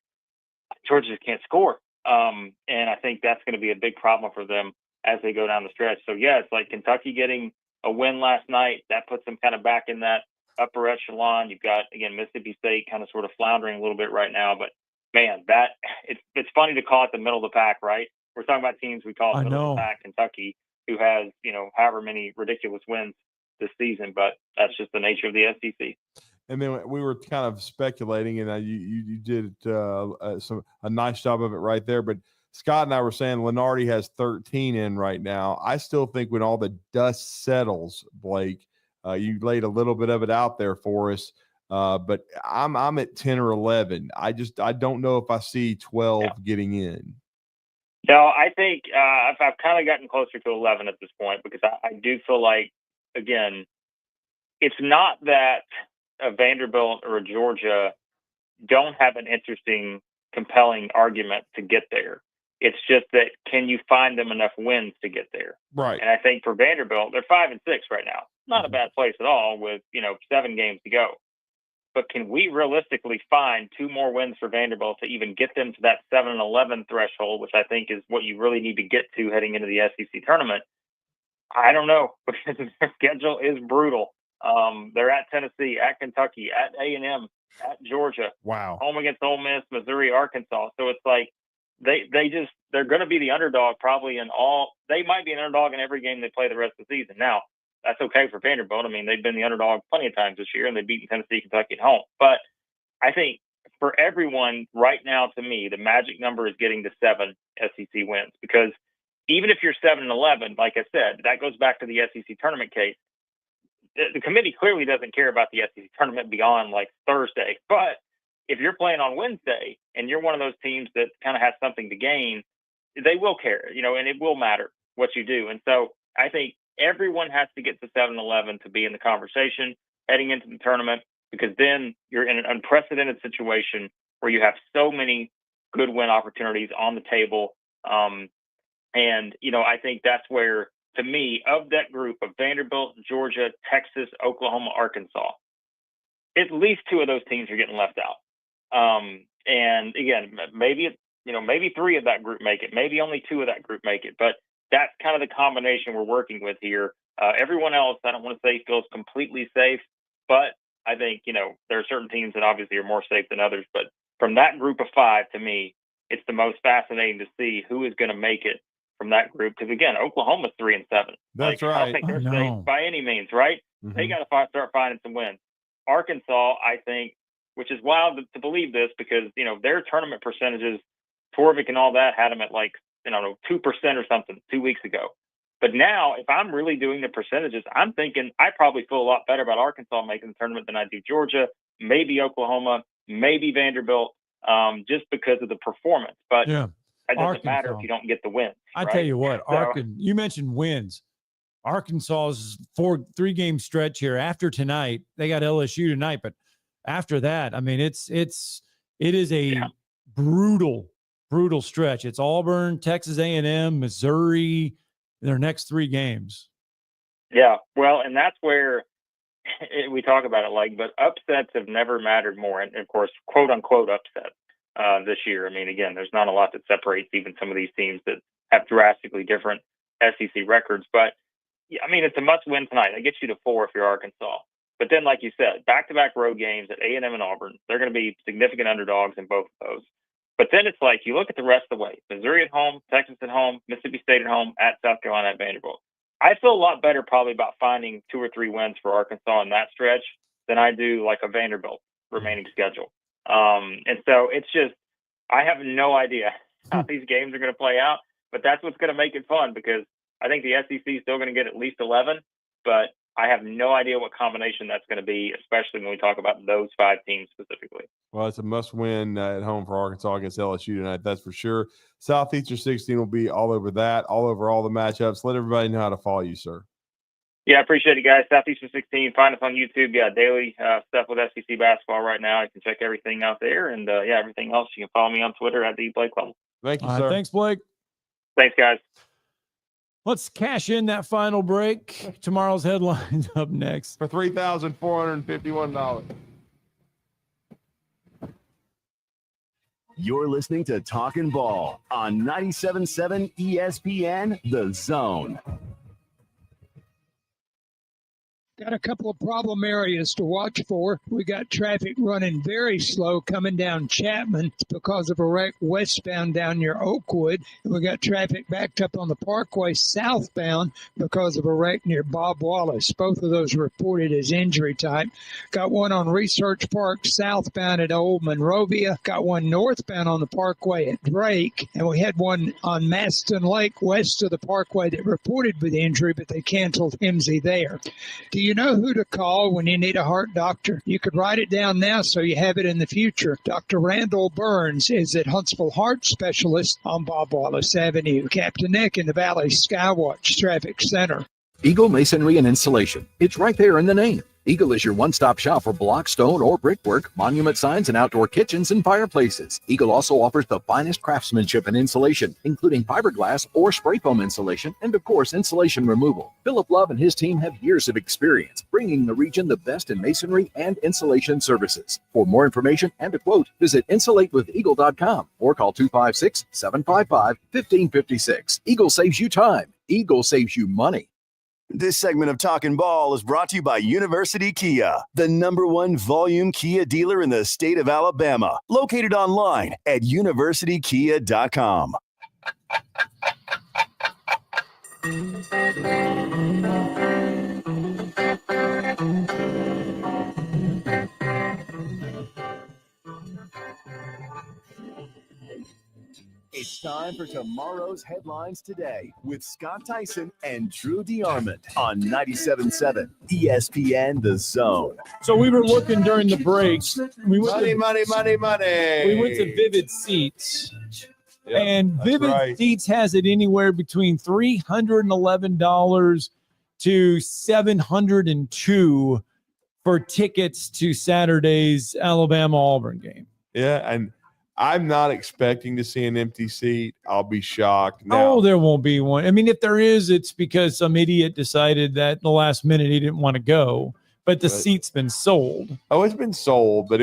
Georgia just can't score. And I think that's going to be a big problem for them as they go down the stretch. So, yeah, it's like Kentucky getting a win last night. That puts them kind of back in that upper echelon. You've got, again, Mississippi State kind of sort of floundering a little bit right now. But, man, it's funny to call it the middle of the pack, right? We're talking about teams we call middle of the pack, Kentucky, who has, however many ridiculous wins this season. But that's just the nature of the SEC. And then we were kind of speculating, and you did a nice job of it right there. But Scott and I were saying Lenardi has 13 in right now. I still think when all the dust settles, Blake, you laid a little bit of it out there for us. But I'm at 10 or 11. I don't know if I see 12 getting in. No, I think I've kind of gotten closer to 11 at this point, because I do feel like, again, it's not that a Vanderbilt or a Georgia don't have an interesting, compelling argument to get there. It's just that, can you find them enough wins to get there? Right. And I think for Vanderbilt, they're 5-6 right now. Not a bad place at all with, 7 games to go. But can we realistically find 2 more wins for Vanderbilt to even get them to that 7-11 threshold, which I think is what you really need to get to heading into the SEC tournament? I don't know, because their schedule is brutal. They're at Tennessee, at Kentucky, at A&M, at Georgia. Wow. Home against Ole Miss, Missouri, Arkansas. So it's like they're going to be the underdog probably in all. They might be an underdog in every game they play the rest of the season. Now, that's okay for Vanderbilt. I mean, they've been the underdog plenty of times this year, and they've beaten Tennessee, Kentucky at home. But I think for everyone right now, to me, the magic number is getting to 7 SEC wins, because even if you're 7-11, like I said, that goes back to the SEC tournament case. The committee clearly doesn't care about the SEC tournament beyond like Thursday. But if you're playing on Wednesday and you're one of those teams that kind of has something to gain, they will care, and it will matter what you do. And so I think everyone has to get to 7-11 to be in the conversation heading into the tournament, because then you're in an unprecedented situation where you have so many good win opportunities on the table. And I think that's where, to me, of that group of Vanderbilt, Georgia, Texas, Oklahoma, Arkansas, at least 2 of those teams are getting left out. And again, maybe 3 of that group make it, maybe only 2 of that group make it, but that's kind of the combination we're working with here. Everyone else, I don't want to say feels completely safe, but I think, there are certain teams that obviously are more safe than others. But from that group of 5, to me, it's the most fascinating to see who is going to make it from that group. Because again, Oklahoma's 3-7. That's right. I don't think they're safe by any means, right? Mm-hmm. They got to start finding some wins. Arkansas, I think, which is wild to believe this, because, their tournament percentages, Torvik and all that had them at 2% or something 2 weeks ago. But now, if I'm really doing the percentages, I'm thinking I probably feel a lot better about Arkansas making the tournament than I do Georgia, maybe Oklahoma, maybe Vanderbilt, just because of the performance. But yeah. It doesn't matter if you don't get the wins. I right? tell you what, you mentioned wins. Arkansas's 3-game stretch here after tonight. They got LSU tonight, but after that, I mean, it is a brutal stretch. It's Auburn, Texas A&M, Missouri, in their next 3 games. Yeah, well, and that's where we talk about it, but upsets have never mattered more. And of course, quote unquote upset this year. I mean, again, there's not a lot that separates even some of these teams that have drastically different SEC records. But I mean, it's a must win tonight. That gets you to 4 if you're Arkansas. But then, like you said, back-to-back road games at A&M and Auburn. They're going to be significant underdogs in both of those. But then it's like you look at the rest of the way. Missouri at home, Texas at home, Mississippi State at home, at South Carolina at Vanderbilt. I feel a lot better probably about finding 2 or 3 wins for Arkansas in that stretch than I do like a Vanderbilt remaining schedule. And so it's just, I have no idea how these games are going to play out, but that's what's going to make it fun, because I think the SEC is still going to get at least 11, but I have no idea what combination that's going to be, especially when we talk about those 5 teams specifically. Well, it's a must-win at home for Arkansas against LSU tonight. That's for sure. Southeastern 16 will be all over that, all over all the matchups. Let everybody know how to follow you, sir. Yeah, I appreciate it, guys. Southeastern 16. Find us on YouTube. Yeah, daily stuff with SEC basketball right now. You can check everything out there. And, everything else, you can follow me on Twitter at @TheBlakeLovell. Thank you, All sir. right, thanks, Blake. Thanks, guys. Let's cash in that final break. Tomorrow's headlines up next. For $3,451. You're listening to Talkin' Ball on 97.7 ESPN, The Zone. Got a couple of problem areas to watch for. We got traffic running very slow coming down Chapman because of a wreck westbound down near Oakwood. And we got traffic backed up on the Parkway southbound because of a wreck near Bob Wallace. Both of those reported as injury type. Got one on Research Park southbound at Old Monrovia. Got one northbound on the Parkway at Drake. And we had one on Maston Lake west of the Parkway that reported with injury, but they canceled IMSI there. Do you know who to call when you need a heart doctor? You could write it down now so you have it in the future. Dr. Randall Burns is at Huntsville Heart Specialist on Bob Wallace Avenue. Captain Nick in the Valley Skywatch Traffic Center. Eagle Masonry and Installation. It's right there in the name. Eagle is your one-stop shop for block, stone, or brickwork, monument signs, and outdoor kitchens and fireplaces. Eagle also offers the finest craftsmanship and insulation, including fiberglass or spray foam insulation, and of course, insulation removal. Philip Love and his team have years of experience, bringing the region the best in masonry and insulation services. For more information and a quote, visit insulatewitheagle.com or call 256-755-1556. Eagle saves you time. Eagle saves you money. This segment of Talkin' Ball is brought to you by University Kia, the #1 volume Kia dealer in the state of Alabama, located online at universitykia.com. It's time for tomorrow's headlines today with Scott Theisen and Drew DeArmond on 97.7 ESPN The Zone. So we were looking during the break. We went Money. We went to Vivid Seats. Yep, and Vivid Seats has it anywhere between $311 to $702 for tickets to Saturday's Alabama-Auburn game. Yeah, and I'm not expecting to see an empty seat. I'll be shocked. Now, Oh, there won't be one. I mean, if there is, it's because some idiot decided that in the last minute he didn't want to go, but the seat's been sold. Oh, it's been sold, but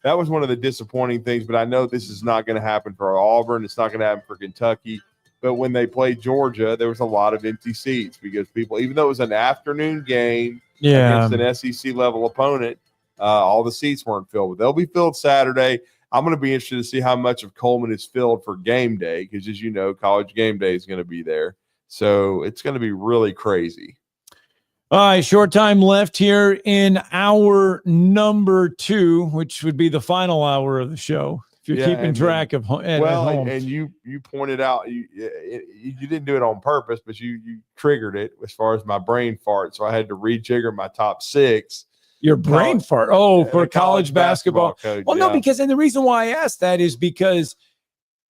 that was one of the disappointing things. But I know this is not going to happen for Auburn. It's not going to happen for Kentucky. But when they played Georgia, there was a lot of empty seats because people, even though it was an afternoon game against an SEC level opponent, all the seats weren't filled. But they'll be filled Saturday. I'm going to be interested to see how much of Coleman is filled for game day because, as you know, College game day is going to be there. So it's going to be really crazy. All right, short time left here in hour number 2, which would be the final hour of the show. If you're keeping track of home. And you pointed out you didn't do it on purpose, but you triggered it as far as my brain fart. So I had to rejigger my top 6. Your brain fart. Oh, for college basketball. Coach, no, because and the reason why I asked that is because,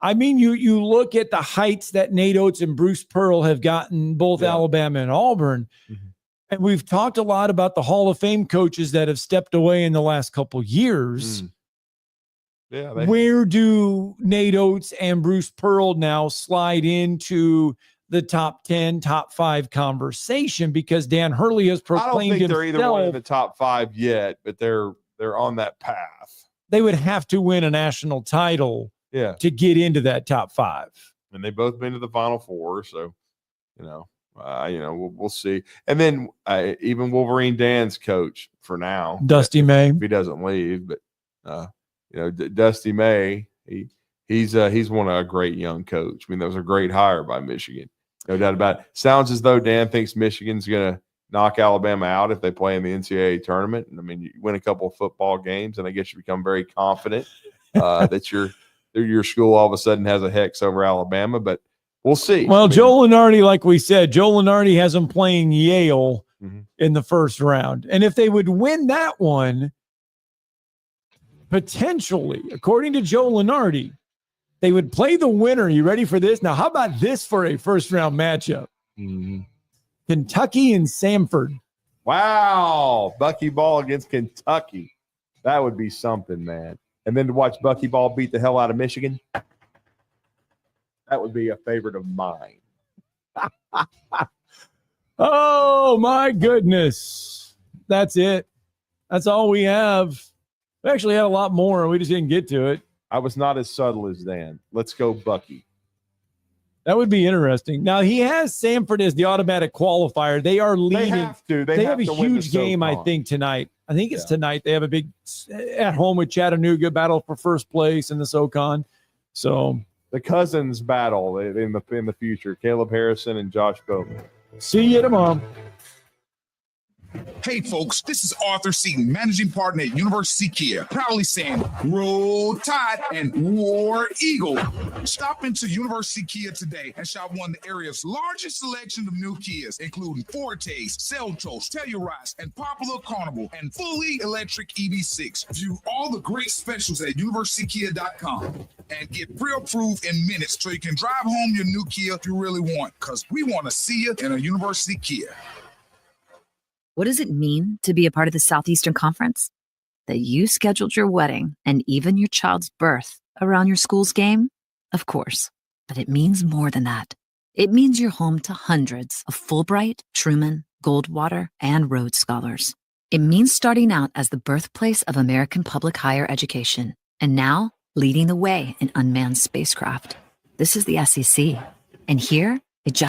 I mean, you look at the heights that Nate Oates and Bruce Pearl have gotten, both Alabama and Auburn, and we've talked a lot about the Hall of Fame coaches that have stepped away in the last couple years. Where do Nate Oates and Bruce Pearl now slide into the top 10, top 5 conversation? Because Dan Hurley has proclaimed I don't think they're either one in himself. the top 5 yet, but they're on that path. They would have to win a national title to get into that top 5. And they've both been to the Final Four, so we'll see. And then even Wolverine Dan's coach for now, Dusty May, if he doesn't leave, but Dusty May, he's one of a great young coach. I mean, that was a great hire by Michigan, no doubt about it. Sounds as though Dan thinks Michigan's going to knock Alabama out if they play in the NCAA tournament. And I mean, you win a couple of football games, and I guess you become very confident that your school all of a sudden has a hex over Alabama. But we'll see. Well, Joe Lunardi, like we said, Joe Lunardi has them playing Yale in the first round. And if they would win that one, potentially, according to Joe Lunardi, they would play the winner. You ready for this? Now, how about this for a first-round matchup? Kentucky and Samford. Wow. Buckyball against Kentucky. That would be something, man. And then to watch Buckyball beat the hell out of Michigan, that would be a favorite of mine. Oh, my goodness. That's it. That's all we have. We actually had a lot more. We just didn't get to it. I was not as subtle as Dan. Let's go Bucky. That would be interesting. Now, he has Samford as the automatic qualifier. They are leading. They have to. They have a to win huge the game, I SoCon. think, tonight. I think it's tonight. They have a big at home with Chattanooga battle for first place in the SoCon. So the cousins battle in the future. Caleb Harrison and Josh Bowman. See you tomorrow. Hey folks, this is Arthur Seaton, managing partner at University Kia, proudly saying Roll Tide and War Eagle. Stop into University Kia today and shop one of the area's largest selection of new Kias, including Fortes, Seltos, Telluride, and Popular Carnival, and fully electric EV6. View all the great specials at universitykia.com and get pre-approved in minutes so you can drive home your new Kia you really want, because we want to see you in a University Kia. What does it mean to be a part of the Southeastern Conference? That you scheduled your wedding and even your child's birth around your school's game? Of course. But it means more than that. It means you're home to hundreds of Fulbright, Truman, Goldwater, and Rhodes Scholars. It means starting out as the birthplace of American public higher education, and now leading the way in unmanned spacecraft. This is the SEC. And here,